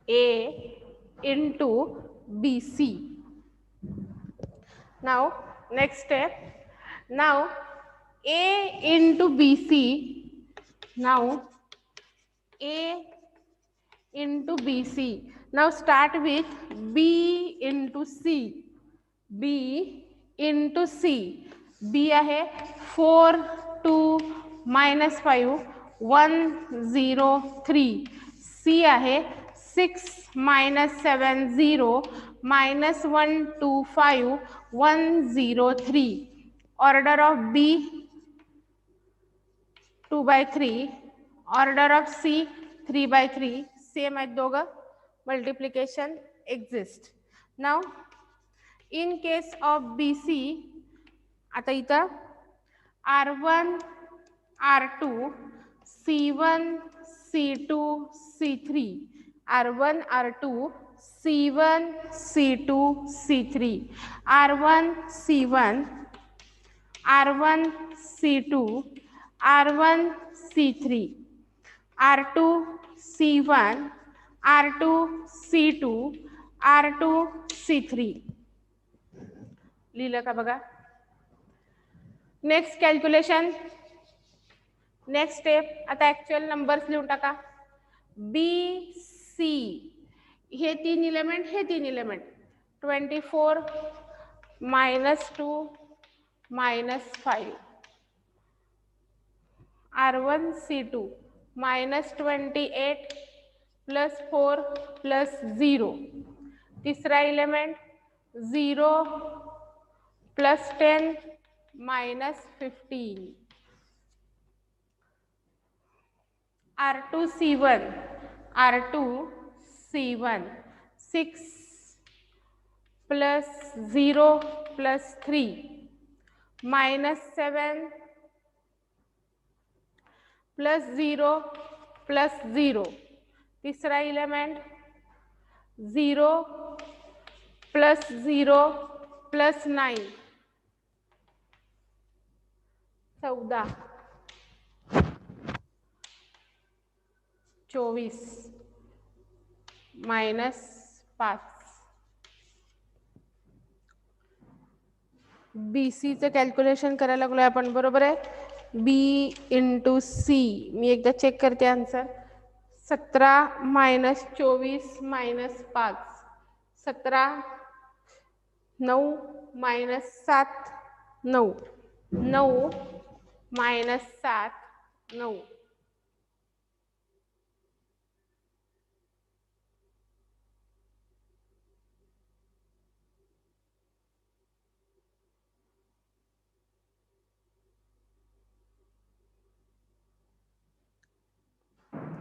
A into BC. Now next step. Now A into BC. Now A into BC. Now start with B into C. B into C. B आहे 4 2 minus 5 1 0 3. C आहे 6 minus 7 0 minus 1 2 5 1 0 3. Order of B 2 by 3. Order of C 3 by 3. Same आहेत दोघं. Multiplication exist. Now in case of BC, आता इथं R1 R2 C1 C2 C3 R1 R2 C1 C2 C3 R1 C1 R1 C2 R1 C3 R2 C1 R2 C2 R2 C3 लिहिलं का बघा. Next calculation, next step. आता actual numbers लिहून टाका. B C हे 3 element, हे 3 element. 24 minus 2 minus 5. R1 C2 minus 28 plus 4 plus 0. तीसरा element 0 plus 10 minus 15. R2 C1 R2 C1 6 plus 0 plus 3 minus 7 plus 0 plus 0. तीसरा element 0 plus 0 plus 9 14 24 minus 5. BC चं calculation करायला लागलोय आपण, बरोबर आहे. B इंटू सी, मी एकदा चेक करते answer. 17 minus 24 minus 5 17 9 minus 7 9 9 minus 7 9.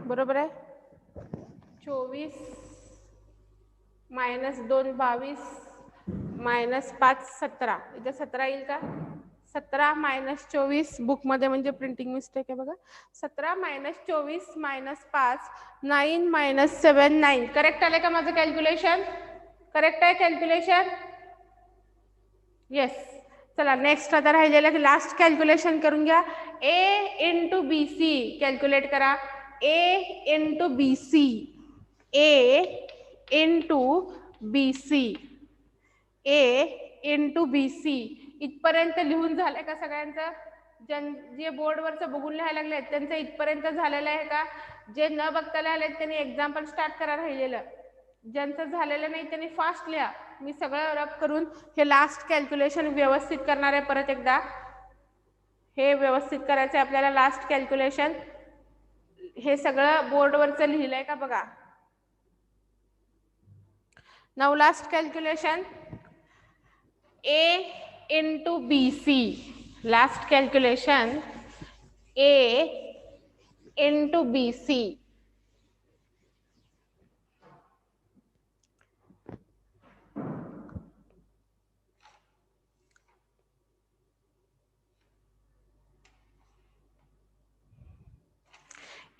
बरोबर आहे. 24 minus 2 22 minus 5 17. इथे 17 येईल का? 17 minus 24 बुक मध्ये म्हणजे प्रिंटिंग मिस्टेक आहे बघा. 17 minus 24 minus 5 9 minus 7 9. करेक्ट आले का माझं कॅल्क्युलेशन? करेक्ट आहे कॅल्क्युलेशन? येस. चला नेक्स्ट आता राहिलेलं लास्ट कॅल्क्युलेशन करून घ्या. ए इंटू बी सी कॅल्क्युलेट करा. A into BC, A into BC, A into BC. इथपर्यंत लिहून झालंय का सगळ्यांचं? जे बोर्डवरचं बघून लिहायला लागले त्यांचं इथपर्यंत झालेलं आहे का? जे न बघता लिहायला त्यांनी एक्झाम्पल स्टार्ट करा राहिलेलं. ज्यांचं झालेलं नाही त्यांनी फास्ट लिहा. मी सगळं रब करून हे लास्ट कॅल्क्युलेशन व्यवस्थित करणार आहे. परत एकदा हे व्यवस्थित करायचं आहे आपल्याला. लास्ट कॅल्क्युलेशन हे सगळं बोर्डवरचं लिहिलंय का बघा. Now last calculation A into BC. Last calculation A into BC.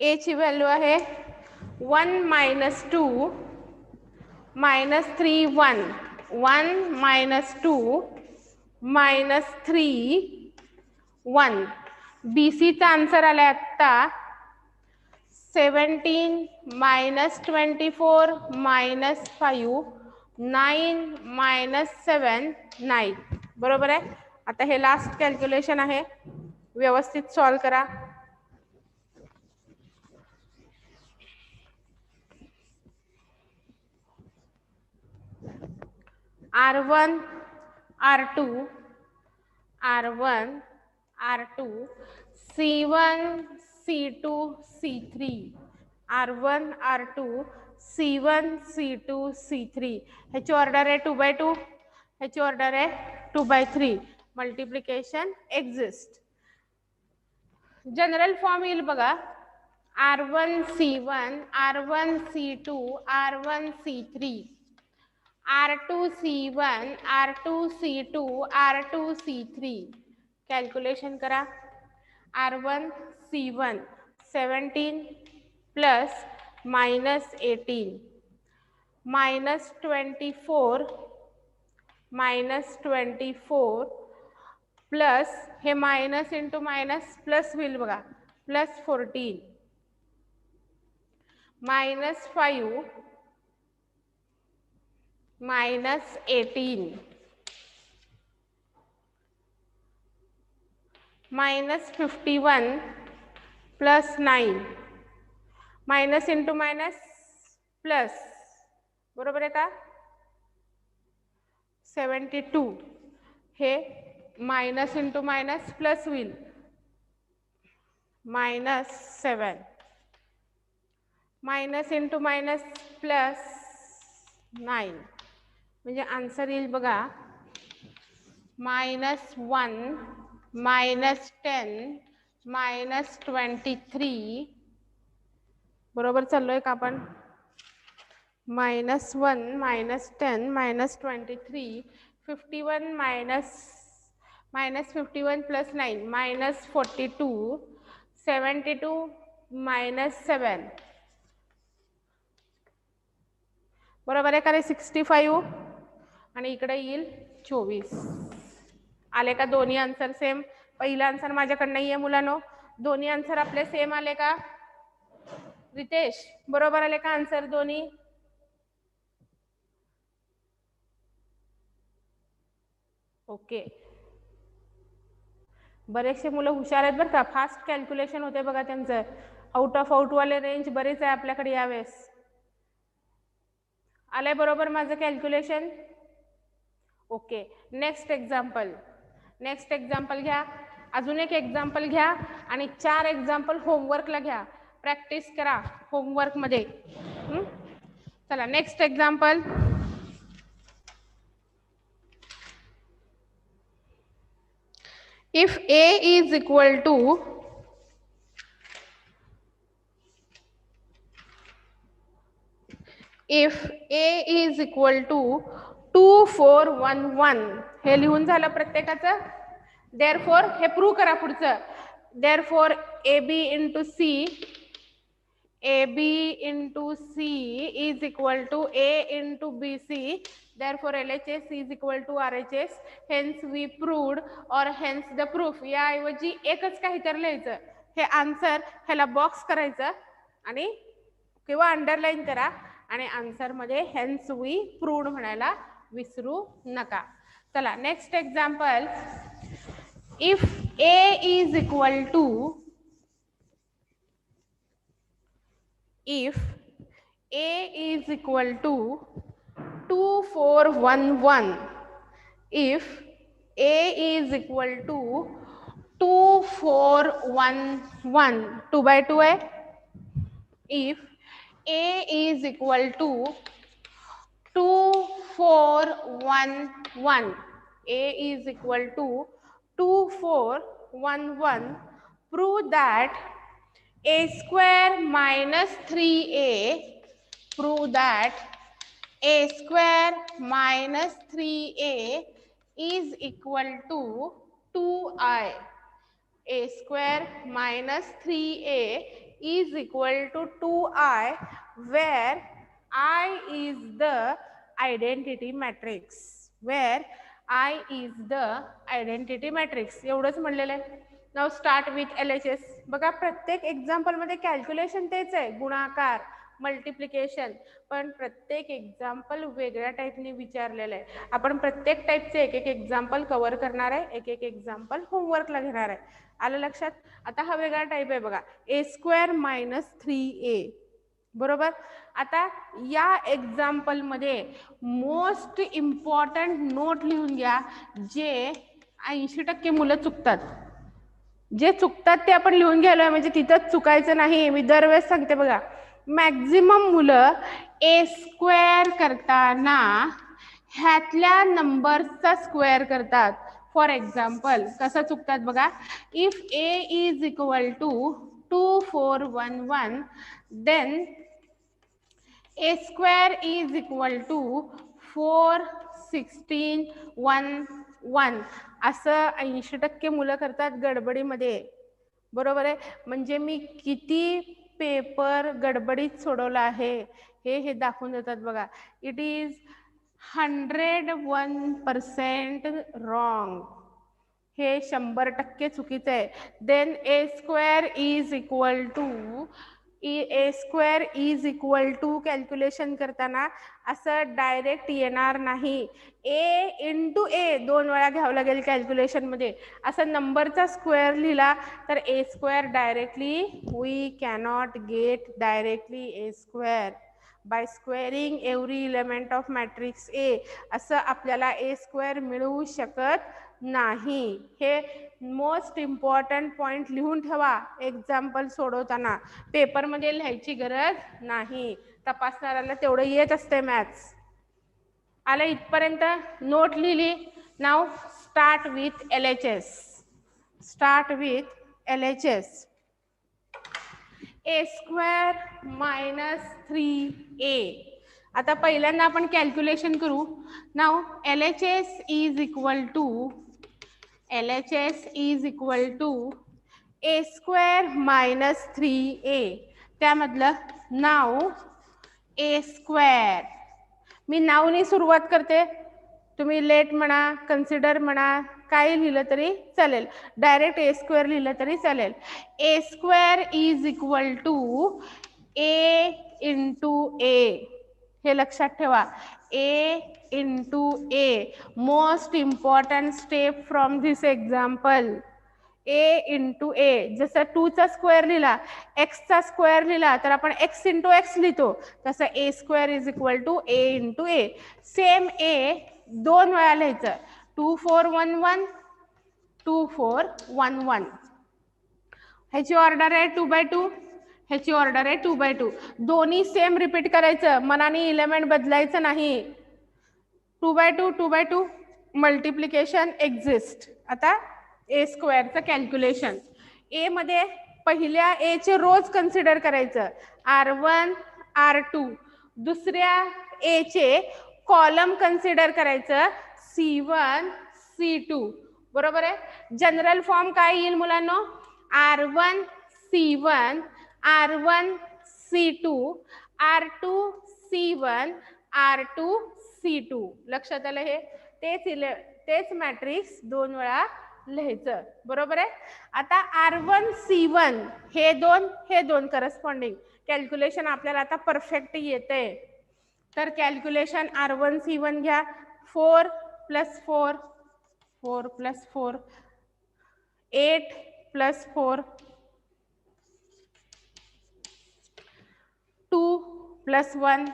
A ची व्हॅल्यू आहे 1 minus 2 -3 1 1 -2 -3 1. BCचा आन्सर आलाय आत्ता 17 -24 -5 9 -7 9. बरोबर आहे. आता हे लास्ट कॅल्क्युलेशन आहे, व्यवस्थित सॉल्व करा. R1 R2 R1 R2 C1 C2 C3 R1 R2 C1 C2 C3. ह्याची ऑर्डर आहे 2/2, ह्याची ऑर्डर आहे 2/3. Multiplication exist. जनरल फॉर्म येईल बघा. R1 C1 R1 C2 R1 C3 R2 C1 R2 C2 R2 C3. Calculation करा. R1 C1 17 plus -18 -24 -24 plus हे minus into minus plus होईल बघा, +14 -5 -18 -51 +9 मायनस इंटू मायनस प्लस. बरोबर आहे का. 72 हे मायनस इंटू मायनस प्लस होईल -7 मायनस इंटू मायनस +9 म्हणजे आन्सर येईल बघा -1 -10 -23. बरोबर चाललोय का आपण. -1 -10 -23 51 -51 + 9 -42 72 -7. बरोबर आहे का रे. 65 आणि इकडे येईल 24. आले का दोन्ही आन्सर सेम. पहिला आन्सर माझ्याकडे नाहीये मुलांनो. दोन्ही आन्सर आपले सेम आले का रितेश. बरोबर आले का आन्सर दोन्ही. ओके. बरेचसे मुलं हुशार आहेत बरं का. फास्ट कॅल्क्युलेशन होते बघा त्यांचं. आउट ऑफ आउट वाले रेंज बरेच आहे आपल्याकडे यावेळेस. आलंय बरोबर माझं कॅल्क्युलेशन. ओके. नेक्स्ट एक्झाम्पल घ्या. अजून एक एक्झाम्पल घ्या आणि 4 एक्झाम्पल होमवर्कला घ्या. प्रॅक्टिस करा होमवर्क मध्ये. चला next example. If A is equal to 2411 हे लिहून झालं प्रत्येकाचं. देअरफॉर हे प्रूव्ह करा पुढचं. Therefore AB into C is equal to A into BC. Therefore LHS is equal to RHS. Hence we proved or hence the proof. याऐवजी एकच काहीतरी लिहायचं. हे आन्सर ह्याला बॉक्स करायचं आणि किंवा अंडरलाईन करा आणि आन्सर मध्ये hence we proved म्हणायला विसरू नका. चला next example. If A is equal to 2411. If A is equal to 2411 2/2 है. If A is equal to 2411, A is equal to 2411, prove that A square minus 3A, prove that A square minus 3A is equal to 2I. A square minus 3A is equal to 2I, where I is the identity matrix. Where I is the identity matrix. एवढंच म्हणलेलं आहे. नाव start with LHS. बघा प्रत्येक example मध्ये calculation तेच आहे, गुणाकार, multiplication, पण प्रत्येक एक्झाम्पल वेगळ्या टाईपने विचारलेलं आहे. आपण प्रत्येक टाईपचे एक एक एक्झाम्पल कव्हर करणार आहे, एक एक एक्झाम्पल होमवर्कला घेणार आहे. आलं लक्षात? आता हा वेगळा टाईप आहे बघा, a² - 3a. बरोबर. आता या एक्झाम्पल मध्ये मोस्ट इम्पॉर्टंट नोट लिहून घ्या, जे 80% मुलं चुकतात. जे चुकतात ते आपण लिहून घ्यायला, म्हणजे तिथंच चुकायचं नाही. मी दरवेळेस सांगते बघा, मॅक्झिमम मुलं a² करताना ह्यातल्या नंबर्सचा स्क्वेअर करतात. फॉर एक्झाम्पल कसं चुकतात बघा, if a is equal to 2411 then a² is equal to 41611 असं 80% मुलं करतात गडबडीमध्ये. बरोबर आहे. म्हणजे मी किती पेपर गडबडीत सोडवला आहे हे दाखवून देतात बघा. It is 101% wrong. हे 100% चुकीचं आहे. Then a² is equal to a² is equal to calculation करताना असं डायरेक्ट येणार नाही. a इंटू a 2 वेळा घ्यावं लागेल कॅल्क्युलेशन मध्ये. असं नंबरचा स्क्वेअर लिहिला तर a² directly we cannot get directly a² by squaring every element of matrix A. असं आपल्याला a² मिळू शकत नाही. हे मोस्ट इम्पॉर्टंट पॉइंट लिहून ठेवा. एक्झाम्पल सोडवताना पेपरमध्ये लिहायची गरज नाही. तपासणाऱ्याला तेवढं येत असते मॅथ्स. आलं इथपर्यंत? नोट लिहिली. Now start with LHS. Start with LHS. a² - 3a. आता पहिल्यांदा आपण कॅल्क्युलेशन करू. नाव LHS इज इक्वल टू a² - 3a. त्यामधलं नाव a². मी नावनी सुरुवात करते. तुम्ही लेट म्हणा, कन्सिडर म्हणा, काय लिहिलं तरी चालेल. डायरेक्ट a² लिहिलं तरी चालेल. a² is equal to a into a. हे लक्षात ठेवा, a into a. Most important step from this example. a into a. जसं 2 चा स्क्वेअर लिहिला, x चा स्क्वेअर लिहिला तर आपण x इंटू x लिहितो. तसं a² is equal to a into a. Same a 2 वेळा लिहायचं. 2411 2411. ह्याची ऑर्डर आहे 2/2. ह्याची ऑर्डर आहे 2/2. दोन्ही सेम रिपीट करायचं, मनाने एलिमेंट बदलायचं नाही. 2/2 2/2 मल्टिप्लिकेशन एक्झिस्ट. आता a² चं कॅल्क्युलेशन. a मध्ये पहिल्या a चे रोज कन्सिडर करायचं, r1 r2. दुसऱ्या a चे कॉलम कन्सिडर करायचं, c1 c2. बरोबर आहे. जनरल फॉर्म काय येईल मुलांनो? r1 c1 r1 c2 r2 c1 r2 c2. लक्षात आलं? हे तेच मॅट्रिक्स 2 वेळा लिहायचं. बरोबर आहे. आता r1 c1 हे दोन करस्पॉन्डिंग कॅल्क्युलेशन आपल्याला आता परफेक्ट येते. तर कॅल्क्युलेशन r1 c1 घ्या. 4 + 4 4 + 4 8 + 4 2 + 1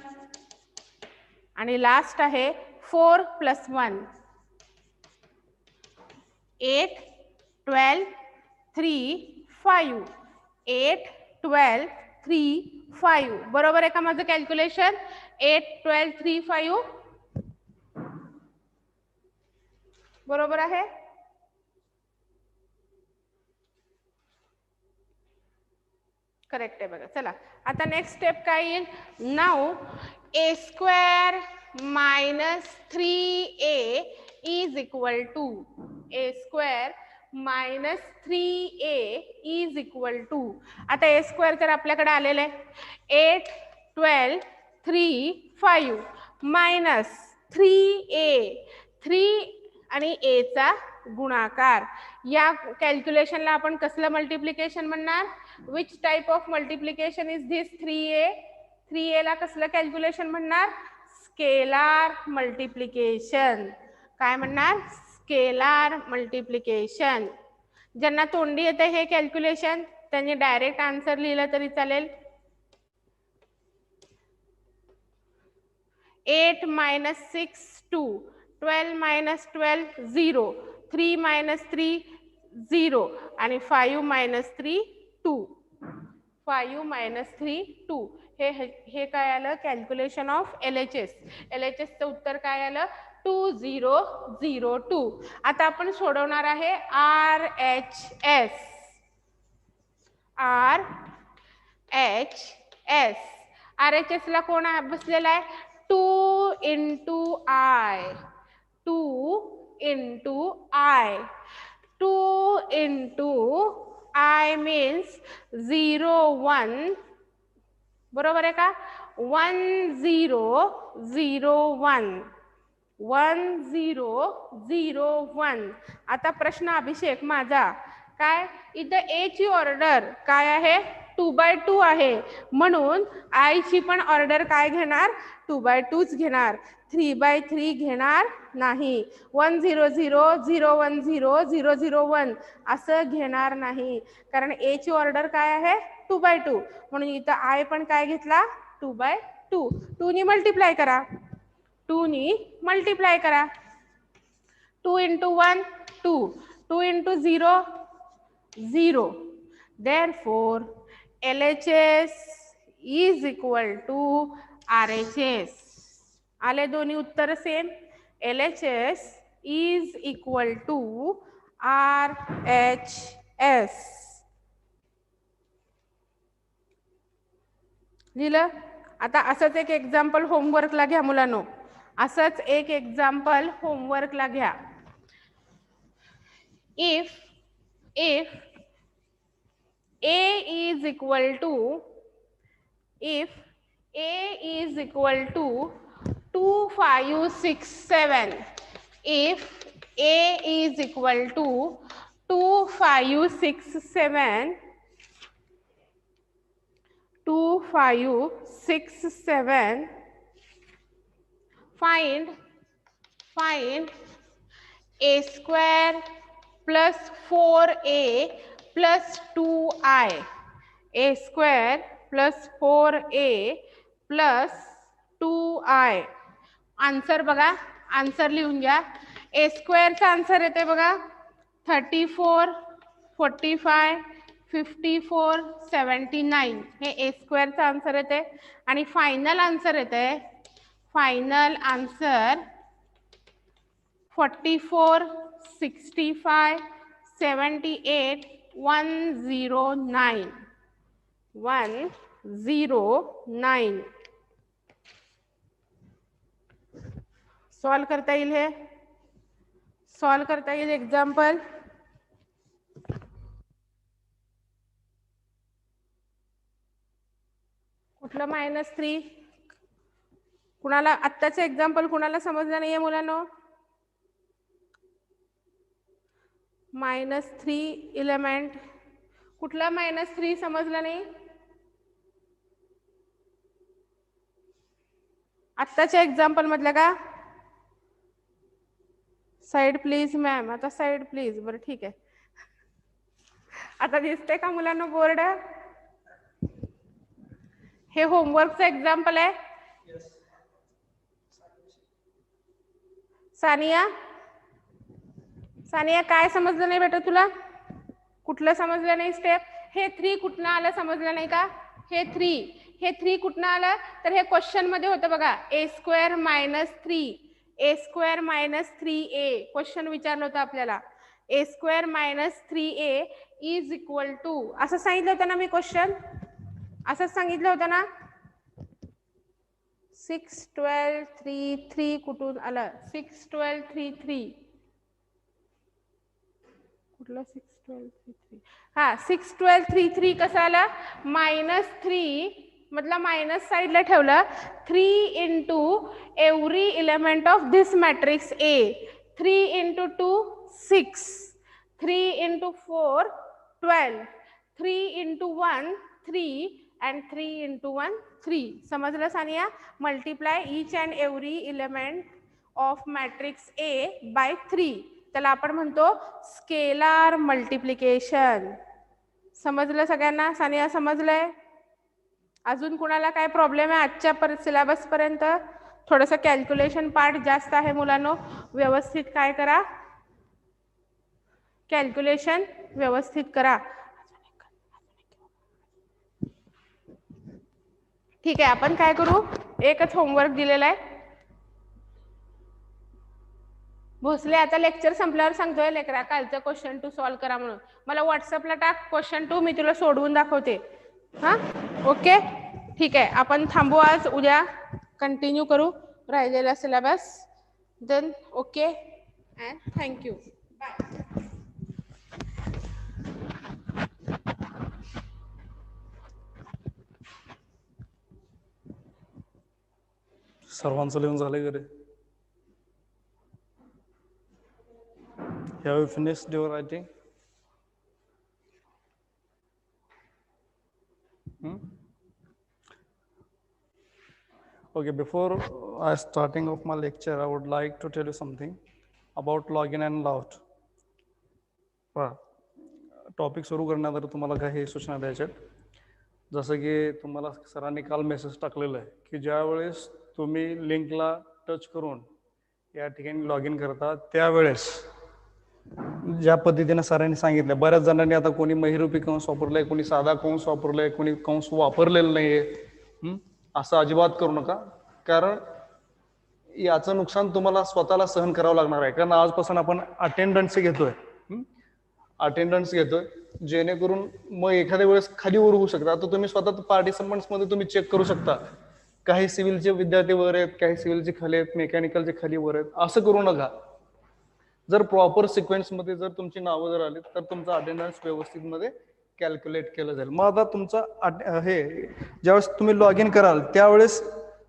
आणि लास्ट आहे 4 + 1 8 12 3 5 8 12 3 5. बरोबर आहे का माझं कॅल्क्युलेशन? 8 12 3 5 बरोबर आहे. करेक्ट आहे बघा. चला आता नेक्स्ट स्टेप काय येईल? Now a² - 3a is equal to a² - 3a is equal to. आता a² तर आपल्याकडे आलेलं आहे 8 12 3 5 मायनस 3a 3 आणि a चा गुणाकार. या कॅल्क्युलेशनला आपण कसलं मल्टिप्लिकेशन म्हणणार? Which type of multiplication is this 3a? 3a ला कसलं कॅल्क्युलेशन म्हणणार? Scalar multiplication. काय म्हणणार? Scalar multiplication. ज्यांना तोंडी येते हे कॅल्क्युलेशन त्यांनी डायरेक्ट आन्सर लिहिलं तरी चालेल. 8 minus 6 2, 12 minus 12 0, 3 minus 3 0 आणि 5 minus 3 2. 5 minus 3 2. हे काय आलं? Calculation of LHS. LHSचं उत्तर काय आलं? 2002. आता आपण सोडवणार आहे RHS. RHS ला कोण बसलेला आहे? 2 into I. 2 into I. 2 into I means 0 1. बरोबर आहे का? 1 0 0 1. 1 0 0 1. आता प्रश्न अभिषेक माझा काय? इथं A ची ऑर्डर काय आहे? 2/2 आहे. म्हणून I ची पण ऑर्डर काय घेणार? 2/2च घेणार. 3/3 घेणार नाही. 1 0 0 0 1 0 0 0 1 असं घेणार नाही. कारण A ची ऑर्डर काय आहे? 2/2. म्हणून इथं I पण काय घेतला? 2/2. 2 नी मल्टिप्लाय करा. 2 नी मल्टिप्लाय करा. 2 into 1 2. 2 into 0 0. Therefore LHS is equal to RHS. आले दोन्ही उत्तर same. LHS is equal to RHS. लिहिलं? आता असंच एक एक्झाम्पल होमवर्कला घ्या मुलांनो. असंच एक एक्झाम्पल होमवर्कला घ्या. If A is equal to 2 5 6 7. If A is equal to 2 5 6 7. 2 5 6 7. Find A square plus 4A plus 2I. A square plus 4A plus 2I. Answer बघा. आन्सर लिहून घ्या. A स्क्वेअरचा आन्सर येते बघा 34 45 54 79. हे A स्क्वेअरचा आन्सर येते. आणि फायनल आन्सर येते. Final answer 44 65 78 109. 109. Solve करता येईल. हे सॉल्व करता येईल एक्झाम्पल. कुठलं -3? कुणाला आत्ताचं एक्झाम्पल कुणाला समजलं नाहीये मुलांनो? -3 एलिमेंट. कुठला -3 समजलं नाही? आत्ताच्या एक्झाम्पल मधलं का? Side please ma'am. आता साइड प्लीज. बरं ठीक आहे. आता दिसते का मुलांना बोर्ड? हे होमवर्कचं एक्झाम्पल आहे. सानिया काय समजलं नाही बेटा तुला? कुठलं समजलं नाही स्टेप? हे 3 कुठनं आलं समजलं नाही का? हे 3 कुठनं आलं? तर हे क्वेश्चन मध्ये होतं बघा. A square -3. A square -3A. Question विचारलं होतं आपल्याला. A square -3A is equal to असं सांगितलं होतं ना मी. क्वेश्चन असंच सांगितलं होतं ना. 6 12 3 3 कुठून आलं? 6 12 3 3. कुठलं 6 12 3 3? हा 6 12 3 3 कसं आलं? -3 मधला मायनस साईडला ठेवलं 3 into every element of this matrix A 3 into 2 6 3 into 4 12 3 into 1 3 and 3 into 1 3 समजलं Sania multiply each and every element of matrix A by 3 त्याला आपण म्हणतो स्केलार मल्टिप्लिकेशन समजलं सगळ्यांना सानिया समजलंय अजून कुणाला काय प्रॉब्लेम आहे आजच्या सिलेबस पर्यंत थोडंसं कॅल्क्युलेशन पार्ट जास्त आहे मुलांनो व्यवस्थित काय करा कॅल्क्युलेशन व्यवस्थित करा ठीक आहे आपण काय करू एकच होमवर्क दिलेला आहे भोसले आता लेक्चर संपल्यावर सांगतोय लेकरा कालचं क्वेश्चन 2 सॉल्व करा म्हणून मला व्हॉट्सअपला टाक क्वेश्चन 2 मी तुला सोडवून दाखवते हा ओके ठीक आहे आपण थांबू आज उद्या कंटिन्यू करू राहिलेला syllabus then okay and thank you bye सर्वांचं लिहून झालंय घरी Have you finished your writing? Okay, before starting of my lecture, I would like to tell you something about login and logout. Topic सुरू करण्याआधी तुम्हाला काही सूचना द्यायच्या जसं की तुम्हाला सरांनी काल मेसेज टाकलेला आहे की ज्या वेळेस तुम्ही लिंकला टच करून या ठिकाणी लॉग इन करता त्यावेळेस ज्या पद्धतीने सरांनी सांगितलं बऱ्याच जणांनी आता कोणी महिरूपी कंस वापरलाय कोणी साधा कंस वापरलाय कोणी कंस वापरलेला नाहीये असं अजिबात करू नका कारण याचं नुकसान तुम्हाला स्वतःला सहन करावं लागणार आहे कारण आजपासून आपण अटेंडन्स घेतोय जेणेकरून मग एखाद्या वेळेस खाली वर होऊ शकता आता तुम्ही स्वतः पार्टिसिपंट्स मध्ये तुम्ही चेक करू शकता काही सिव्हिलचे विद्यार्थी वर आहेत काही सिव्हिलचे खाली आहेत मेकॅनिकलचे खाली वर आहेत असं करू नका जर प्रॉपर सिक्वेन्स मध्ये जर तुमची नावं जर आली तर तुमचा अटेंडन्स व्यवस्थित मध्ये कॅल्क्युलेट केलं जाईल मग आता तुमचं हे ज्यावेळेस तुम्ही लॉग इन कराल त्यावेळेस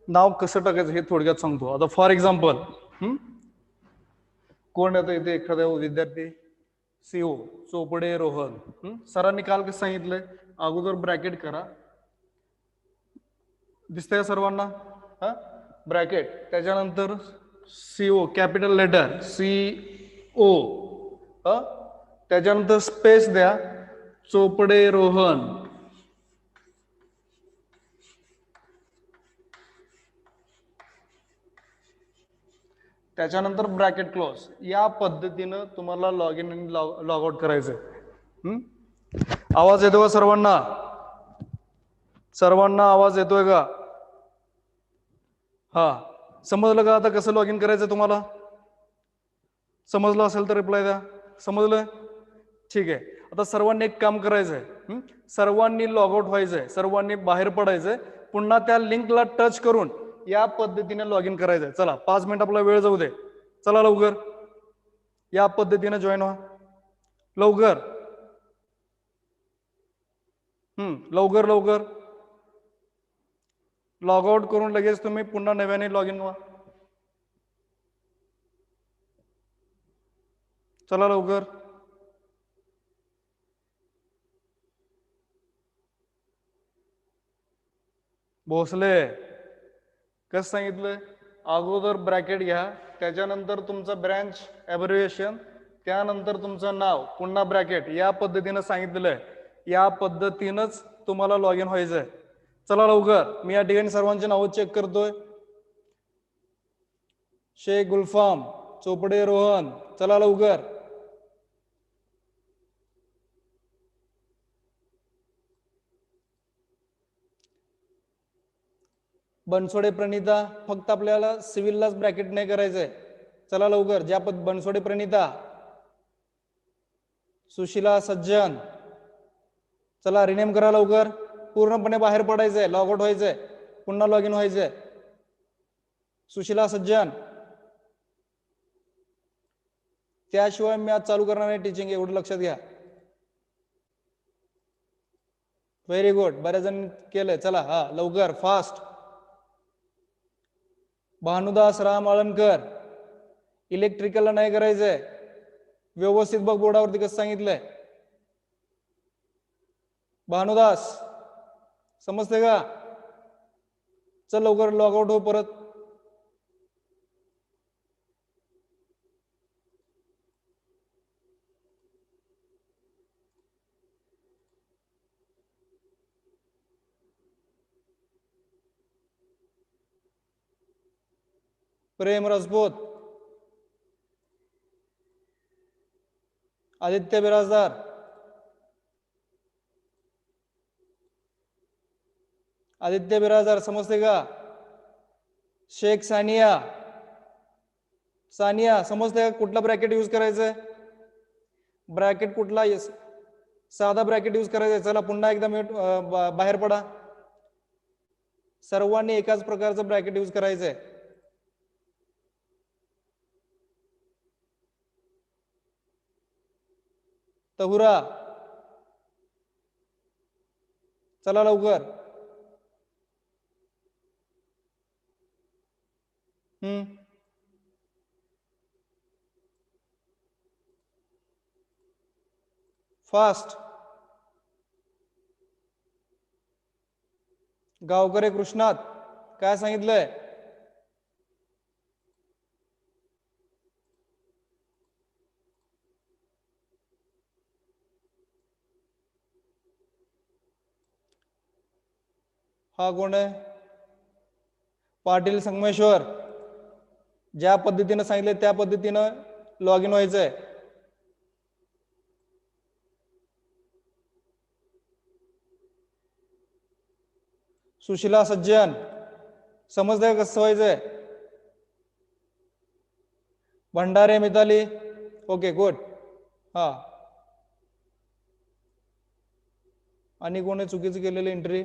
नाव कसं टाकायचं हे थोडक्यात सांगतो आता फॉर एक्झाम्पल कोण येतं इथे एखादा विद्यार्थी सीओ चोपडे रोहन सरांनी काल कसं सांगितलंय अगोदर ब्रॅकेट करा दिसतंय सर्वांना हा ब्रॅकेट त्याच्यानंतर सीओ कॅपिटल लेटर सीओ त्याच्यानंतर स्पेस द्या चोपडे रोहन त्याच्यानंतर ब्रॅकेट क्लोज या पद्धतीनं तुम्हाला लॉग इन आणि लॉग आउट करायचंय आवाज येतो का सर्वांना आवाज येतोय का हा समजलं का आता कसं लॉग इन करायचं तुम्हाला समजलं असेल तर रिप्लाय द्या समजलं ठीक आहे आता सर्वांनी एक काम करायचंय सर्वांनी लॉग आउट व्हायचंय सर्वांनी बाहेर पडायचंय पुन्हा त्या लिंकला टच करून या पद्धतीने लॉग इन करायचंय चला 5 मिनिट आपला वेळ जाऊ दे चला लवकर या पद्धतीने जॉईन व्हा लवकर लवकर लॉग आउट करून लगेच तुम्ही पुन्हा नव्याने लॉग इन व्हा चला लवकर भोसले कसं सांगितलं अगोदर ब्रॅकेट घ्या त्याच्यानंतर तुमचं ब्रँच ॲब्रिव्हिएशन त्यानंतर तुमचं नाव पुन्हा ब्रॅकेट या पद्धतीनं सांगितलेलं आहे या पद्धतीनंच तुम्हाला लॉग इन व्हायचंय चला लवकर मी या ठिकाणी सर्वांची नावं चेक करतोय शेख गुलफाम चोपडे रोहन चला लवकर बनसोडे प्रणिता फक्त आपल्याला सिव्हिललाच ब्रॅकेट नाही करायचंय चला लवकर ज्या बनसोडे प्रणिता सुशिला सज्जन चला रिनेम करा लवकर पूर्णपणे बाहेर पडायचंय लॉग आउट व्हायचंय पुन्हा लॉग इन व्हायचंय सुशिला सज्जन त्याशिवाय मी आज चालू करणार नाही टीचिंग एवढं लक्षात घ्या व्हेरी गुड, बऱ्याच जण केलंय. चला हा लवकर फास्ट. भानुदास राम आळणकर, इलेक्ट्रिकलला नाही करायचंय, व्यवस्थित बघ बोर्डावरती कसं सांगितलंय. भानुदास समजते का? चल लवकर लॉग आउट हो परत. प्रेम राजपूत, आदित्य बिराजदार, आदित्य बिराजदार समजते का? शेख सानिया, सानिया समजते का? कुठला ब्रॅकेट यूज करायचंय? ब्रॅकेट कुठला? साधा ब्रॅकेट यूज करायचंय. चला पुन्हा एकदा बाहेर पडा. सर्वांनी एकाच प्रकारचं ब्रॅकेट यूज करायचंय. तहुरा चला लवकर. फास्ट. गावकरे कृष्णात काय सांगितलंय? हा कोण आहे? पाटील संगमेश्वर. ज्या पद्धतीनं सांगितलं त्या पद्धतीनं लॉग इन व्हायचंय. सुशिला सज्जन समजतंय कसं व्हायचंय? Bhandare Mitali, okay good. हा आणि कोणी चुकीचं केलेलं एंट्री?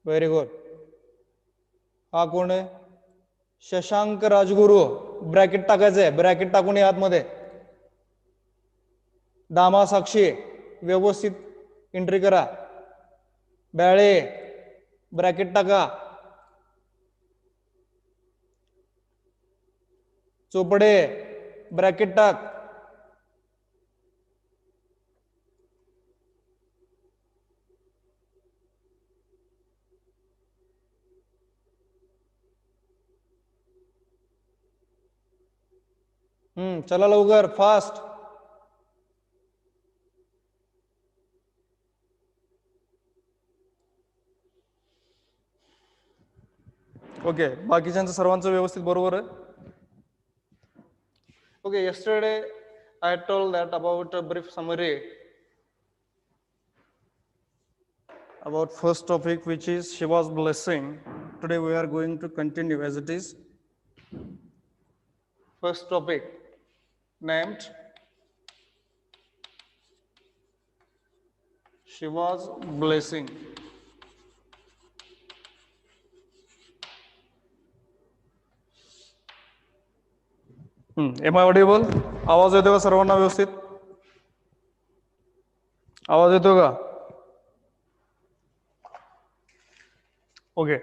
Very good. हा कोण आहे? शशांक राजगुरू. ब्रॅकेट टाकायचंय, ब्रॅकेट टाकून या आतमध्ये. दामा साक्षी व्यवस्थित एंट्री करा. बॅळे ब्रॅकेट टाका. चोपडे ब्रॅकेट टाक. चला लवकर फास्ट. ओके, बाकीच्यांचं सर्वांचं व्यवस्थित बरोबर आहे. Okay, yesterday I told that about a brief summary about first topic, which is Shiva's blessing. Today we are going to continue as it is. First topic named Shiva's blessing. Am I audible? आवाज येतो का सर्वांना व्यवस्थित? आवाज येतो का? Okay.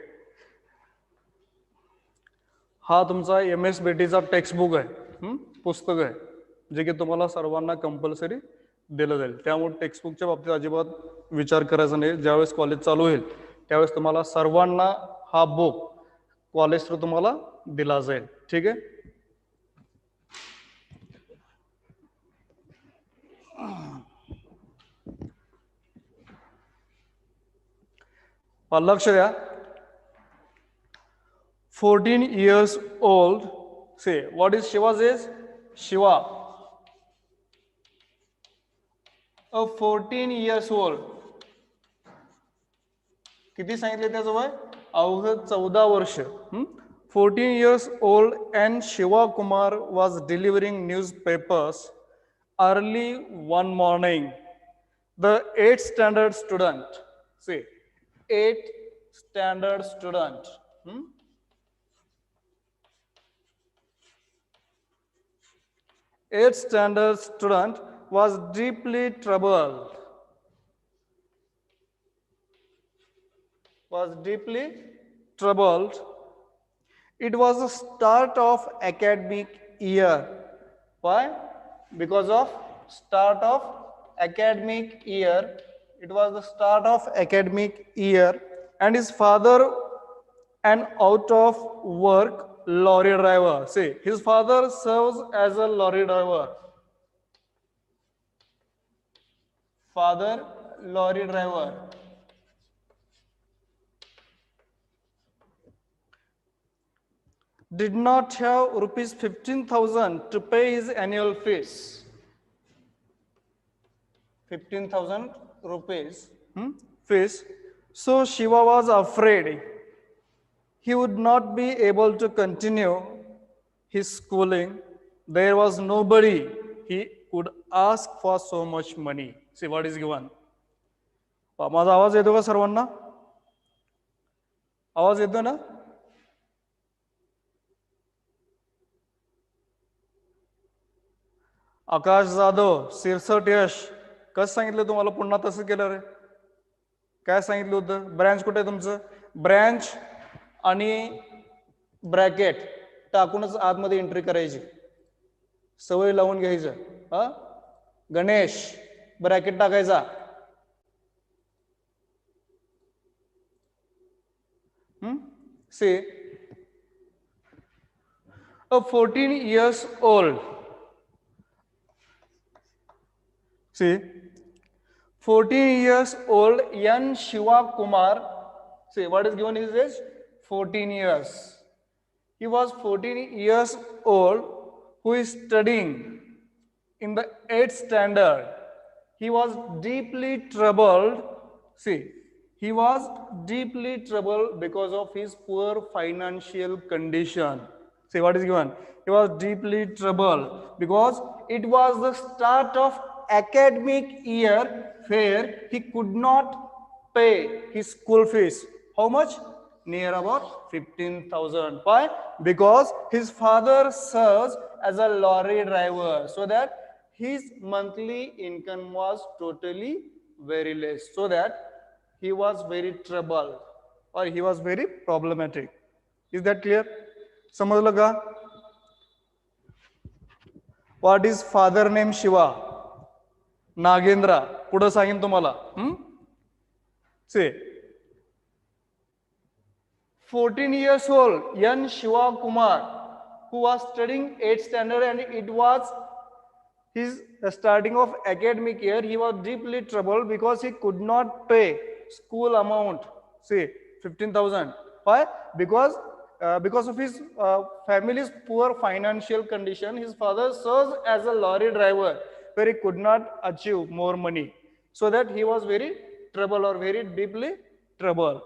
हा तुमचा MSBTचा टेक्स्ट बुक आहे, पुस्तक आहे, जे की तुम्हाला सर्वांना कंपल्सरी दिलं जाईल. त्यामुळे टेक्स्ट बुकच्या बाबतीत अजिबात विचार करायचा नाही. ज्यावेळेस कॉलेज चालू होईल त्यावेळेस तुम्हाला सर्वांना हा बुक कॉलेज थ्रू तुम्हाला दिला जाईल. ठीक आहे. लक्ष द्या. 14 years old. Say, what is Shiva's age? Shiva, a 14 years old. किती सांगितले त्याचं वय? अवघ 14 वर्ष. 14 years old and Shiva Kumar was delivering newspapers early one morning The 8th standard student. See, 8th standard student. 8th standard student was deeply troubled. Was deeply troubled. It was the start of academic year. Why? Because of start of academic year. It was the start of academic year, and his father, an out of work lorry driver. See, his father serves as a lorry driver. Father, lorry driver. Did not have rupees 15,000 to pay his annual fees. 15,000 rupees fees. So Shiva was afraid he would not be able to continue his schooling. There was nobody he could ask for so much money. See what is given. माझा आवाज येतो का सर्वांना? आवाज येतो ना? आकाश जाधव, सिरसट यश, कसं सांगितलं तुम्हाला पुन्हा तसं केलं रे? काय सांगितलं होतं? ब्रँच कुठे आहे तुमचं? ब्रँच आणि ब्रॅकेट टाकूनच आतमध्ये एंट्री करायची, सवय लावून घ्यायचं. हा, गणेश ब्रॅकेट टाकायचा. Say, a 14 years old. See, 14 years old Yan Shiva Kumar. See, what is given his age? 14 years. He was 14 years old, who is studying in the 8th standard. He was deeply troubled. See, he was deeply troubled because of his poor financial condition. See what is given? He was deeply troubled because it was the start of academic year where he could not pay his school fees. How much? Near about 15,000. Why? Because his father serves as a lorry driver, so that his monthly income was totally very less, so that he was very troubled or he was very problematic. Is that clear? समजलं का? What is father name Shiva? Nagendra. पुढे सांगेन तुम्हाला. Say, 14 years old Yan Shiva Kumar, who was studying 8th standard, and it was his starting of academic year. He was deeply troubled because he could not pay school amount. See, 15,000. Why? Because of his family's poor financial condition, his father serves as a lorry driver, where he could not achieve more money, so that he was very troubled or very deeply troubled.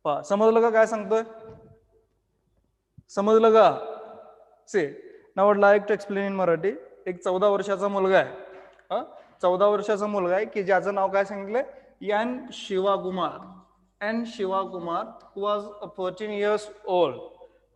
समजलं का काय सांगतोय? समजलं का? See, now I would like to explain in Marathi. एक 14 वर्षाचा मुलगा आहे. 14 वर्षाचा मुलगा आहे की ज्याचं नाव काय सांगितलंय? Yan Shiva Kumar. And Shiva Kumar, who was 14 years old.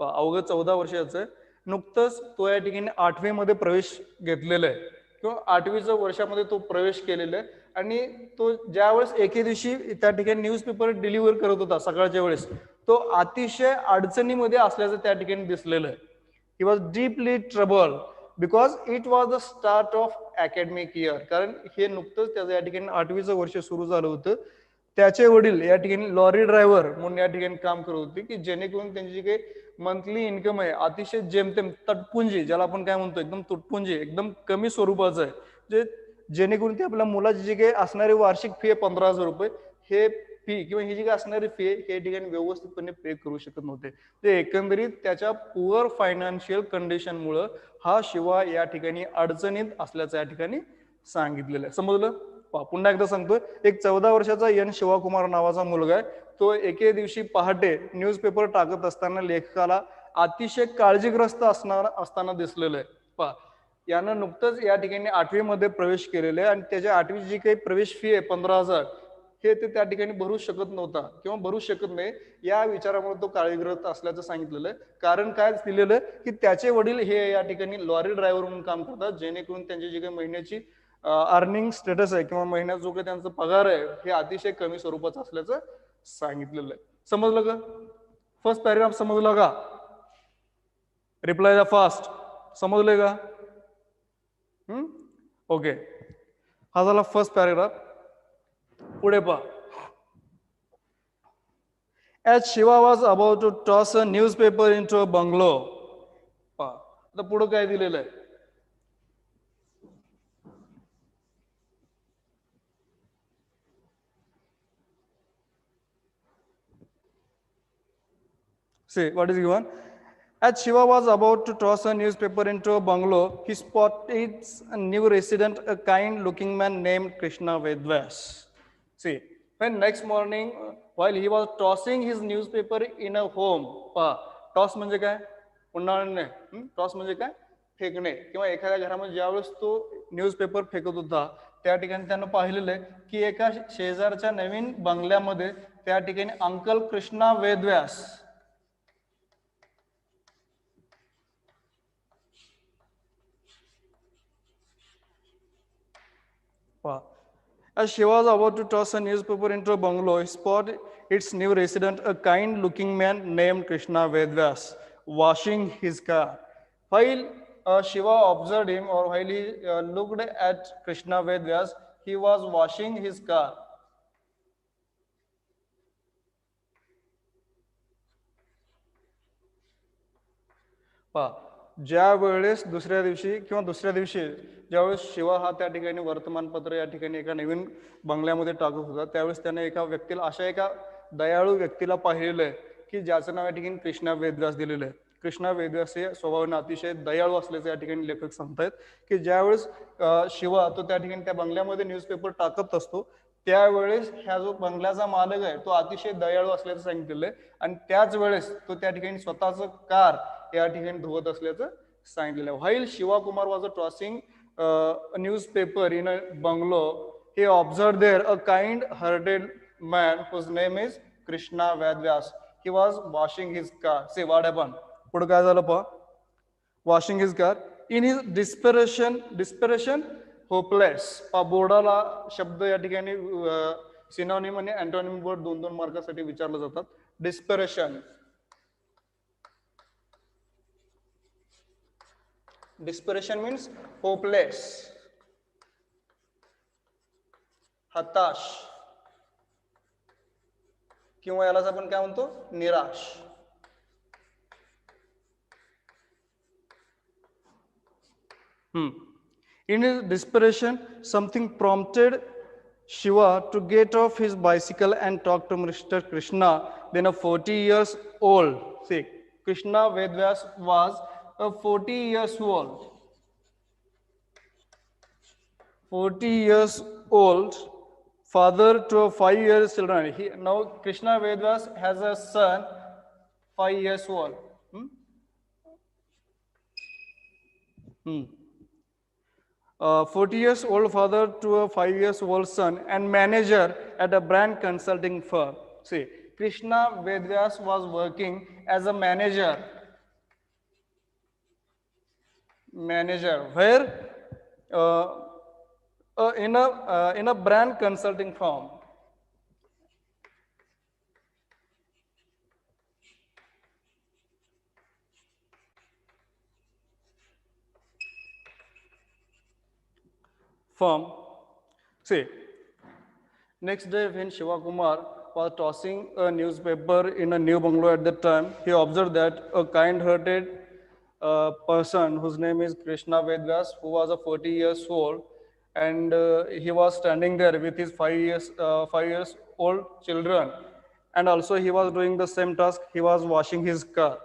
अवघं 14 वर्षाचं आहे. नुकतंच तो या ठिकाणी 8वी मध्ये प्रवेश घेतलेला आहे किंवा 8वीच्या वर्षामध्ये तो प्रवेश केलेला आहे. आणि तो ज्यावेळेस एके दिवशी त्या ठिकाणी न्यूजपेपर डिलिव्हर करत होता सकाळच्या वेळेस, तो अतिशय अडचणीमध्ये असल्याचं त्या ठिकाणी दिसलेलं आहे. He was deeply trouble because it was the start of academic year. कारण हे नुकतंच त्याचं या ठिकाणी 8वीचं वर्ष सुरू झालं होतं. त्याचे वडील या ठिकाणी लॉरी ड्रायव्हर म्हणून या ठिकाणी काम करत होते, की जेणेकरून त्यांची जी काही मंथली इन्कम आहे अतिशय जेमतेम तटपुंजी, ज्याला आपण काय म्हणतो एकदम तुटपुंजी, एकदम कमी स्वरूपाचं आहे, जे जेणेकरून ते आपल्या मुलाची जी काही असणारी वार्षिक फी आहे 15,000 रुपये, हे फी किंवा ही जी काही असणारी फी आहे हे ठिकाणी व्यवस्थितपणे पे करू शकत नव्हते. ते एकंदरीत त्याच्या पुअर फायनान्शियल कंडिशनमुळं हा शिवा या ठिकाणी अडचणीत असल्याचं या ठिकाणी सांगितलेलं आहे. समजलं? पुन्हा एकदा सांगतोय, एक 14 वर्षाचा यन शिवाकुमार नावाचा मुलगा आहे. तो एके दिवशी पहाटे न्यूजपेपर टाकत असताना लेखकाला अतिशय काळजीग्रस्त असताना दिसलेलं आहे. यानं नुकतंच या ठिकाणी 8वी मध्ये प्रवेश केलेले आहे आणि त्याच्या 8वी जी काही प्रवेश फी आहे 15,000 हे ते त्या ठिकाणी भरू शकत नव्हता किंवा भरू शकत नाही. या विचारामुळे तो काळजीग्रस्त असल्याचं सांगितलेलं आहे. कारण काय दिलेलं आहे की त्याचे वडील हे या ठिकाणी लॉरी ड्रायव्हर म्हणून काम करतात, जेणेकरून त्यांची जी काही महिन्याची अर्निंग स्टेटस आहे किंवा महिन्यात जो काही त्यांचा पगार आहे हे अतिशय कमी स्वरूपाचं असल्याचं सांगितलेलं आहे. समजलं का? फर्स्ट पॅरेग्राफ समजलं का? Reply the fast. समजले का? ओके, हा झाला फर्स्ट पॅरेग्राफ. पुढे पहा. As Shiva was about to toss a newspaper into a bungalow. पहा आता पुढे काय दिलेलं आहे. See what is given. As Shiva was about to toss a newspaper into a bungalow, he spotted a new resident, a kind-looking man named Krishna Vedvas. See, when next morning, while he was tossing his newspaper in a home, toss म्हणजे काय? उन्हाळणे. Toss म्हणजे काय? फेकणे. किंवा एखाद्या घरामध्ये ज्यावेळेस तो न्यूजपेपर फेकत होता त्या ठिकाणी त्यानं पाहिलेलं आहे की एका शेजारच्या नवीन बंगल्यामध्ये त्या ठिकाणी uncle Krishna Vedvyas As she was about to toss a newspaper into a bungalow, he spotted its new resident, a kind-looking man named Krishna Vedvas, washing his car. While Shiva observed him, or while he looked at Krishna Vedvas, he was washing his car. ज्या वेळेस दुसऱ्या दिवशी ज्यावेळेस शिवा हा त्या ठिकाणी वर्तमानपत्र या ठिकाणी एका नवीन बंगल्यामध्ये टाकत होता त्यावेळेस त्याने एका व्यक्तीला, अशा एका दयाळू व्यक्तीला पाहिलेलं आहे की ज्याचं नाव या ठिकाणी कृष्णा वेदव्यास दिलेलं आहे. कृष्णा वेदव्यास हे स्वभावाने अतिशय दयाळू असल्याचं या ठिकाणी लेखक सांगतायत की ज्यावेळेस शिवा तो त्या ठिकाणी त्या बंगल्यामध्ये न्यूजपेपर टाकत असतो त्यावेळेस ह्या जो बंगल्याचा मालक आहे तो अतिशय दयाळू असल्याचं सांगितलेलं आहे आणि त्याच वेळेस तो त्या ठिकाणी स्वतःच कार या ठिकाणी धुवत असल्याचं सांगितलेलं आहे. While Shiva Kumar was a tossing newspaper in a bungalow, he observed there a kind-hearted man whose name is Krishna Vedvyas. He was washing his car. See what happened? पुढे काय झालं पहा. Washing his car. In his desperation, hopeless. बोर्डाला शब्द या ठिकाणी synonym आणि antonym board 2-2 मार्कासाठी विचारले जातात. Desperation. Desperation means hopeless, हताश किंवा यालाच आपण काय म्हणतो निराश. In his desperation, something prompted Shiva to get off his bicycle and talk to Mr. Krishna, then a 40 years old. See, Krishna Vedvyas was a 40 years old. 40 years old, father to a 5-year-old children. Now Krishna Vedvyas has a son, 5 years old. 40 years old father to a 5 years old son and manager at a brand consulting firm. See, Krishna Vedvyas was working as a manager where in a brand consulting firm. See, next day when Shiva Kumar was tossing a newspaper in a new bungalow at that time, he observed that a kind-hearted person whose name is Krishna Vedvyas, who was a 40 years old, and he was standing there with his 5 years old children, and also he was doing the same task. He was washing his car.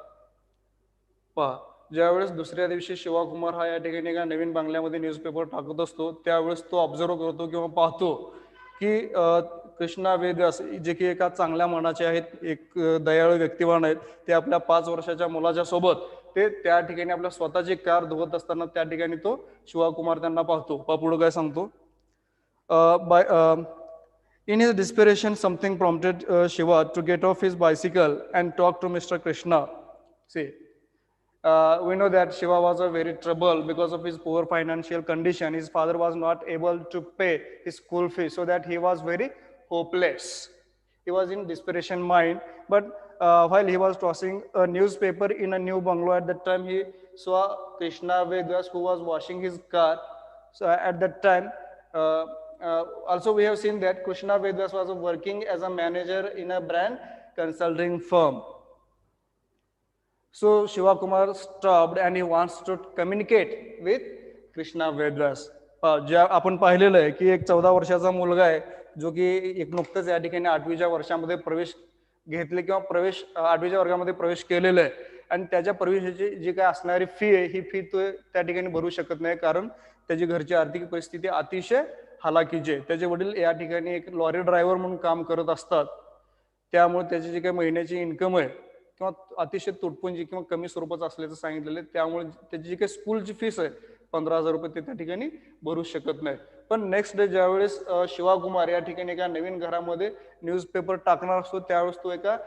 ज्यावेळेस दुसऱ्या दिवशी शिवाकुमार हा या ठिकाणी एका नवीन बंगल्यामध्ये newspaper टाकत असतो त्यावेळेस तो ऑब्झर्व करतो किंवा पाहतो की कृष्णा वेदव्यास जे की एका चांगल्या मनाचे आहेत, एक दयाळू व्यक्तिवान आहेत, ते आपल्या 5 वर्षाच्या मुलाच्या सोबत ते त्या ठिकाणी आपल्या स्वतःची कार धुवत असताना त्या ठिकाणी तो शिवाकुमार त्यांना पाहतो. पुढे काय सांगतो, in his desperation something prompted Shiva to get off his bicycle and talk to Mr. Krishna. See, we know that Shiva was a very trouble because of his poor financial condition. His father was not able to pay his school fees, so that he was very hopeless. He was in desperation mind, but while he was tossing a newspaper in a new bungalow at that time, he saw Krishna Vedvas, who was washing his car. So at that time, also we have seen that Krishna Vedvas was working as a manager in a brand consulting firm. So Shiva Kumar stopped and he wants to communicate with Krishna Vedvas. ज्या आपण पाहिलेलं आहे की एक 14 वर्षाचा मुलगा आहे जो की एक नुकतंच या ठिकाणी 8वीच्या वर्षामध्ये प्रवेश घेतले किंवा 8वीच्या वर्गामध्ये प्रवेश केलेला आहे, आणि त्याच्या प्रवेशाची जी काय असणारी फी आहे ही फी तो त्या ठिकाणी भरू शकत नाही, कारण त्याची घरची आर्थिक परिस्थिती अतिशय हालाकीची आहे. त्याचे वडील या ठिकाणी एक लॉरी ड्रायव्हर म्हणून काम करत असतात, त्यामुळे त्याची जी काही महिन्याची इन्कम आहे किंवा अतिशय तुटपुंजी किंवा कमी स्वरूपाचं असल्याचं सांगितलेलं आहे. त्यामुळे त्याची जी काही स्कूलची फीस आहे 15,000 रुपये ते त्या ठिकाणी भरू शकत नाही. पण नेक्स्ट डे ज्यावेळेस शिवाकुमार या ठिकाणी एका नवीन घरामध्ये न्यूजपेपर टाकणार असतो, त्यावेळेस तो एका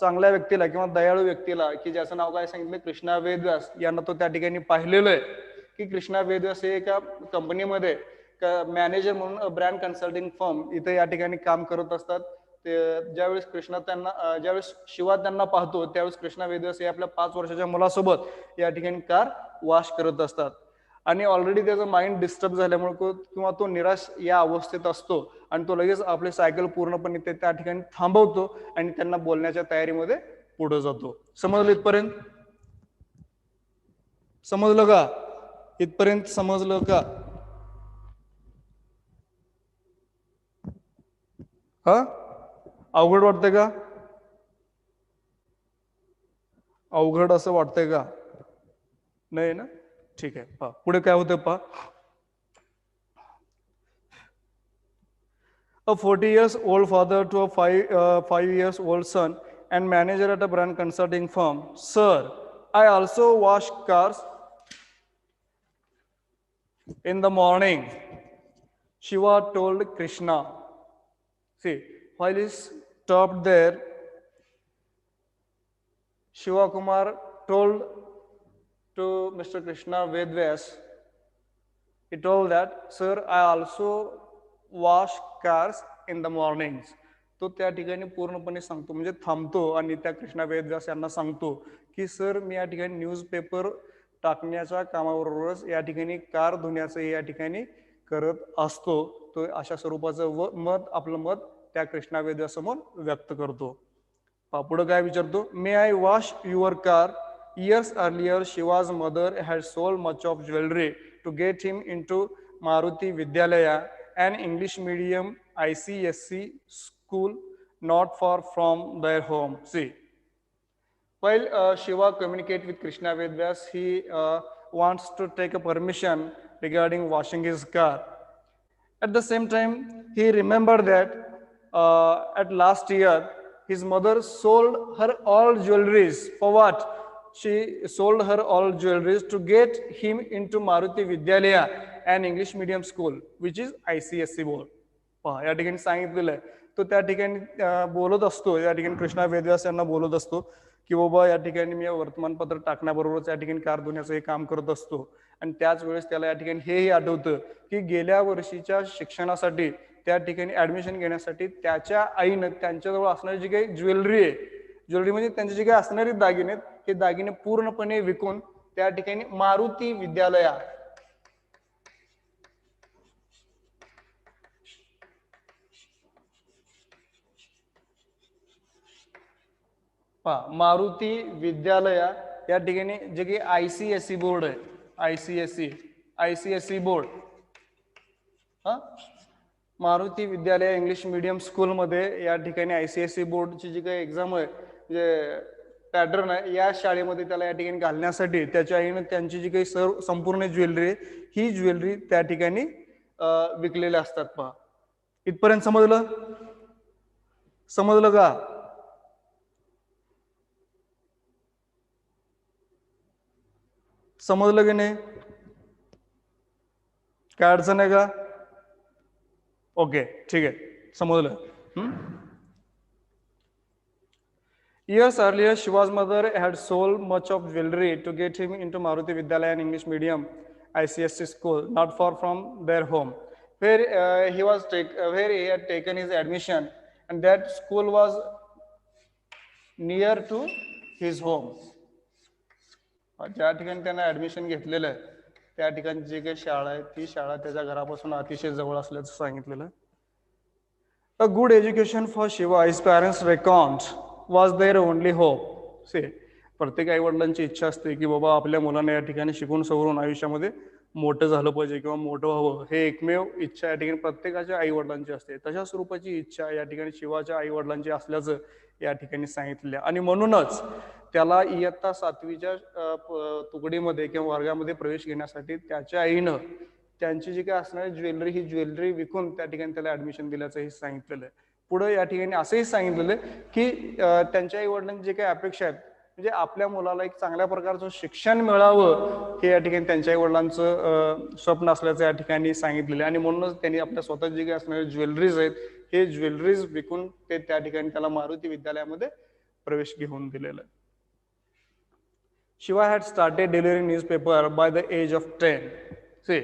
चांगल्या व्यक्तीला किंवा दयाळू व्यक्तीला, की ज्याचं नाव काय सांगितलं, कृष्णा वेदव्यास, यांना तो त्या ठिकाणी पाहिलेलं आहे की कृष्णा वेदव्यास हे एका कंपनीमध्ये मॅनेजर म्हणून ब्रँड कन्सल्टिंग फर्म इथे या ठिकाणी काम करत असतात. ज्यावेळेस ज्यावेळेस शिवा त्यांना पाहतो त्यावेळेस कृष्णा वेदव्यास हे आपल्या 5 वर्षाच्या मुलासोबत या ठिकाणी कार वॉश करत असतात, आणि ऑलरेडी त्याचं माइंड डिस्टर्ब झाल्यामुळे किंवा तो निराश या अवस्थेत असतो, आणि तो लगेच आपली सायकल पूर्णपणे त्या ठिकाणी थांबवतो आणि त्यांना बोलण्याच्या तयारीमध्ये पुढे जातो. समजलं इथपर्यंत? समजलं का? इथपर्यंत समजलं का? हा, अवघड वाटतंय का? अवघड असं वाटतंय का? नाही ना? ठीक आहे. पहा पुढे काय होतं. पहा, a 40 years old father to a 5 years old son and manager at a brand consulting firm. Sir, I also wash cars in the morning, Shiva told Krishna. See, while he stopped there, Shiva Kumar told to Mr. Krishna Vedvyas, he told that, sir, I also wash cars in the mornings. तो त्या ठिकाणी पूर्णपणे सांगतो, म्हणजे थांबतो आणि त्या कृष्णा वेदव्यास यांना सांगतो की सर, मी या ठिकाणी न्यूजपेपर टाकण्याच्या कामाबरोबरच या ठिकाणी कार धुण्याचं या ठिकाणी करत असतो. तो अशा स्वरूपाचं आपलं मत त्या कृष्णा वेदव्यासमोर व्यक्त करतो. पुढे काय विचारतो, may I wash your car? Years earlier, Shiva's mother had sold much of jewelry to get him into Maruti Vidyalaya, an English medium ICSC school not far from their home. See, while Shiva communicates with Krishna Vedvyas, he wants to take a permission regarding washing his car. At the same time, he remembered that at last year, his mother sold her all jewelries. For what? She sold her all jewelries to get him into Maruti Vidyalaya, an English medium school, which is ICSC board. या ठिकाणी सांगितलेलं आहे. तो त्या ठिकाणी बोलत असतो, या ठिकाणी कृष्णा वेदव्यास यांना बोलत असतो की बाबा या ठिकाणी मी वर्तमानपत्र टाकण्याबरोबरच या ठिकाणी कार धुण्याचं हे काम करत असतो. आणि त्याच वेळेस त्याला या ठिकाणी हेही आठवतं की गेल्या वर्षीच्या शिक्षणासाठी त्या ठिकाणी ऍडमिशन घेण्यासाठी त्याच्या आईनं त्यांच्याजवळ असणारी जी काही ज्वेलरी आहे, ज्वेलरी म्हणजे त्यांचे जे काही असणारे दागिने आहेत, हे दागिने पूर्णपणे विकून त्या ठिकाणी मारुती विद्यालया, मारुती विद्यालया या ठिकाणी जे की ICSE बोर्ड आहे, ICSE बोर्ड, मारुती विद्यालय इंग्लिश मीडियम स्कूल मध्ये या ठिकाणी ICSE बोर्डची जी काही एक्झाम आहे, जे पॅटर्न आहे, या शाळेमध्ये त्याला या ठिकाणी घालण्यासाठी त्याच्या आईने त्यांची जी काही संपूर्ण ज्वेलरी आहे, ही ज्वेलरी त्या ठिकाणी विकलेल्या असतात. पहा, इथपर्यंत समजलं? समजलं का? समजलं की नाही? काय अडचण आहे का? ओके, ठीक आहे, समजलं. Years earlier, Shiva's mother had sold much of jewelry to get him into Maruti Vidyalaya and English medium ICSC school, not far from their home, where where he had taken his admission, and that school was near to his home. ज्या ठिकाणी त्यांना admission घेतलेलं आहे त्या ठिकाणी जी काही शाळा आहे ती शाळा त्याच्या घरापासून अतिशय जवळ असल्याचं सांगितलेलं आहे. A good education for Shiva, his parents recount, was their only hope. See, प्रत्येक आई वडिलांची इच्छा असते की बाबा आपल्या मुलांना या ठिकाणी शिकून सवरून आयुष्यामध्ये मोठं झालं पाहिजे किंवा मोठं व्हावं, हे एकमेव इच्छा या ठिकाणी प्रत्येकाच्या आई वडिलांची असते. तशा स्वरूपाची इच्छा या ठिकाणी शिवाच्या आई वडिलांची असल्याचं या ठिकाणी सांगितलं. आणि म्हणूनच त्याला इयत्ता 7वीच्या तुकडीमध्ये किंवा वर्गामध्ये प्रवेश घेण्यासाठी त्याच्या आईनं त्यांची जी काय असणारी ज्वेलरी ही ज्वेलरी विकून त्या ठिकाणी त्याला ऍडमिशन दिल्याचंही सांगितलेलं आहे. पुढे या ठिकाणी असंही सांगितलेलं आहे की त्यांच्या आई वडिलांची जे काही अपेक्षा आहेत म्हणजे आपल्या मुलाला एक चांगल्या प्रकारचं शिक्षण मिळावं हे या ठिकाणी त्यांच्या आई वडिलांचं स्वप्न असल्याचं या ठिकाणी सांगितलेलं आहे. आणि म्हणूनच त्यांनी आपल्या स्वतः जे काही असणारे ज्वेलरीज आहेत हे ज्वेलरीज विकून ते त्या ठिकाणी त्याला मारुती विद्यालयामध्ये प्रवेश घेऊन दिलेला आहे. Shiva had started delivering newspaper by the age of 10. See,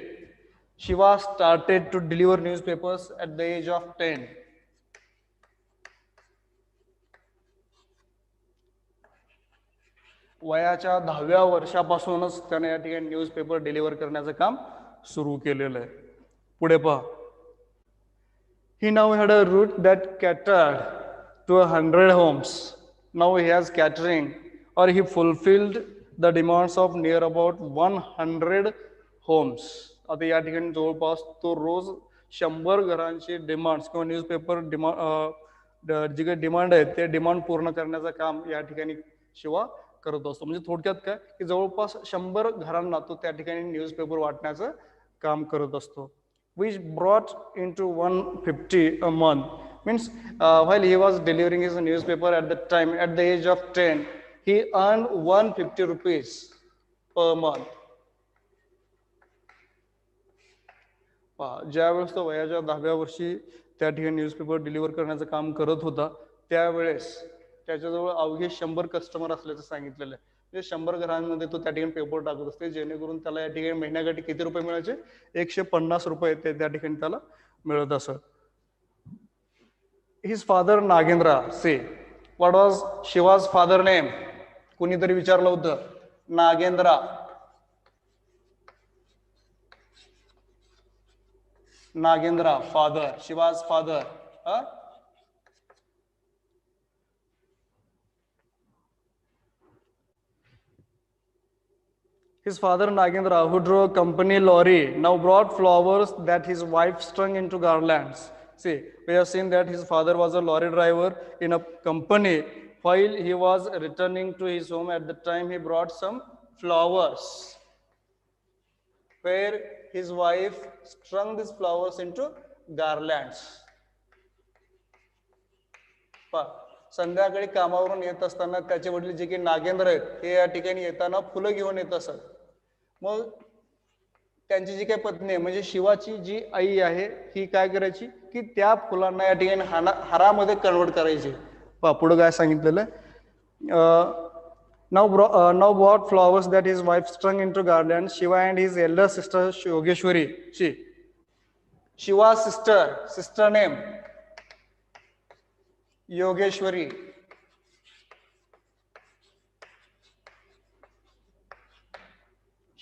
Shiva started to deliver newspapers at the age of 10. वयाच्या 10व्या वर्षापासूनच त्याने या ठिकाणी न्यूजपेपर डिलिव्हर करण्याचं काम सुरू केलेलं आहे. पुढे पहा. He now had a route that catered to 100 homes. Now he has catering, or he fulfilled the demands of near about 100 homes. आता या ठिकाणी जवळपास तो रोज 100 घरांची डिमांड्स किंवा न्यूजपेपर जी काही डिमांड आहे ते डिमांड पूर्ण करण्याचं काम या ठिकाणी शिवा करत असतो. म्हणजे थोडक्यात काय की जवळपास 100 घरांना तो त्या ठिकाणी न्यूजपेपर वाटण्याचं काम करत असतो. Which brought into 150 a month. Means while he was delivering his newspaper at the time, at the age of 10, he earned 150 rupees per month. ज्यावेळेस तो वयाच्या 10व्या वर्षी त्या ठिकाणी न्यूजपेपर डिलिव्हर करण्याचं काम करत होता त्यावेळेस त्याच्याजवळ अवघे 100 कस्टमर असल्याचं सांगितलेलं आहे. म्हणजे 100 घरांमध्ये तो त्या ठिकाणी पेपर टाकत असते जेणेकरून त्याला या ठिकाणी महिन्याकाठी किती रुपये मिळायचे? 150 रुपये ते त्या ठिकाणी त्याला मिळत असत. His father Nagendra. Say what was Shiva's father name? कुणीतरी विचारलं होतं. Nagendra. Nagendra father, Shiva's father. His father Nagendra, who drove a company lorry, now brought flowers that his wife strung into garlands. See, we have seen that his father was a lorry driver in a company. While he was returning to his home at the time, he brought some flowers, where his wife strung these flowers into garlands. संध्याकाळी कामावरून येत असताना त्याचे वडील जे की नागेंद्र आहेत हे या ठिकाणी येताना फुलं घेऊन येत असत. मग त्यांची जी काही पत्नी आहे म्हणजे शिवाची जी आई आहे ही काय करायची की त्या फुलांना या ठिकाणी हारामध्ये कन्वर्ट करायची. पुढे काय सांगितलेलं आहे. Now brought flowers that his wife strung into garlands. Shiva and his elder sister Yogeshwari. Shiva's sister name Yogeshwari.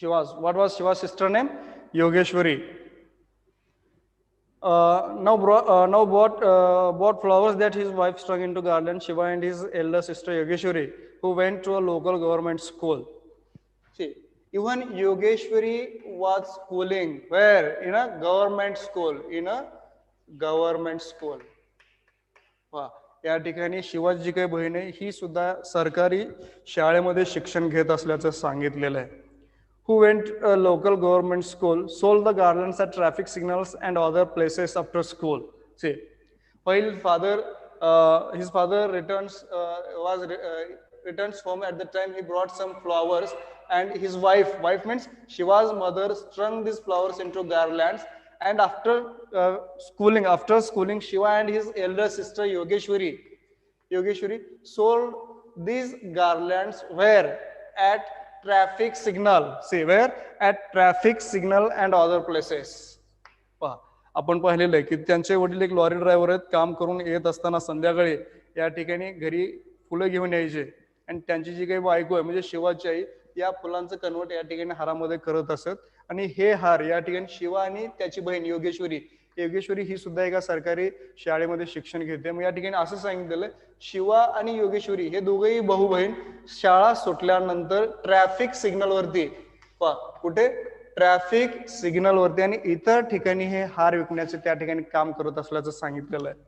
What was Shiva's sister name? Yogeshwari. Now bought flowers that his wife strung into garlands. Shiva and his elder sister Yogeshwari, who went to a local government school. See, even Yogeshwari was schooling where? In a government school. In a government school. या ठिकाणी शिवाजी जी काही बहीण आहे ही सुद्धा सरकारी शाळेमध्ये शिक्षण घेत असल्याचं सांगितलेलं आहे. Who went a local government school, sold the garlands at traffic signals and other places after school. See, while his father returns home at the time, he brought some flowers and his wife means Shiva's mother, strung these flowers into garlands. And after schooling, Shiva and his elder sister Yogeshwari sold these garlands where? At traffic signal. See, where? At traffic signal and other places. पहा, आपण पाहिलेलं आहे की त्यांचे वडील एक lorry driver आहेत. काम करून येत असताना संध्याकाळी या ठिकाणी घरी फुलं घेऊन यायचे आणि त्यांची जी काही बायको आहे म्हणजे शिवाची आई या फुलांचं कन्वर्ट या ठिकाणी हारामध्ये करत असत. आणि हे हार या ठिकाणी शिवा आणि त्याची बहीण योगेश्वरी ही सुद्धा एका सरकारी शाळेमध्ये शिक्षण घेते. मग या ठिकाणी असं सांगितलेलं शिवा आणि योगेश्वरी हे दोघेही भाऊ बहीण शाळा सुटल्यानंतर ट्रॅफिक सिग्नल वरती कुठे ट्रॅफिक सिग्नल वरती आणि इतर ठिकाणी हे हार विकण्याचे त्या ठिकाणी काम करत असल्याचं सांगितलेलं आहे.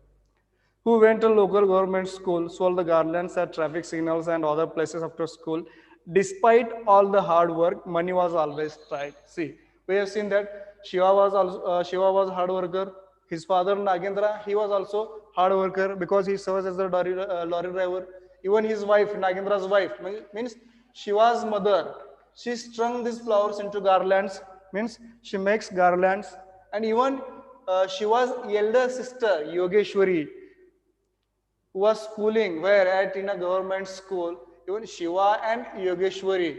Who went to local government school, sold the garlands at traffic signals and other places after school. Despite all the hard work, money was always tight. See, we have seen that Shiva was hard worker. His father Nagendra, he was also hard worker because he serves as a lorry driver. Even his wife, Nagendra's wife, means Shiva's mother, she strung these flowers into garlands. Means she makes garlands, and even Shiva's elder sister Yogeshwari was schooling where at in a government school. Even Shiva and Yogeshwari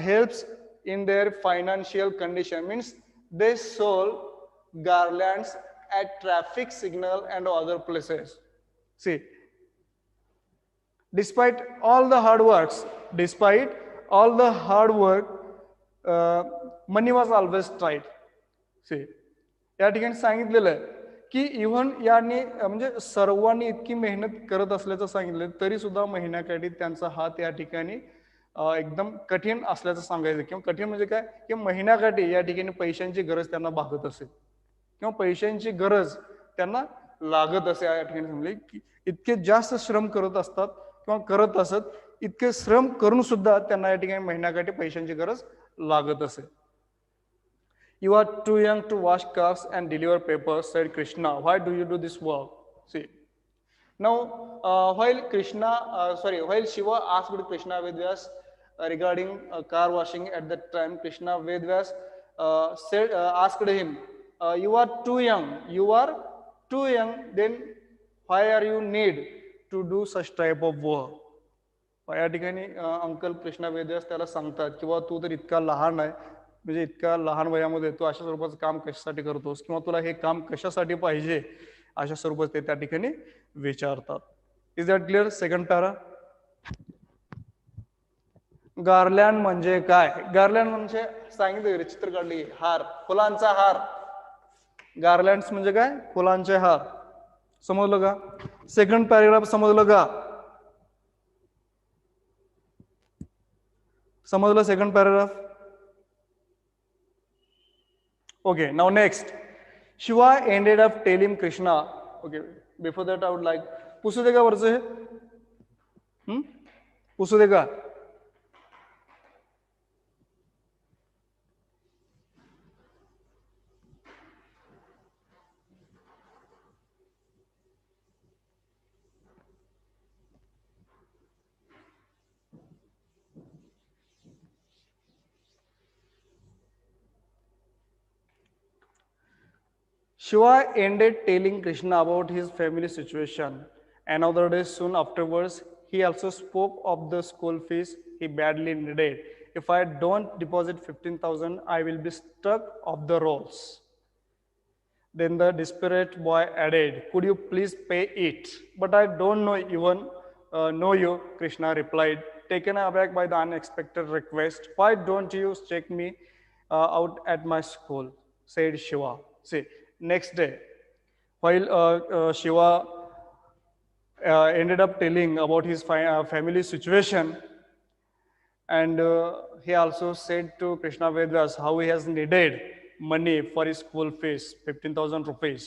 helps in their financial condition. Means they sold garlands at traffic signal and other places. See, despite all the hard work, money was always tight. See, या ठिकाणी सांगितलेलं आहे की even यांनी म्हणजे सर्वांनी इतकी मेहनत करत असल्याचं सांगितलं तरी सुद्धा महिन्याकाठी त्यांचा हात या ठिकाणी एकदम कठीण असल्याचं सांगायचं. किंवा कठीण म्हणजे काय की महिन्याकाठी या ठिकाणी पैशांची गरज त्यांना भागत असेल किंवा पैशांची गरज त्यांना लागत असे. या ठिकाणी समजले की इतके जास्त श्रम करत असतात किंवा करत असत, इतके श्रम करून सुद्धा त्यांना या ठिकाणी महिन्याकाठी पैशांची गरज लागत असेल. You are too young to wash cars and deliver papers, said Krishna. Why do you do this work? See, now while Shiva asked Krishna Vedvyas regarding car washing at that time, Krishna Vedvyas asked him, "You are too young. Then why are you need to do such type of work?" या ठिकाणी uncle Krishna Vedvyas त्याला सांगतात किंवा तू तर इतका लहान आहे, म्हणजे इतक्या लहान वयामध्ये तू अशा स्वरूपाचं काम कशासाठी करतोस किंवा तुला हे काम कशासाठी पाहिजे अशा स्वरूपात ते त्या ठिकाणी विचारतात. Is that clear? Second para. Garland म्हणजे काय? गार्लँड म्हणजे सांगितलं चित्र काढली हार, फुलांचा हार. गार्लँड्स म्हणजे काय? फुलांचे हार. समजलं का? सेकंड पॅरेग्राफ समजलं का? समजलं second paragraph? Okay, now next. Shiva ended up telling Krishna. Okay, before that I would like. पुसू दे का वरचं हे? पुसू दे का? Shiva ended telling Krishna about his family situation. Another day soon afterwards, he also spoke of the school fees he badly needed. If I don't deposit 15,000, I will be struck off the rolls. Then the desperate boy added, "Could you please pay it? But I don't know you," Krishna replied, taken aback by the unexpected request. "Why don't you check me out at my school?" said Shiva. See, next day, while Shiva ended up telling about his family situation, and he also said to Krishna Vedvyas how he has needed money for his school fees, 15,000 rupees.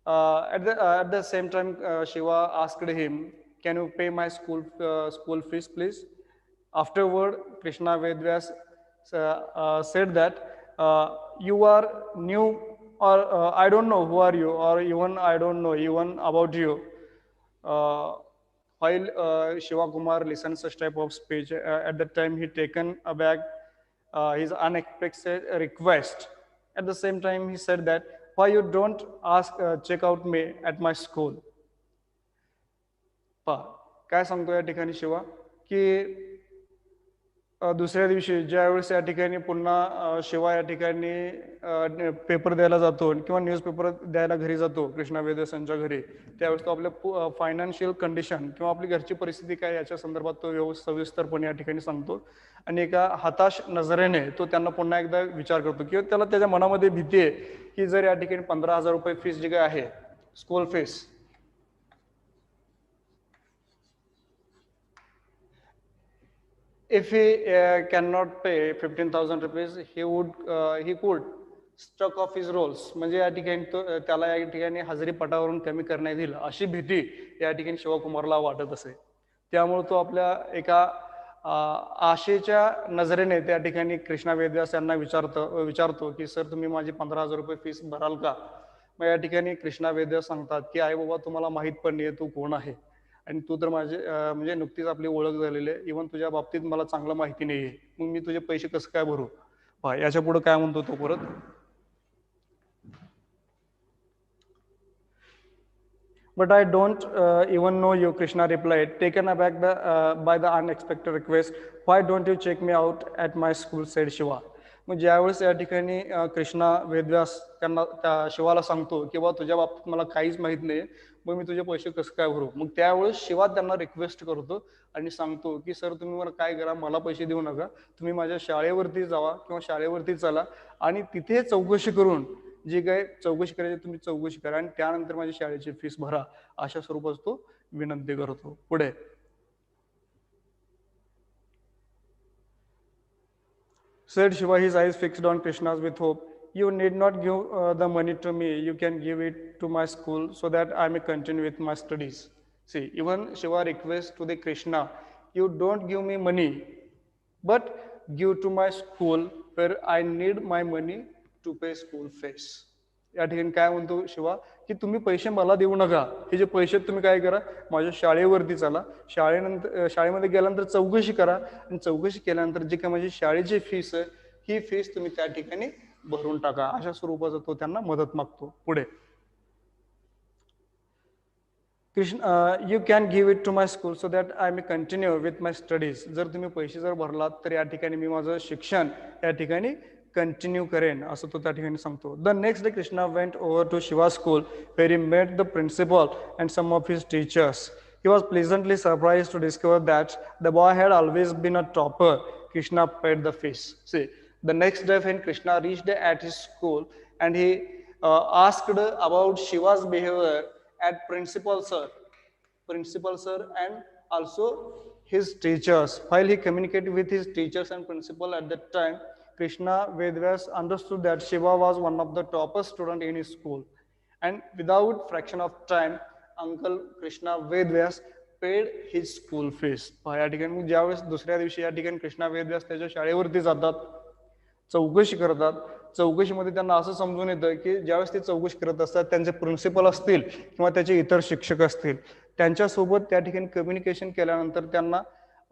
At the same time, Shiva asked him, "Can you pay my school fees, please?" Afterward, Krishna Vedvyas said that you are new, or I don't know who are you, or even I don't know even about you. While Shiva Kumar listened such type of speech, at that time he taken aback his unexpected request. At the same time, he said that, why you don't check out me at my school? पहा काय सांगतो या ठिकाणी शिवा की दुसऱ्या दिवशी ज्यावेळेस या ठिकाणी पुन्हा शिवा या ठिकाणी पेपर द्यायला जातो किंवा न्यूजपेपर द्यायला घरी जातो कृष्णा वेदस यांच्या घरी, त्यावेळेस तो आपल्या फायनान्शियल कंडिशन किंवा आपली घरची परिस्थिती काय याच्या संदर्भात तो सविस्तरपणे या ठिकाणी सांगतो आणि एका हताश नजरेने तो त्यांना पुन्हा एकदा विचार करतो किंवा त्याला त्याच्या मनामध्ये भीती आहे की जर या ठिकाणी 15,000 रुपये फीस जी काय आहे school fees, if he cannot pay 15,000 rupees, he could struck off his roles. म्हणजे या ठिकाणी त्याला या ठिकाणी हजेरी पटावरून कमी करण्यात येईल अशी भीती या ठिकाणी शिवकुमारला वाटत असे. त्यामुळे तो आपल्या एका आशेच्या नजरेने त्या ठिकाणी कृष्णा वेदव्यास यांना विचारतो की सर तुम्ही माझी 15,000 रुपये फीस भराल का? मग या ठिकाणी कृष्णा वेदव्यास सांगतात की आई बाबा तुम्हाला माहित पण नाहीये तू कोण आहे आणि तू तर माझे म्हणजे नुकतीच आपली ओळख झालेली आहे, इव्हन तुझ्या बाबतीत मला चांगलं माहिती नाहीये, मग मी तुझे पैसे कसं काय भरू? याच्या पुढे काय म्हणतो तो परत, But I don't even know you, Krishna replied, taken aback by the unexpected request. Why don't you check me out at my school, said Shiva. मग ज्यावेळेस या ठिकाणी कृष्णा वेदव्यास त्यांना त्या शिवाला सांगतो की बा तुझ्या बाबतीत मला काहीच माहित नाही, मग मी तुझे पैसे कसं काय भरू? मग त्यावेळेस शिवा त्यांना रिक्वेस्ट करतो आणि सांगतो की सर तुम्ही मला काय करा, मला पैसे देऊ नका, तुम्ही माझ्या शाळेवरती जावा किंवा शाळेवरती चला आणि तिथे चौकशी करून जी काय चौकशी करायची तुम्ही चौकशी करा आणि त्यानंतर माझी शाळेची फीस भरा, अशा स्वरूपात तो विनंती करतो. पुढे said Shiva, his eyes fixed on Krishna's with hope. You need not give the money to me. You can give it to my school so that I may continue with my studies. See, even Shiva requests to the Krishna, you don't give me money, but give to my school where I need my money to pay school fees. या ठिकाणी काय म्हणतो शिवा की तुम्ही पैसे मला देऊ नका, हे जे पैसे तुम्ही काय करा माझ्या शाळेवरती चला, शाळेमध्ये गेल्यानंतर चौकशी करा आणि चौकशी केल्यानंतर जी काय माझी शाळेची फीस आहे ही फीस तुम्ही त्या ठिकाणी भरून टाका, अशा स्वरूपाचा तो त्यांना मदत मागतो. पुढे Krishna you can give it to my school so that I may continue with my studies. जर तुम्ही पैसे जर भरलात तर या ठिकाणी मी माझं शिक्षण या ठिकाणी कंटिन्यू करेन असं तो त्या ठिकाणी सांगतो. The next day Krishna went over to Shiva school where he met the principal and some of his teachers. He was pleasantly surprised to discover that the boy had always been a topper. Krishna paid the fees. See, the next day when Krishna reached at his school and he asked about Shiva's behavior at principal sir and also his teachers. While he communicated with his teachers and principal at that time, Krishna Vedvyas understood that Shiva was one of the topest student in his school, and without fraction of time, Uncle Krishna Vedvyas paid his school fees. या ठिकाणी ज्यावेळेस दुसऱ्या दिवशी या ठिकाणी कृष्णा वेदव्यास त्याच्या शाळेवरती जातात, चौकशी करतात. चौकशीमध्ये त्यांना असं समजून येतं की ज्यावेळेस ते चौकशी करत असतात त्यांचे प्रिन्सिपल असतील किंवा त्याचे इतर शिक्षक असतील त्यांच्यासोबत त्या ठिकाणी कम्युनिकेशन केल्यानंतर त्यांना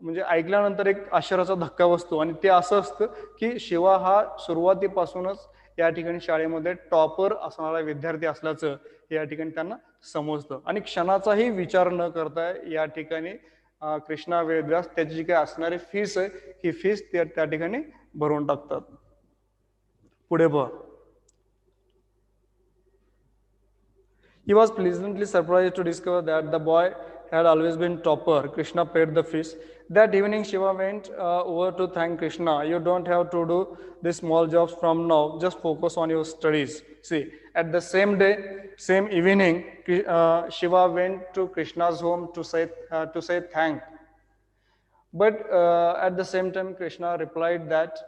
म्हणजे ऐकल्यानंतर एक आश्चर्याचा धक्का बसतो आणि ते असं असतं की शिवा हा सुरुवातीपासूनच या ठिकाणी शाळेमध्ये टॉपर असणारा विद्यार्थी असल्याचं या ठिकाणी त्यांना समजतं आणि क्षणाचाही विचार न करता या ठिकाणी कृष्णा वेदव्यास त्याची जी काही असणारी फीस आहे ही फीस त्या ठिकाणी भरून टाकतात. पुढे बघ. He was pleasantly surprised to discover that the boy had always been topper. Krishna paid the fees. That evening, Shiva went over to thank Krishna. You don't have to do these small jobs from now. Just focus on your studies. See, at the same day, same evening, Shiva went to Krishna's home to say thank. But at the same time, Krishna replied that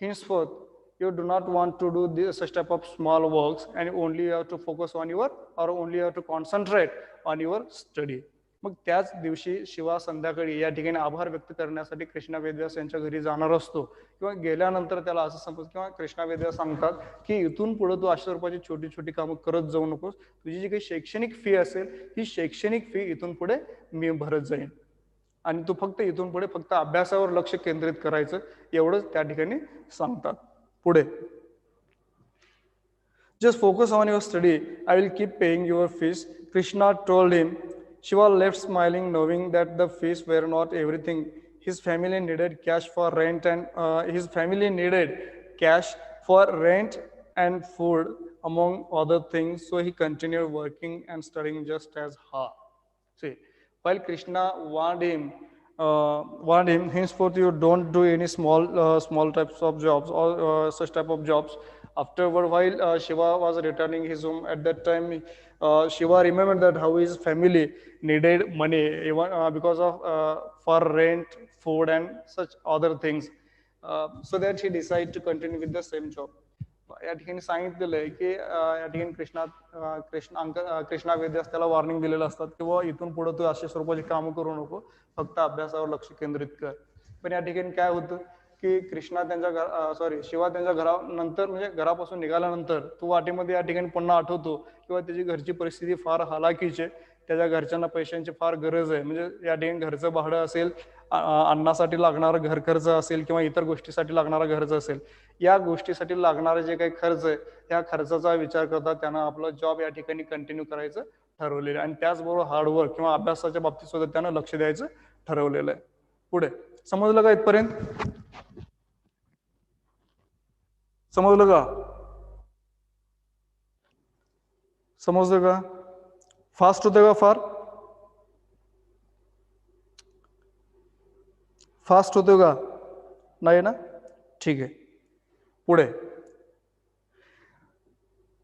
henceforth, you do not want to do such type of small works and only you have to focus on only you have to concentrate on your study. मग त्याच दिवशी शिवा संध्याकाळी या ठिकाणी आभार व्यक्त करण्यासाठी कृष्णा वेदव्यास यांच्या घरी जाणार असतो, किंवा गेल्यानंतर त्याला असं समज किंवा कृष्णा वेदव्यास सांगतात की इथून पुढे तू 800 रुपयाची छोटी छोटी कामं करत जाऊ नकोस, तुझी जी काही शैक्षणिक फी असेल ही शैक्षणिक फी इथून पुढे मी भरत जाईन आणि तू फक्त इथून पुढे फक्त अभ्यासावर लक्ष केंद्रित करायचं एवढंच त्या ठिकाणी सांगतात. पुढे just focus on your study, I will keep paying your fees, Krishna told him. Shiva left smiling, knowing that the fees were not everything. His family needed cash for rent and food, among other things. So he continued working and studying just as hard. See, while Krishna warned him, henceforth you don't do any small types of jobs or such type of jobs. Afterward, while Shiva was returning his home, at that time Shiva remembered that how his family needed money, even because of for rent, food, and such other things. So that he decided to continue with the same job. या ठिकाणी सांगितलेलं आहे की या ठिकाणी कृष्णा वेद्यास त्याला warning दिलेलं असतात की बाबा इथून पुढे तू अशा स्वरूपाची कामं करू नको, फक्त अभ्यासावर लक्ष केंद्रित कर. पण या ठिकाणी काय होतं की शिवा त्यांच्या घरानंतर म्हणजे घरापासून निघाल्यानंतर तो वाटेमध्ये या ठिकाणी पुन्हा आठवतो किंवा त्याची घरची परिस्थिती फार हालाकीची, त्याच्या घरच्यांना पैशांची फार गरज आहे. म्हणजे या ठिकाणी घरचं भाडं असेल, अन्नासाठी लागणारा घर खर्च असेल किंवा इतर गोष्टीसाठी लागणारा खर्च असेल, या गोष्टीसाठी लागणारे जे काही खर्च आहे त्या खर्चाचा विचार करता त्यानं आपला जॉब या ठिकाणी कंटिन्यू करायचं ठरवलेलं आहे आणि त्याचबरोबर हार्डवर्क किंवा अभ्यासाच्या बाबतीत सुद्धा त्यानं लक्ष द्यायचं ठरवलेलं आहे. पुढे समजलं का इथपर्यंत? समजलं का? समजलं का? फास्ट होते का? फास्ट होते का? नाही ना? ठीक आहे. पुढे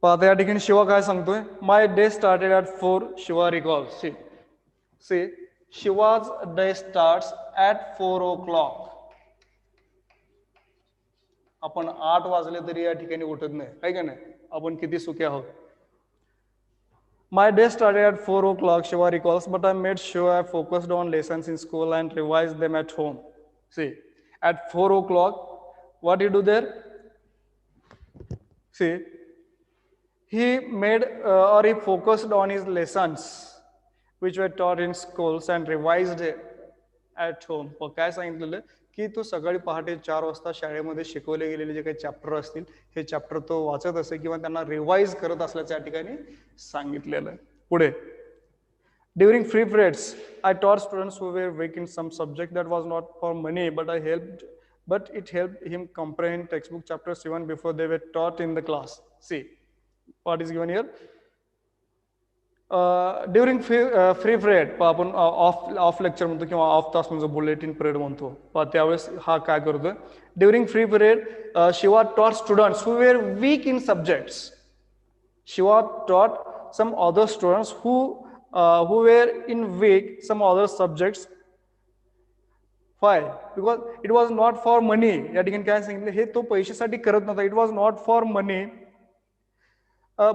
आता या ठिकाणी शिवा काय सांगतोय? My day started at 4. Shiva recalls. See Shiva's day starts at 4 o'clock. आपण 8 वाजले तरी या ठिकाणी उठत नाही, आहे का नाही? आपण किती सुखी आहोत. My day started at 4 o'clock, Shiva recalls, but I made sure I focused on lessons in school and revised them at home. See, at 4 o'clock, what do you do there? See, he made or he focused on his lessons, which were taught in schools and revised at home. काय सांगितलेलं की तो सकाळी पहाटे 4 वाजता शाळेमध्ये शिकवले गेलेले जे काही चॅप्टर असतील हे चॅप्टर तो वाचत असे किंवा त्यांना रिवाइज करत असल्याचं या ठिकाणी सांगितलेलं आहे. पुढे during free periods I taught students who were weak in some subject that was not for money but it helped him comprehend textbook chapters even before they were taught in the class. See what is given here. During free period आपण of lecture म्हणतो किंवा of तास म्हणजे bulletin period म्हणतो, त्यावेळेस हा काय करतोय? During free period Shiva taught students who were weak in subjects. Shiva taught some other students who were in weak some other subjects. Why? Because it was not for money. या ठिकाणी काय सांगितलं? हे तो पैशासाठी करत नव्हता. It was not for money.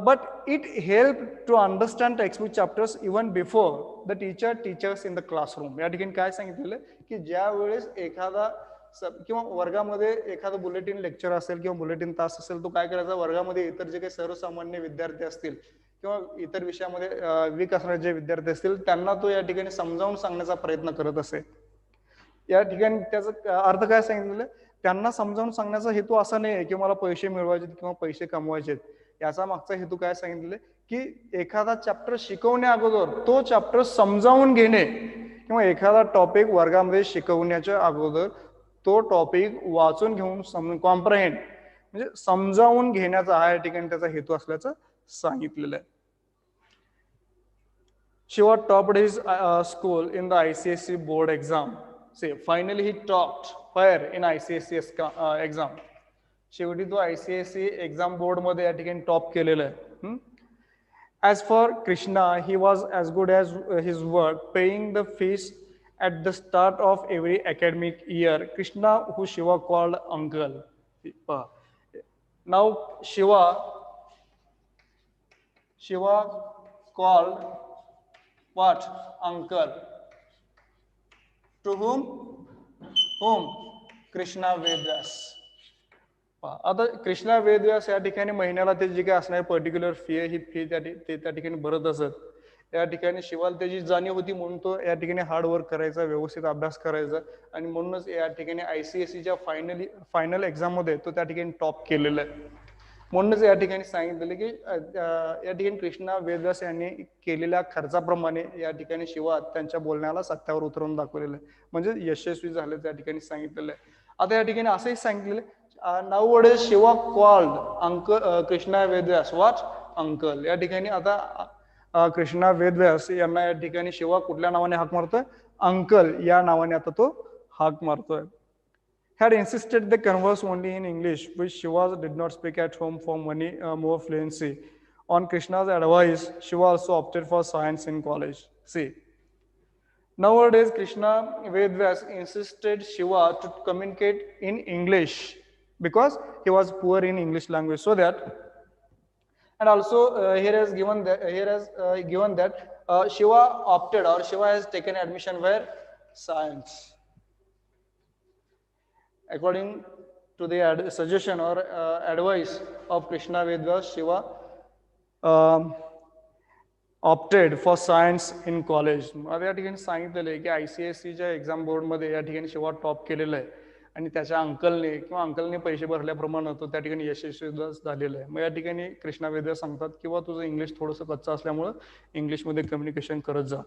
But it helped to understand textbook chapters even before the teacher teaches in the classroom. या ठिकाणी काय सांगितलेलं की ज्या वेळेस एखादा किंवा वर्गामध्ये एखादा बुलेटिन लेक्चर असेल किंवा बुलेटिन तास असेल, तो काय करायचा? वर्गामध्ये इतर जे काही सर्वसामान्य विद्यार्थी असतील किंवा इतर विषयामध्ये वीक असणारे जे विद्यार्थी असतील त्यांना तो या ठिकाणी समजावून सांगण्याचा प्रयत्न करत असे. या ठिकाणी त्याचा अर्थ काय सांगितलेलं? त्यांना समजावून सांगण्याचा हेतू असा नाही की मला पैसे मिळवायचे किंवा पैसे कमवायचे. याचा मागचा हेतू काय सांगितले की एखादा चॅप्टर शिकवण्या अगोदर तो चॅप्टर समजावून घेणे किंवा एखादा टॉपिक वर्गामध्ये शिकवण्याच्या अगोदर तो टॉपिक वाचून घेऊन कॉम्प्रहेंड म्हणजे समजावून घेण्याचा हा या ठिकाणी त्याचा हेतू असल्याचं सांगितलेलं आहे. Shiva topped his school in the ICSE board exam. See, finally he topped where in ICSE exam. शेवटी तो ICSE एक्झाम बोर्ड मध्ये या ठिकाणी टॉप केलेलं आहे. As for Krishna, he was as good as his work, paying the fees at the start of every academic year. Krishna, who Shiva called uncle. Now Shiva called what? Uncle. To whom? Krishna Vedvyas. आता कृष्णा वेदव्यास या ठिकाणी महिन्याला ते जी काही असणारी particular fee आहे, ही fee त्या ठिकाणी भरत असत. या ठिकाणी शिवाला त्याची जाणीव होती म्हणून तो या ठिकाणी हार्ड वर्क करायचा, व्यवस्थित अभ्यास करायचा आणि म्हणूनच या ठिकाणी ICSEच्या फायनल एक्झाम मध्ये तो त्या ठिकाणी टॉप केलेला आहे. म्हणूनच या ठिकाणी सांगितलेलं की या ठिकाणी कृष्णा वेदव्यास यांनी केलेल्या खर्चाप्रमाणे या ठिकाणी शिवा त्यांच्या बोलण्याला सत्यावर उतरवून दाखवलेलं आहे, म्हणजे यशस्वी झालं त्या ठिकाणी सांगितलेलं आहे. आता या ठिकाणी असंही सांगितलेलं now Shiva called Krishna Vedvyas what? Uncle. या ठिकाणी आता कृष्णा वेदव्यास यांना या ठिकाणी शिवा कुठल्या नावाने हाक मारतोय? अंकल या नावाने आता तो हाक मारतोय. Had insisted they converse only in English, which Shiva did not speak at home for more fluency. On Krishna's advice, Shiva also opted for science in college. See, nowadays Krishna Vedvyas insisted Shiva to communicate in English because he was poor in English language. So that, and also here has given that Shiva opted, or Shiva has taken admission where? Science. According to the suggestion or advice of Krishna Vedvyas, Shiva opted for science in college. आता या ठिकाणी सांगितलेलं आहे की ICSEच्या exam बोर्डमध्ये या ठिकाणी Shiva top केलेलं आहे आणि त्याच्या अंकलने पैसे भरल्याप्रमाणे तो त्या ठिकाणी यशस्वी झालेला आहे. मग या ठिकाणी कृष्णा वेदव्यास सांगतात किंवा तुझं इंग्लिश थोडंसं कच्चं असल्यामुळं इंग्लिशमध्ये कम्युनिकेशन करत जा.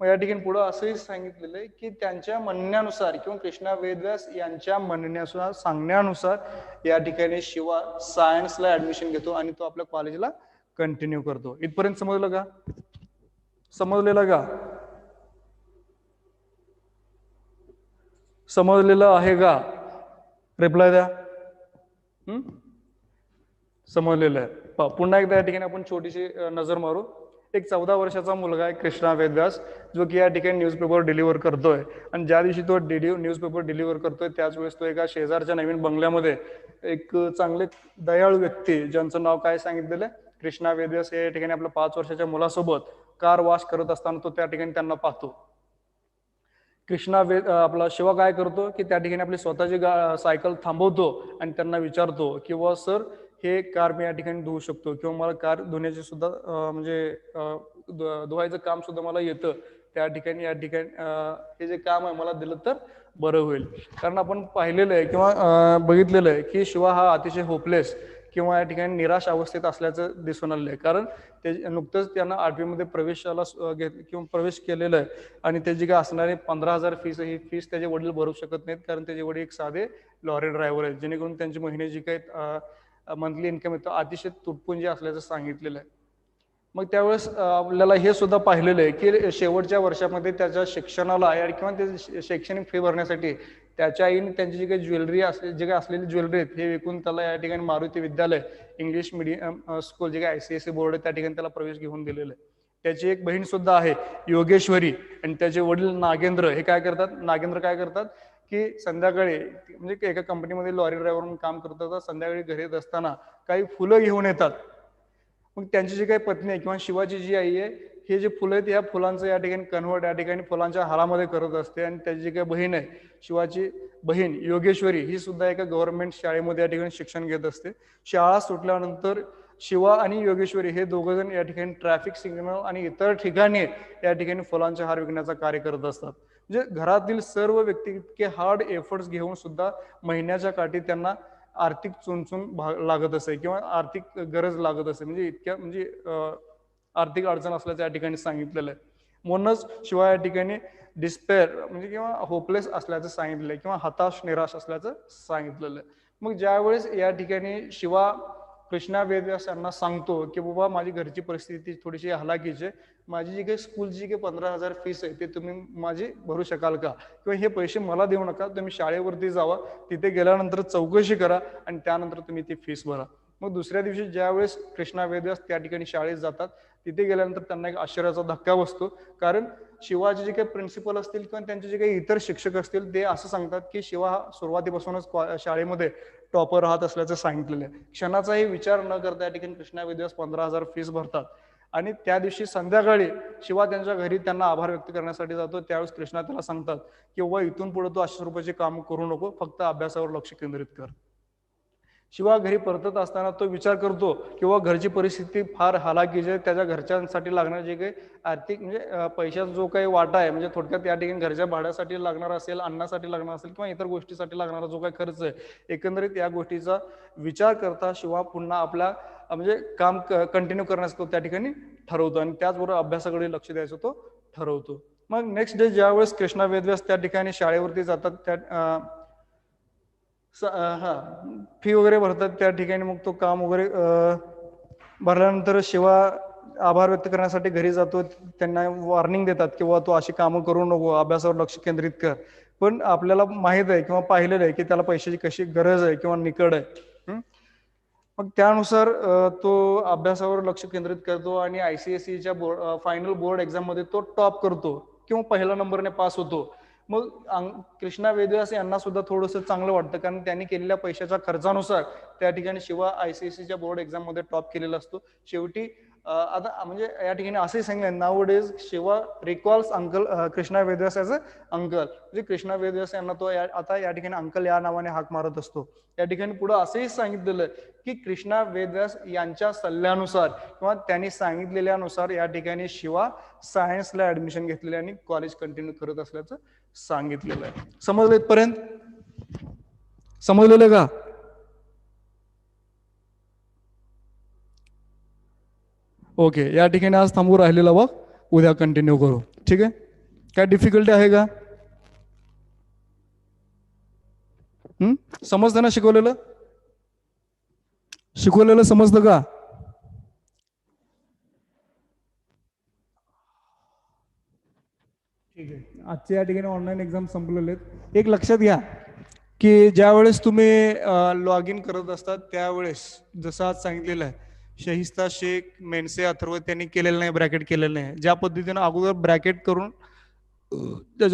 मग या ठिकाणी पुढे असंही सांगितलेलं आहे की त्यांच्या म्हणण्यानुसार किंवा कृष्णा वेदव्यास यांच्या म्हणण्यानुसार सांगण्यानुसार या ठिकाणी शिवा सायन्सला ऍडमिशन घेतो आणि तो आपल्या कॉलेजला कंटिन्यू करतो. इथपर्यंत समजलं का? समजलेलं का? समजलेलं आहे का? रिप्लाय द्या. समजलेलं आहे. पुन्हा एकदा या ठिकाणी आपण छोटीशी नजर मारू. एक 14 वर्षाचा मुलगा आहे कृष्णा वेदव्यास, जो की या ठिकाणी न्यूजपेपर डिलिव्हर करतोय आणि ज्या दिवशी तो न्यूजपेपर डिलिव्हर करतोय त्याच वेळेस तो एका शेजारच्या नवीन बंगल्यामध्ये एक चांगले दयाळू व्यक्ती ज्यांचं नाव काय सांगितलेलं आहे कृष्णा वेदव्यास या ठिकाणी आपल्या 5 वर्षाच्या मुलासोबत कार वॉश करत असताना तो त्या ठिकाणी त्यांना पाहतो. आपला शिवा काय करतो की त्या ठिकाणी आपली स्वतःची सायकल थांबवतो आणि त्यांना विचारतो की वा सर हे कार मी या ठिकाणी धुवू शकतो किंवा मला कार धुण्याचे सुद्धा म्हणजे धुवायचं काम सुद्धा मला येतं, त्या ठिकाणी या ठिकाणी हे जे काम आहे मला दिलं तर बरं होईल. कारण आपण पाहिलेलं आहे किंवा बघितलेलं आहे की शिवा हा अतिशय होपलेस किंवा या ठिकाणी निराश अवस्थेत असल्याचं दिसून आलेलं आहे. कारण ते नुकतंच त्यांना 8वी मध्ये प्रवेश केलेला आहे आणि त्याची काय असणारी 15,000 फीस, ही फीस त्याचे वडील भरू शकत नाहीत कारण त्याचे वडील एक साधे लॉरी ड्रायव्हर आहेत, जेणेकरून त्यांची महिन्याची काही मंथली इन्कम येतो अतिशय तुटपुंजी असल्याचं सांगितलेलं आहे. मग त्यावेळेस आपल्याला हे सुद्धा पाहिलेलं आहे की शेवटच्या वर्षामध्ये त्याच्या शिक्षणाला किंवा ते शैक्षणिक फी भरण्यासाठी त्याच्या आईने त्यांची जी काही ज्वेलरी जे काही असलेली ज्वेलरी आहेत हे विकून त्याला या ठिकाणी मारुती विद्यालय इंग्लिश मीडियम स्कूल जे काही ICSE बोर्ड आहे त्या ठिकाणी त्याला प्रवेश घेऊन दिलेला आहे. त्याची एक बहीण सुद्धा आहे योगेश्वरी आणि त्याचे वडील नागेंद्र. हे काय करतात? नागेंद्र काय करतात की संध्याकाळी म्हणजे एका कंपनीमध्ये लॉरी ड्रायव्हर म्हणून काम करतात, संध्याकाळी घरी येत असताना काही फुलं घेऊन येतात. मग त्यांची जी काही पत्नी आहे किंवा शिवाची जी आई आहे हे जे फुलं आहेत या फुलांचं या ठिकाणी कन्व्हर्ट या ठिकाणी फुलांच्या हारामध्ये करत असते आणि त्याची जी काही बहीण आहे शिवाची बहीण योगेश्वरी ही सुद्धा एका गव्हर्नमेंट शाळेमध्ये या ठिकाणी शिक्षण घेत असते. शाळा सुटल्यानंतर शिवा आणि योगेश्वरी हे दोघ जण या ठिकाणी ट्रॅफिक सिग्नल आणि इतर ठिकाणी या ठिकाणी फुलांचे हार विकण्याचं कार्य करत असतात. म्हणजे घरातील सर्व व्यक्ती इतके हार्ड एफर्ट्स घेऊन सुद्धा महिन्याच्या काठी त्यांना आर्थिक चुणचुण लागत असे किंवा आर्थिक गरज लागत असे, म्हणजे इतक्या म्हणजे आर्थिक अडचण असल्याचं या ठिकाणी सांगितलेलं आहे. म्हणूनच शिवाय या ठिकाणी डिस्पेअर म्हणजे किंवा होपलेस असल्याचं सांगितलंय किंवा हताश निराश असल्याचं सांगितलेलं आहे. मग ज्यावेळेस या ठिकाणी शिवा कृष्णा वेदव्यास यांना सांगतो की बाबा माझी घरची परिस्थिती थोडीशी हलाखीची आहे, माझी जी काही स्कूलची काही 15,000 फीस आहे ते तुम्ही माझी भरू शकाल का, किंवा हे पैसे मला देऊ नका, तुम्ही शाळेवरती जावा, तिथे गेल्यानंतर चौकशी करा आणि त्यानंतर तुम्ही ती फीस भरा. मग दुसऱ्या दिवशी ज्यावेळेस कृष्णा वेदव्यास त्या ठिकाणी शाळेत जातात तिथे गेल्यानंतर त्यांना एक आश्चर्याचा धक्का बसतो. कारण शिवाचे जे काही प्रिन्सिपल असतील किंवा त्यांचे जे काही इतर शिक्षक असतील ते असं सांगतात की शिवा हा सुरुवातीपासूनच शाळेमध्ये टॉपर राहत असल्याचं सांगितलेलं आहे. क्षणाचाही विचार न करता या ठिकाणी कृष्णा वेदव्यास 15,000 फीस भरतात आणि त्या दिवशी संध्याकाळी शिवा त्यांच्या घरी त्यांना आभार व्यक्त करण्यासाठी जातो. त्यावेळेस कृष्णा त्याला सांगतात की बाबा इथून पुढे तू 800 रुपयाचे काम करू नको, फक्त अभ्यासावर लक्ष केंद्रित कर. शिवा घरी परतत असताना तो विचार करतो किंवा घरची परिस्थिती फार हालाकीची आहे, त्याच्या घरच्यांसाठी लागणारे जे काही आर्थिक म्हणजे पैशाचा जो काही वाटा आहे, म्हणजे थोडक्यात या ठिकाणी घरच्या भाड्यासाठी लागणार असेल, अन्नासाठी लागणार असेल किंवा इतर गोष्टीसाठी लागणारा जो काही खर्च आहे, एकंदरीत या गोष्टीचा विचार करता शिवा पुन्हा आपला म्हणजे काम कंटिन्यू करण्यास तो त्या ठिकाणी ठरवतो आणि त्याचबरोबर अभ्यासाकडे लक्ष द्यायचं तो ठरवतो. मग नेक्स्ट डे ज्यावेळेस कृष्णा वेदव्यास त्या ठिकाणी शाळेवरती जातात, त्या फी वगैरे भरतात त्या ठिकाणी. मग तो काम वगैरे भरल्यानंतर शिवा आभार व्यक्त करण्यासाठी घरी जातो. त्यांना वॉर्निंग देतात किंवा तो अशी कामं करू नको, अभ्यासावर लक्ष केंद्रित कर. पण आपल्याला माहित आहे किंवा पाहिलेलं आहे की त्याला पैशाची कशी गरज आहे किंवा निकड आहे. मग त्यानुसार तो अभ्यासावर लक्ष केंद्रित करतो आणि ICSEच्या फायनल बोर्ड एक्झाम मध्ये तो टॉप करतो किंवा पहिल्या नंबरने पास होतो. मग कृष्णा वेदव्यास यांना सुद्धा थोडंसं चांगलं वाटतं, कारण त्यांनी केलेल्या पैशाच्या खर्चानुसार त्या ठिकाणी शिवा ICSEच्या बोर्ड एक्झाम मध्ये टॉप केलेला असतो. शेवटी आता म्हणजे या ठिकाणी असंही सांगितलं, nowadays Shiva recalls uncle Krishna Vedvyas as a uncle. म्हणजे कृष्णा वेदव्यास यांना तो आता या ठिकाणी अंकल या नावाने हाक मारत असतो. या ठिकाणी पुढे असंही सांगितलेलं की कृष्णा वेदव्यास यांच्या सल्ल्यानुसार किंवा त्यांनी सांगितलेल्यानुसार या ठिकाणी शिवा सायन्सला ऍडमिशन घेतलेले आणि कॉलेज कंटिन्यू करत असल्याचं सांगितलेलं आहे. समजलं इथपर्यंत? समजलेलं का? ओके, या ठिकाणी आज थांबू राहिलेला बघ, उद्या कंटिन्यू करू. ठीक आहे? काय डिफिकल्टी आहे का? समजतं ना शिकवलेलं? शिकवलेलं समजतं का? ठीक आहे. आजच्या या ठिकाणी ऑनलाईन एक्झाम संपलेले आहेत. एक लक्षात घ्या की ज्या वेळेस तुम्ही लॉग इन करत असतात त्यावेळेस जसं आज सांगितलेलं आहे, शहिस्ता शेख, मेनसे अथर्व त्यांनी केलेलं नाही, ब्रॅकेट केलेलं नाही. ज्या पद्धतीनं अगोदर ब्रॅकेट करून त्याच्यानंतर